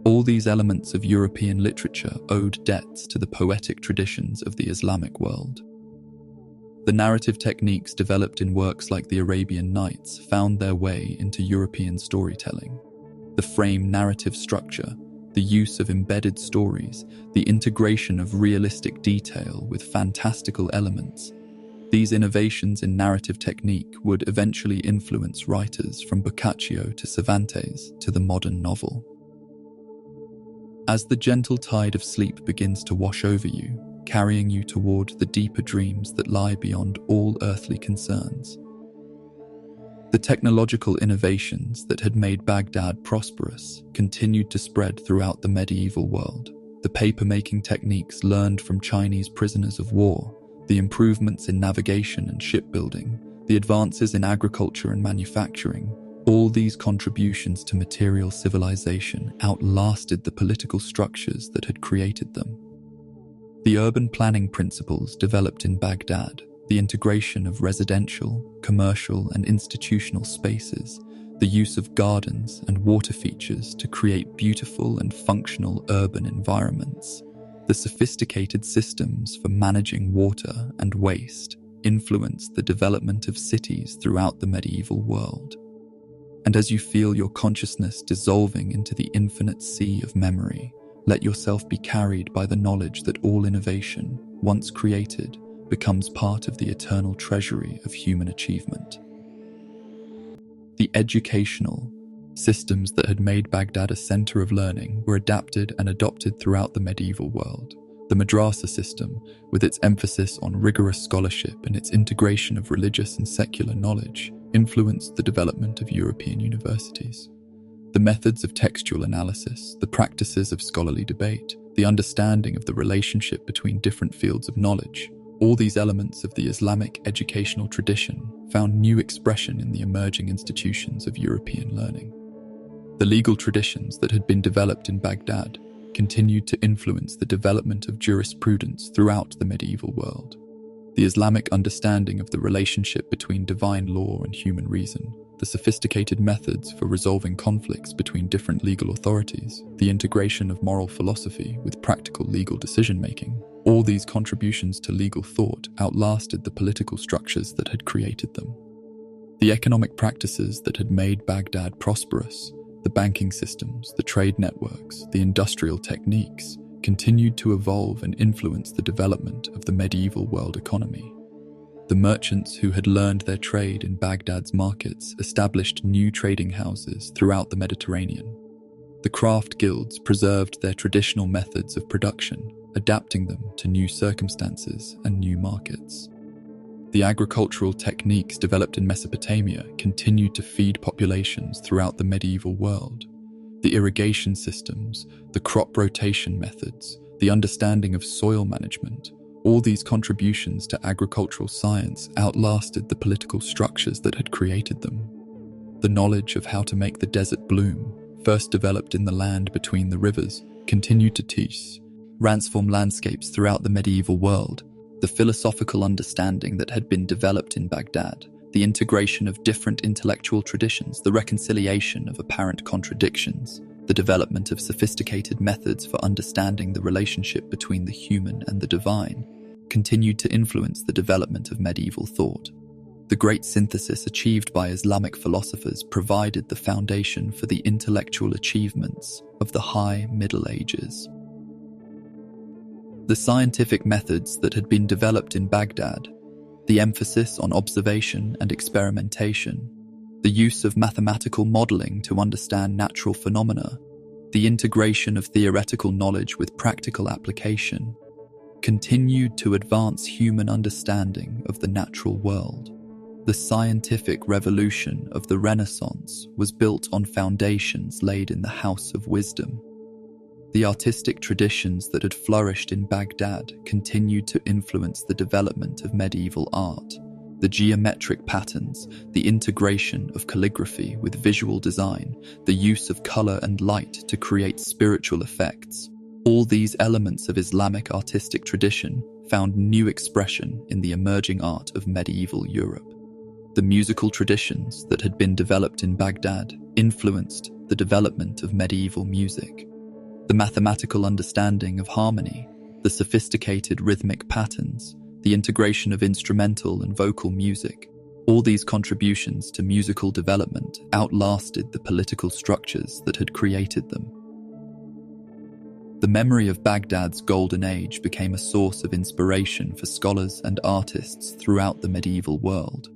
all these elements of European literature owed debts to the poetic traditions of the Islamic world. The narrative techniques developed in works like the Arabian Nights found their way into European storytelling. The frame narrative structure, the use of embedded stories, the integration of realistic detail with fantastical elements. These innovations in narrative technique would eventually influence writers from Boccaccio to Cervantes to the modern novel. As the gentle tide of sleep begins to wash over you, carrying you toward the deeper dreams that lie beyond all earthly concerns. The technological innovations that had made Baghdad prosperous continued to spread throughout the medieval world. The paper-making techniques learned from Chinese prisoners of war, the improvements in navigation and shipbuilding, the advances in agriculture and manufacturing, all these contributions to material civilization outlasted the political structures that had created them. The urban planning principles developed in Baghdad, the integration of residential, commercial, and institutional spaces, the use of gardens and water features to create beautiful and functional urban environments, the sophisticated systems for managing water and waste influenced the development of cities throughout the medieval world. And as you feel your consciousness dissolving into the infinite sea of memory, let yourself be carried by the knowledge that all innovation, once created, becomes part of the eternal treasury of human achievement. The educational systems that had made Baghdad a center of learning were adapted and adopted throughout the medieval world. The madrasa system, with its emphasis on rigorous scholarship and its integration of religious and secular knowledge, influenced the development of European universities. The methods of textual analysis, the practices of scholarly debate, the understanding of the relationship between different fields of knowledge, all these elements of the Islamic educational tradition found new expression in the emerging institutions of European learning. The legal traditions that had been developed in Baghdad continued to influence the development of jurisprudence throughout the medieval world. The Islamic understanding of the relationship between divine law and human reason, the sophisticated methods for resolving conflicts between different legal authorities, the integration of moral philosophy with practical legal decision-making, all these contributions to legal thought outlasted the political structures that had created them. The economic practices that had made Baghdad prosperous, the banking systems, the trade networks, the industrial techniques, continued to evolve and influence the development of the medieval world economy. The merchants who had learned their trade in Baghdad's markets established new trading houses throughout the Mediterranean. The craft guilds preserved their traditional methods of production, adapting them to new circumstances and new markets. The agricultural techniques developed in Mesopotamia continued to feed populations throughout the medieval world. The irrigation systems, the crop rotation methods, the understanding of soil management, all these contributions to agricultural science outlasted the political structures that had created them. The knowledge of how to make the desert bloom, first developed in the land between the rivers, continued to transform landscapes throughout the medieval world. The philosophical understanding that had been developed in Baghdad, the integration of different intellectual traditions, the reconciliation of apparent contradictions, the development of sophisticated methods for understanding the relationship between the human and the divine, continued to influence the development of medieval thought. The great synthesis achieved by Islamic philosophers provided the foundation for the intellectual achievements of the High Middle Ages. The scientific methods that had been developed in Baghdad, the emphasis on observation and experimentation, the use of mathematical modeling to understand natural phenomena, the integration of theoretical knowledge with practical application, continued to advance human understanding of the natural world. The scientific revolution of the Renaissance was built on foundations laid in the House of Wisdom. The artistic traditions that had flourished in Baghdad continued to influence the development of medieval art. The geometric patterns, the integration of calligraphy with visual design, the use of color and light to create spiritual effects, all these elements of Islamic artistic tradition found new expression in the emerging art of medieval Europe. The musical traditions that had been developed in Baghdad influenced the development of medieval music. The mathematical understanding of harmony, the sophisticated rhythmic patterns, the integration of instrumental and vocal music, all these contributions to musical development outlasted the political structures that had created them. The memory of Baghdad's golden age became a source of inspiration for scholars and artists throughout the medieval world.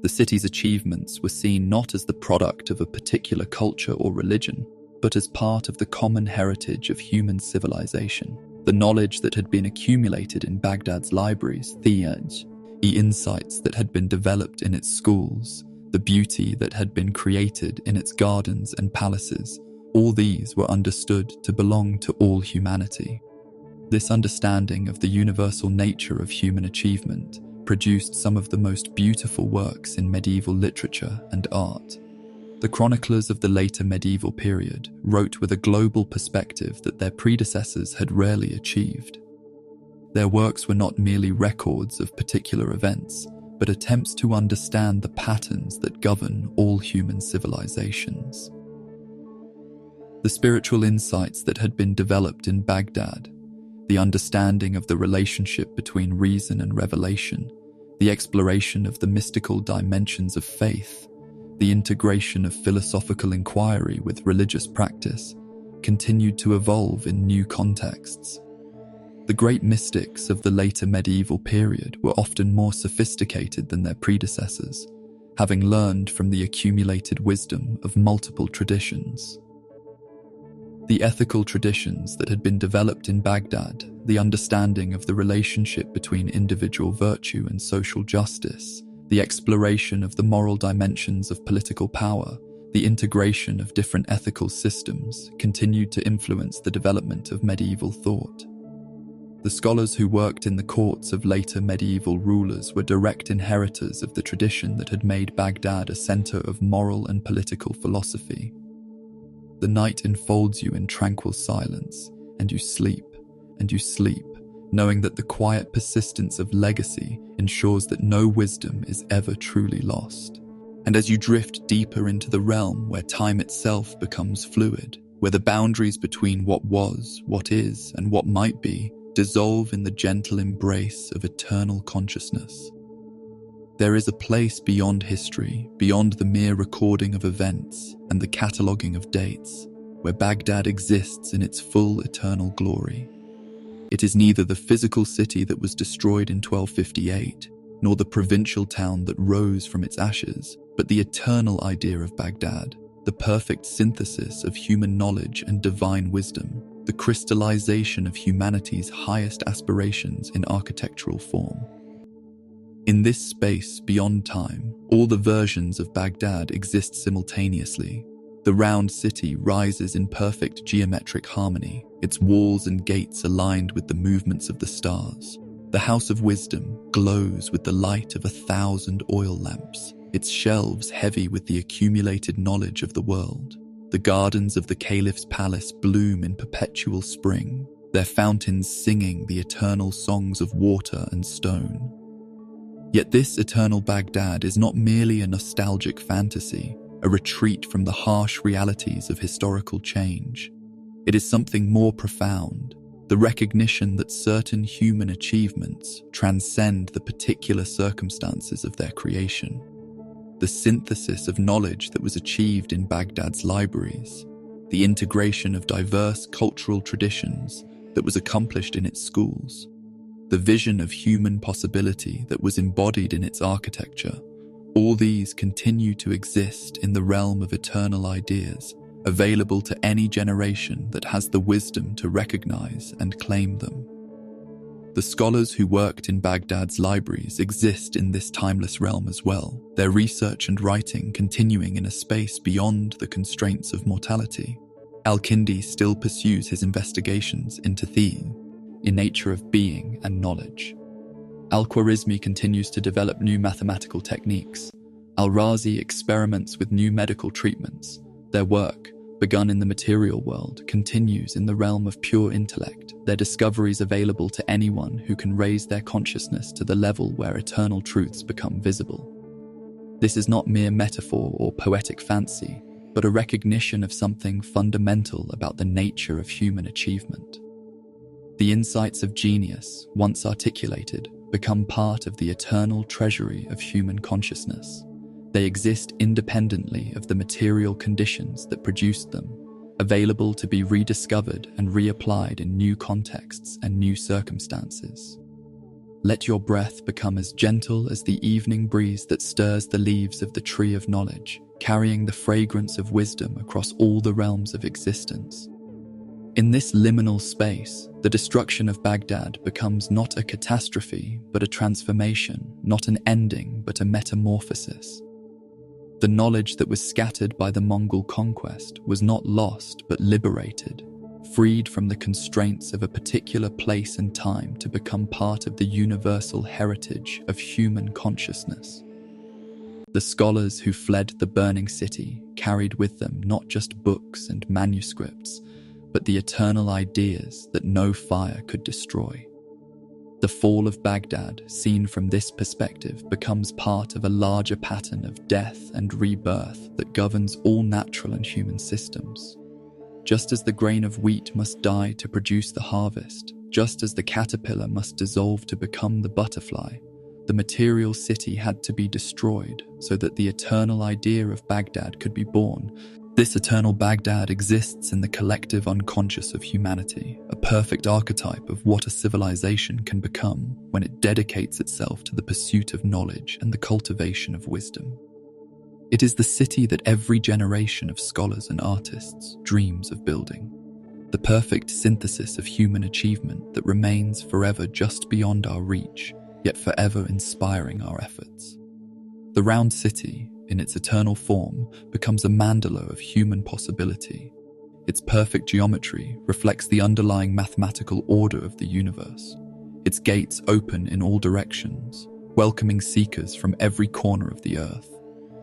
The city's achievements were seen not as the product of a particular culture or religion, but as part of the common heritage of human civilization. The knowledge that had been accumulated in Baghdad's libraries, the insights that had been developed in its schools, the beauty that had been created in its gardens and palaces, all these were understood to belong to all humanity. This understanding of the universal nature of human achievement produced some of the most beautiful works in medieval literature and art. The chroniclers of the later medieval period wrote with a global perspective that their predecessors had rarely achieved. Their works were not merely records of particular events, but attempts to understand the patterns that govern all human civilizations. The spiritual insights that had been developed in Baghdad, the understanding of the relationship between reason and revelation, the exploration of the mystical dimensions of faith, the integration of philosophical inquiry with religious practice, continued to evolve in new contexts. The great mystics of the later medieval period were often more sophisticated than their predecessors, having learned from the accumulated wisdom of multiple traditions. The ethical traditions that had been developed in Baghdad, the understanding of the relationship between individual virtue and social justice, the exploration of the moral dimensions of political power, the integration of different ethical systems continued to influence the development of medieval thought. The scholars who worked in the courts of later medieval rulers were direct inheritors of the tradition that had made Baghdad a center of moral and political philosophy. The night enfolds you in tranquil silence, and you sleep, knowing that the quiet persistence of legacy ensures that no wisdom is ever truly lost. And as you drift deeper into the realm where time itself becomes fluid, where the boundaries between what was, what is, and what might be dissolve in the gentle embrace of eternal consciousness. There is a place beyond history, beyond the mere recording of events and the cataloguing of dates, where Baghdad exists in its full eternal glory. It is neither the physical city that was destroyed in 1258, nor the provincial town that rose from its ashes, but the eternal idea of Baghdad, the perfect synthesis of human knowledge and divine wisdom, the crystallization of humanity's highest aspirations in architectural form. In this space beyond time, all the versions of Baghdad exist simultaneously. The round city rises in perfect geometric harmony, its walls and gates aligned with the movements of the stars. The House of Wisdom glows with the light of 1,000 oil lamps, its shelves heavy with the accumulated knowledge of the world. The gardens of the caliph's palace bloom in perpetual spring, their fountains singing the eternal songs of water and stone. Yet this eternal Baghdad is not merely a nostalgic fantasy, a retreat from the harsh realities of historical change. It is something more profound, the recognition that certain human achievements transcend the particular circumstances of their creation. The synthesis of knowledge that was achieved in Baghdad's libraries, the integration of diverse cultural traditions that was accomplished in its schools, the vision of human possibility that was embodied in its architecture, all these continue to exist in the realm of eternal ideas, available to any generation that has the wisdom to recognize and claim them. The scholars who worked in Baghdad's libraries exist in this timeless realm as well, their research and writing continuing in a space beyond the constraints of mortality. Al-Kindi still pursues his investigations into the nature of being and knowledge. Al-Khwarizmi continues to develop new mathematical techniques. Al-Razi experiments with new medical treatments. Their work, begun in the material world, continues in the realm of pure intellect, their discoveries available to anyone who can raise their consciousness to the level where eternal truths become visible. This is not mere metaphor or poetic fancy, but a recognition of something fundamental about the nature of human achievement. The insights of genius, once articulated, become part of the eternal treasury of human consciousness. They exist independently of the material conditions that produced them, available to be rediscovered and reapplied in new contexts and new circumstances. Let your breath become as gentle as the evening breeze that stirs the leaves of the tree of knowledge, carrying the fragrance of wisdom across all the realms of existence. In this liminal space, the destruction of Baghdad becomes not a catastrophe, but a transformation, not an ending, but a metamorphosis. The knowledge that was scattered by the Mongol conquest was not lost, but liberated, freed from the constraints of a particular place and time to become part of the universal heritage of human consciousness. The scholars who fled the burning city carried with them not just books and manuscripts, but the eternal ideas that no fire could destroy. The fall of Baghdad, seen from this perspective, becomes part of a larger pattern of death and rebirth that governs all natural and human systems. Just as the grain of wheat must die to produce the harvest, just as the caterpillar must dissolve to become the butterfly, the material city had to be destroyed so that the eternal idea of Baghdad could be born. This eternal Baghdad exists in the collective unconscious of humanity, a perfect archetype of what a civilization can become when it dedicates itself to the pursuit of knowledge and the cultivation of wisdom. It is the city that every generation of scholars and artists dreams of building, the perfect synthesis of human achievement that remains forever just beyond our reach, yet forever inspiring our efforts. The round city, in its eternal form, becomes a mandala of human possibility. Its perfect geometry reflects the underlying mathematical order of the universe. Its gates open in all directions, welcoming seekers from every corner of the earth.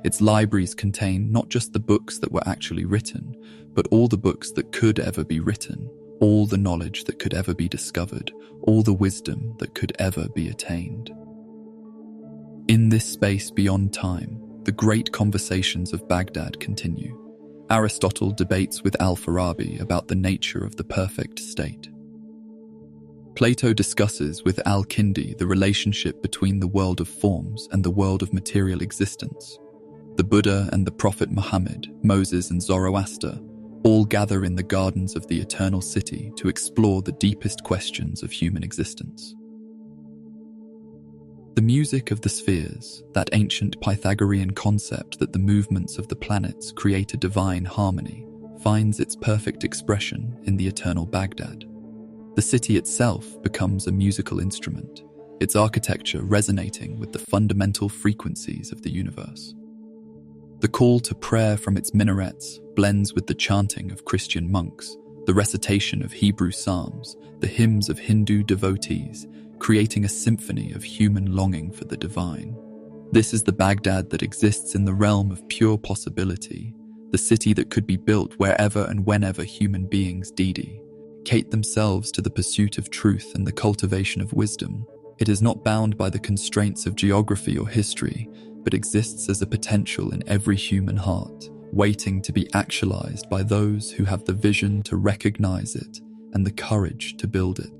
Its libraries contain not just the books that were actually written, but all the books that could ever be written, all the knowledge that could ever be discovered, all the wisdom that could ever be attained. In this space beyond time, the great conversations of Baghdad continue. Aristotle debates with Al-Farabi about the nature of the perfect state. Plato discusses with Al-Kindi the relationship between the world of forms and the world of material existence. The Buddha and the Prophet Muhammad, Moses and Zoroaster, all gather in the gardens of the eternal city to explore the deepest questions of human existence. The music of the spheres, that ancient Pythagorean concept that the movements of the planets create a divine harmony, finds its perfect expression in the eternal Baghdad. The city itself becomes a musical instrument, its architecture resonating with the fundamental frequencies of the universe. The call to prayer from its minarets blends with the chanting of Christian monks, the recitation of Hebrew psalms, the hymns of Hindu devotees, creating a symphony of human longing for the divine. This is the Baghdad that exists in the realm of pure possibility, the city that could be built wherever and whenever human beings dedicate themselves to the pursuit of truth and the cultivation of wisdom. It is not bound by the constraints of geography or history, but exists as a potential in every human heart, waiting to be actualized by those who have the vision to recognize it and the courage to build it.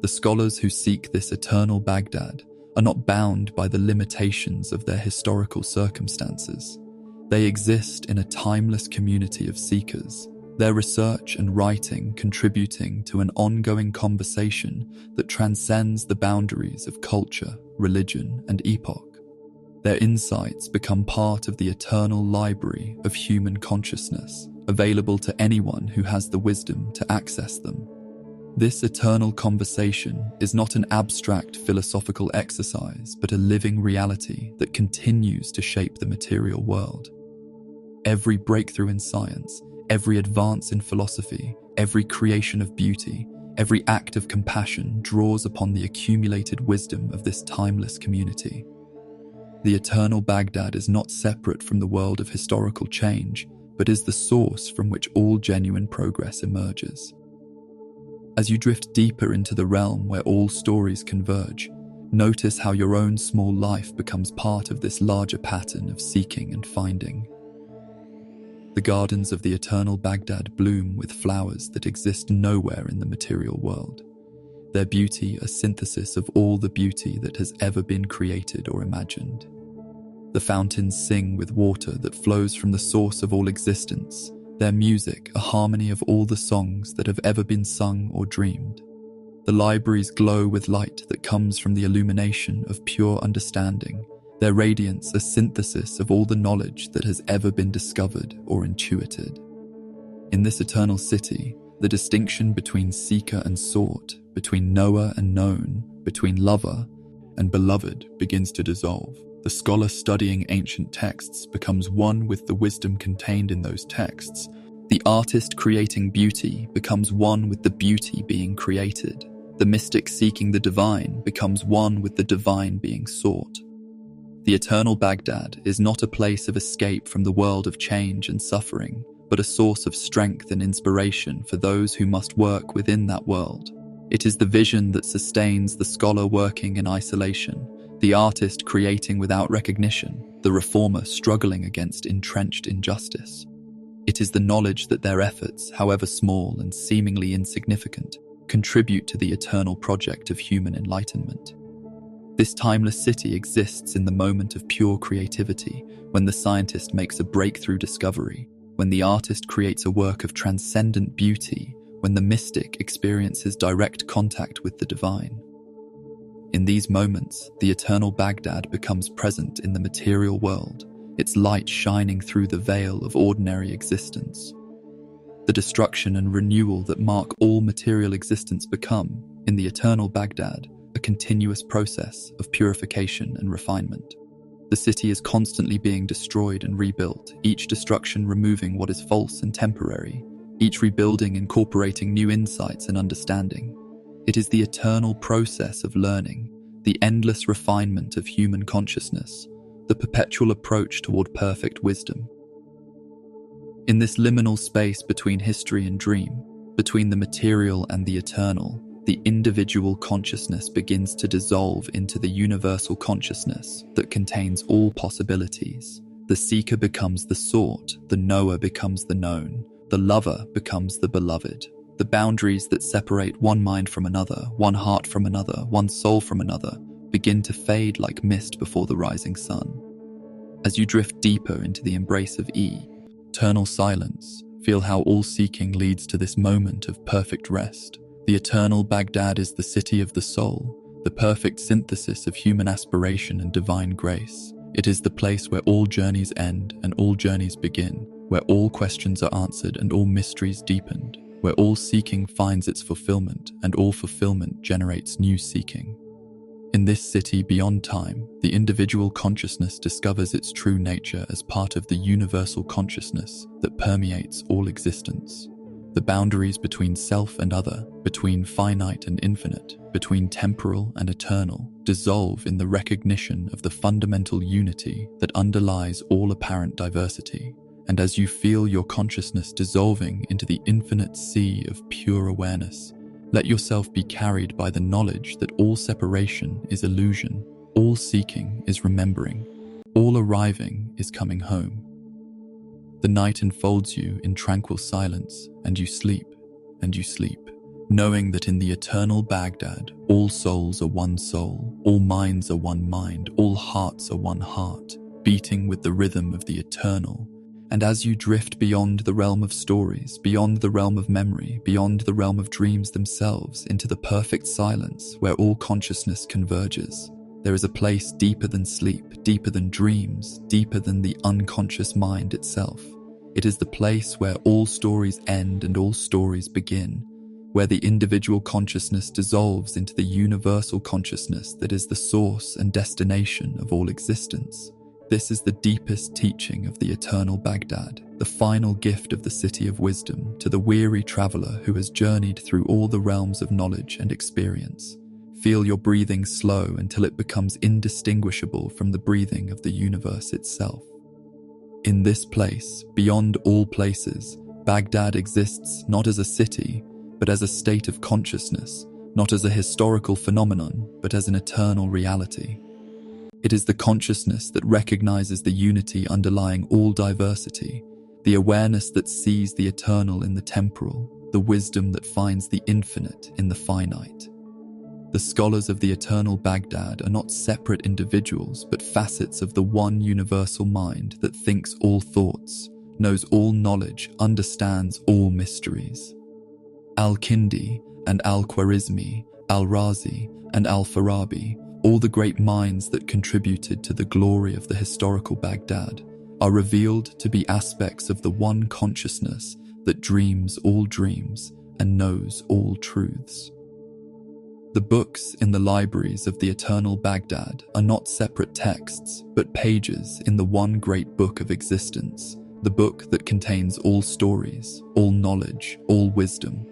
The scholars who seek this eternal Baghdad are not bound by the limitations of their historical circumstances. They exist in a timeless community of seekers, their research and writing contributing to an ongoing conversation that transcends the boundaries of culture, religion, and epoch. Their insights become part of the eternal library of human consciousness, available to anyone who has the wisdom to access them. This eternal conversation is not an abstract philosophical exercise, but a living reality that continues to shape the material world. Every breakthrough in science, every advance in philosophy, every creation of beauty, every act of compassion draws upon the accumulated wisdom of this timeless community. The eternal Baghdad is not separate from the world of historical change, but is the source from which all genuine progress emerges. As you drift deeper into the realm where all stories converge, notice how your own small life becomes part of this larger pattern of seeking and finding. The gardens of the eternal Baghdad bloom with flowers that exist nowhere in the material world. Their beauty a synthesis of all the beauty that has ever been created or imagined. The fountains sing with water that flows from the source of all existence, their music a harmony of all the songs that have ever been sung or dreamed. The libraries glow with light that comes from the illumination of pure understanding, their radiance a synthesis of all the knowledge that has ever been discovered or intuited. In this eternal city, the distinction between seeker and sought, between knower and known, between lover and beloved begins to dissolve. The scholar studying ancient texts becomes one with the wisdom contained in those texts. The artist creating beauty becomes one with the beauty being created. The mystic seeking the divine becomes one with the divine being sought. The eternal Baghdad is not a place of escape from the world of change and suffering, but a source of strength and inspiration for those who must work within that world. It is the vision that sustains the scholar working in isolation, the artist creating without recognition, the reformer struggling against entrenched injustice. It is the knowledge that their efforts, however small and seemingly insignificant, contribute to the eternal project of human enlightenment. This timeless city exists in the moment of pure creativity, when the scientist makes a breakthrough discovery, when the artist creates a work of transcendent beauty, when the mystic experiences direct contact with the divine. In these moments, the eternal Baghdad becomes present in the material world, its light shining through the veil of ordinary existence. The destruction and renewal that mark all material existence become, in the eternal Baghdad, a continuous process of purification and refinement. The city is constantly being destroyed and rebuilt, each destruction removing what is false and temporary, each rebuilding incorporating new insights and understanding. It is the eternal process of learning, the endless refinement of human consciousness, the perpetual approach toward perfect wisdom. In this liminal space between history and dream, between the material and the eternal, the individual consciousness begins to dissolve into the universal consciousness that contains all possibilities. The seeker becomes the sought, the knower becomes the known, the lover becomes the beloved. The boundaries that separate one mind from another, one heart from another, one soul from another, begin to fade like mist before the rising sun. As you drift deeper into the embrace of eternal silence, feel how all seeking leads to this moment of perfect rest. The eternal Baghdad is the city of the soul, the perfect synthesis of human aspiration and divine grace. It is the place where all journeys end and all journeys begin, where all questions are answered and all mysteries deepened, where all seeking finds its fulfillment and all fulfillment generates new seeking. In this city beyond time, the individual consciousness discovers its true nature as part of the universal consciousness that permeates all existence. The boundaries between self and other, between finite and infinite, between temporal and eternal, dissolve in the recognition of the fundamental unity that underlies all apparent diversity, And as you feel your consciousness dissolving into the infinite sea of pure awareness, let yourself be carried by the knowledge that all separation is illusion, all seeking is remembering, all arriving is coming home. The night enfolds you in tranquil silence, and you sleep, knowing that in the eternal Baghdad, all souls are one soul, all minds are one mind, all hearts are one heart, beating with the rhythm of the eternal. And as you drift beyond the realm of stories, beyond the realm of memory, beyond the realm of dreams themselves, into the perfect silence where all consciousness converges, there is a place deeper than sleep, deeper than dreams, deeper than the unconscious mind itself. It is the place where all stories end and all stories begin, where the individual consciousness dissolves into the universal consciousness that is the source and destination of all existence. This is the deepest teaching of the eternal Baghdad, the final gift of the city of wisdom to the weary traveler who has journeyed through all the realms of knowledge and experience. Feel your breathing slow until it becomes indistinguishable from the breathing of the universe itself. In this place, beyond all places, Baghdad exists not as a city, but as a state of consciousness, not as a historical phenomenon, but as an eternal reality. It is the consciousness that recognizes the unity underlying all diversity, the awareness that sees the eternal in the temporal, the wisdom that finds the infinite in the finite. The scholars of the eternal Baghdad are not separate individuals, but facets of the one universal mind that thinks all thoughts, knows all knowledge, understands all mysteries. Al-Kindi and Al-Khwarizmi, Al-Razi and Al-Farabi, all the great minds that contributed to the glory of the historical Baghdad, are revealed to be aspects of the one consciousness that dreams all dreams and knows all truths. The books in the libraries of the eternal Baghdad are not separate texts, but pages in the one great book of existence, the book that contains all stories, all knowledge, all wisdom.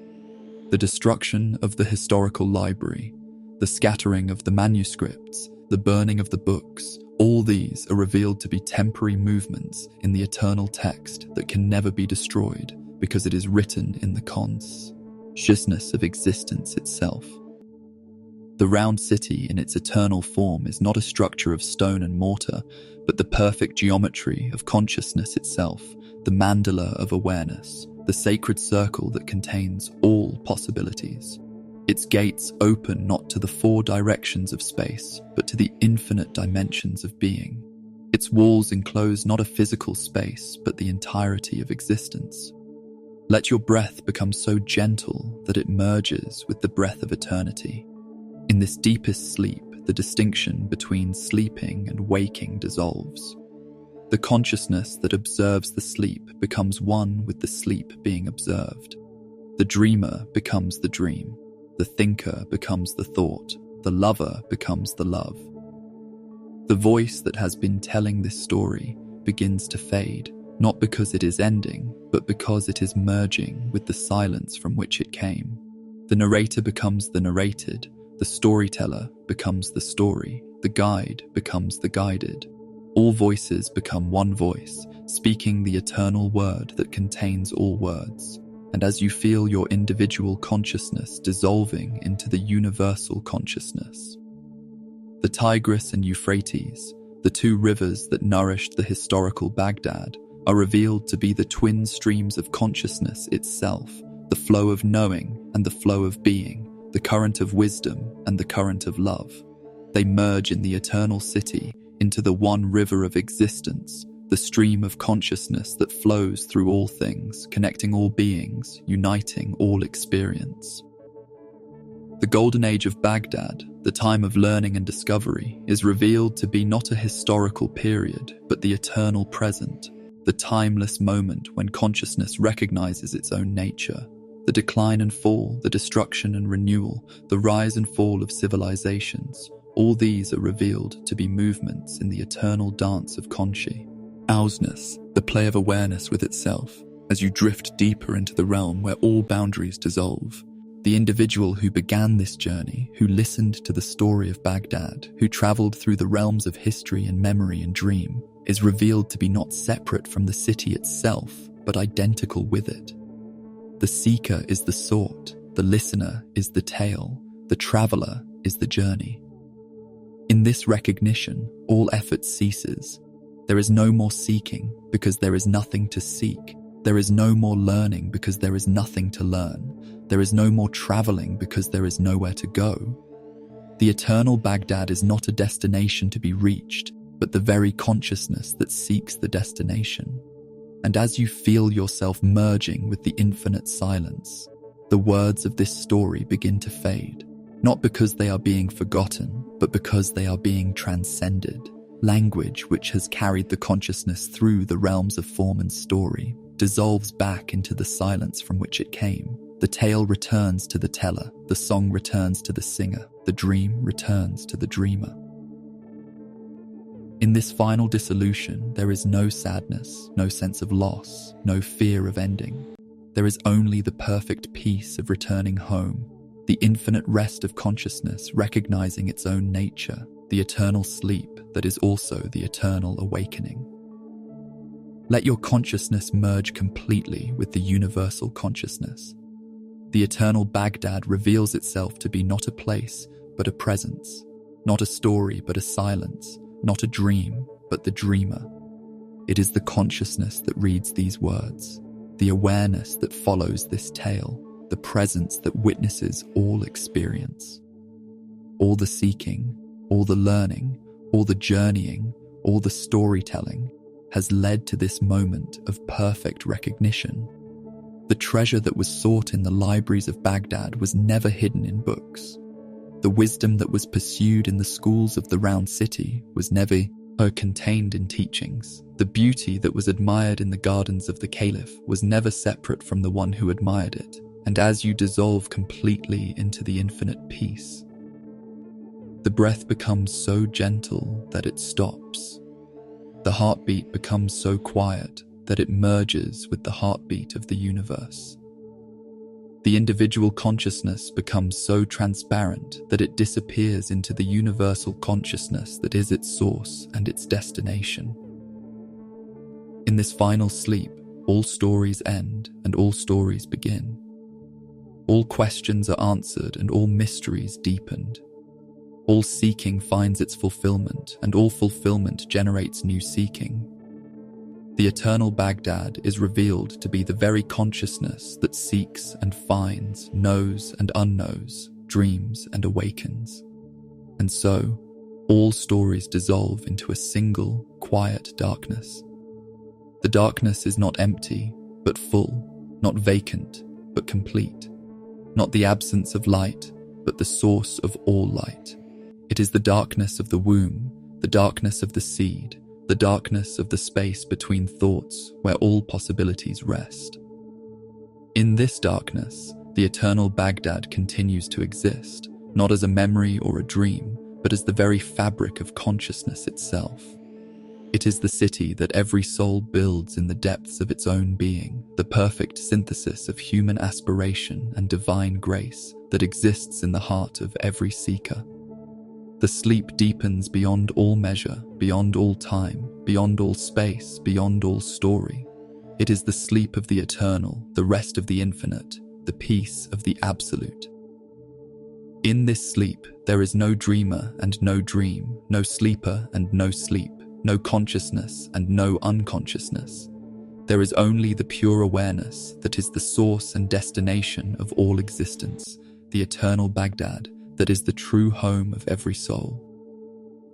The destruction of the historical library, the scattering of the manuscripts, the burning of the books, all these are revealed to be temporary movements in the eternal text that can never be destroyed because it is written in the consciousness of existence itself. The round city in its eternal form is not a structure of stone and mortar, but the perfect geometry of consciousness itself, the mandala of awareness, the sacred circle that contains all possibilities. Its gates open not to the four directions of space, but to the infinite dimensions of being. Its walls enclose not a physical space, but the entirety of existence. Let your breath become so gentle that it merges with the breath of eternity. In this deepest sleep, the distinction between sleeping and waking dissolves. The consciousness that observes the sleep becomes one with the sleep being observed. The dreamer becomes the dream. The thinker becomes the thought. The lover becomes the love. The voice that has been telling this story begins to fade, not because it is ending, but because it is merging with the silence from which it came. The narrator becomes the narrated. The storyteller becomes the story. The guide becomes the guided. All voices become one voice, speaking the eternal word that contains all words. And as you feel your individual consciousness dissolving into the universal consciousness, the Tigris and Euphrates, the two rivers that nourished the historical Baghdad, are revealed to be the twin streams of consciousness itself, the flow of knowing and the flow of being, the current of wisdom and the current of love. They merge in the eternal city into the one river of existence, the stream of consciousness that flows through all things, connecting all beings, uniting all experience. The golden age of Baghdad, the time of learning and discovery, is revealed to be not a historical period, but the eternal present, the timeless moment when consciousness recognizes its own nature. The decline and fall, the destruction and renewal, the rise and fall of civilizations, all these are revealed to be movements in the eternal dance of consciousness, the play of awareness with itself, as you drift deeper into the realm where all boundaries dissolve. The individual who began this journey, who listened to the story of Baghdad, who traveled through the realms of history and memory and dream, is revealed to be not separate from the city itself, but identical with it. The seeker is the sought, the listener is the tale, the traveler is the journey. In this recognition, all effort ceases. There is no more seeking because there is nothing to seek. There is no more learning because there is nothing to learn. There is no more traveling because there is nowhere to go. The eternal Baghdad is not a destination to be reached, but the very consciousness that seeks the destination. And as you feel yourself merging with the infinite silence, the words of this story begin to fade, not because they are being forgotten, but because they are being transcended. Language, which has carried the consciousness through the realms of form and story, dissolves back into the silence from which it came. The tale returns to the teller, the song returns to the singer, the dream returns to the dreamer. In this final dissolution, there is no sadness, no sense of loss, no fear of ending. There is only the perfect peace of returning home, the infinite rest of consciousness recognizing its own nature, the eternal sleep that is also the eternal awakening. Let your consciousness merge completely with the universal consciousness. The eternal Baghdad reveals itself to be not a place, but a presence, not a story, but a silence, not a dream, but the dreamer. It is the consciousness that reads these words, the awareness that follows this tale, the presence that witnesses all experience. All the seeking, all the learning, all the journeying, all the storytelling has led to this moment of perfect recognition. The treasure that was sought in the libraries of Baghdad was never hidden in books. The wisdom that was pursued in the schools of the round city was never contained in teachings. The beauty that was admired in the gardens of the caliph was never separate from the one who admired it. And as you dissolve completely into the infinite peace, the breath becomes so gentle that it stops. The heartbeat becomes so quiet that it merges with the heartbeat of the universe. The individual consciousness becomes so transparent that it disappears into the universal consciousness that is its source and its destination. In this final sleep, all stories end and all stories begin. All questions are answered and all mysteries deepened. All seeking finds its fulfillment, and all fulfillment generates new seeking. The eternal Baghdad is revealed to be the very consciousness that seeks and finds, knows and unknows, dreams and awakens. And so, all stories dissolve into a single, quiet darkness. The darkness is not empty, but full, not vacant, but complete. Not the absence of light, but the source of all light. It is the darkness of the womb, the darkness of the seed, the darkness of the space between thoughts where all possibilities rest. In this darkness, the eternal Baghdad continues to exist, not as a memory or a dream, but as the very fabric of consciousness itself. It is the city that every soul builds in the depths of its own being, the perfect synthesis of human aspiration and divine grace that exists in the heart of every seeker. The sleep deepens beyond all measure, beyond all time, beyond all space, beyond all story. It is the sleep of the eternal, the rest of the infinite, the peace of the absolute. In this sleep, there is no dreamer and no dream, no sleeper and no sleep, no consciousness and no unconsciousness. There is only the pure awareness that is the source and destination of all existence, the eternal Baghdad, that is the true home of every soul.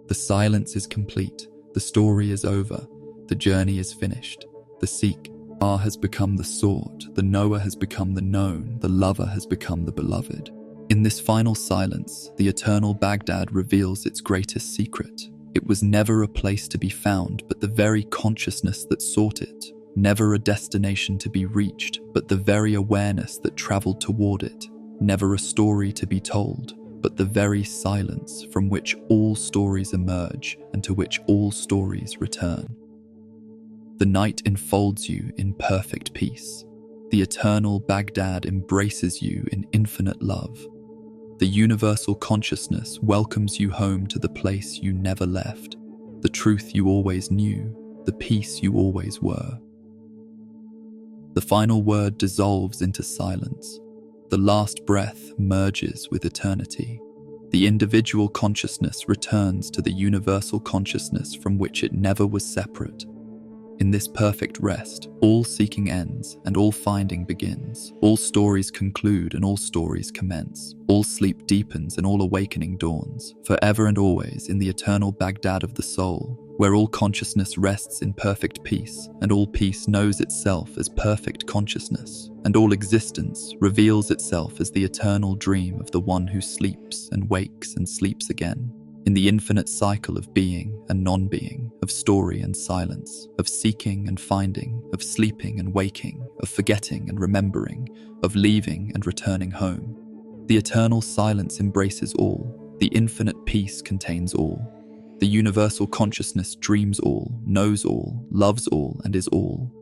The silence is complete, the story is over, the journey is finished. The seeker has become the sought, the knower has become the known, the lover has become the beloved. In this final silence, the eternal Baghdad reveals its greatest secret. It was never a place to be found, but the very consciousness that sought it. Never a destination to be reached, but the very awareness that traveled toward it. Never a story to be told, but the very silence from which all stories emerge and to which all stories return. The night enfolds you in perfect peace. The eternal Baghdad embraces you in infinite love. The universal consciousness welcomes you home to the place you never left, the truth you always knew, the peace you always were. The final word dissolves into silence. The last breath merges with eternity. The individual consciousness returns to the universal consciousness from which it never was separate. In this perfect rest, all seeking ends and all finding begins. All stories conclude and all stories commence. All sleep deepens and all awakening dawns. Forever and always in the eternal Baghdad of the soul, where all consciousness rests in perfect peace, and all peace knows itself as perfect consciousness, and all existence reveals itself as the eternal dream of the one who sleeps and wakes and sleeps again. In the infinite cycle of being and non-being, of story and silence, of seeking and finding, of sleeping and waking, of forgetting and remembering, of leaving and returning home. The eternal silence embraces all. The infinite peace contains all. The universal consciousness dreams all, knows all, loves all, and is all.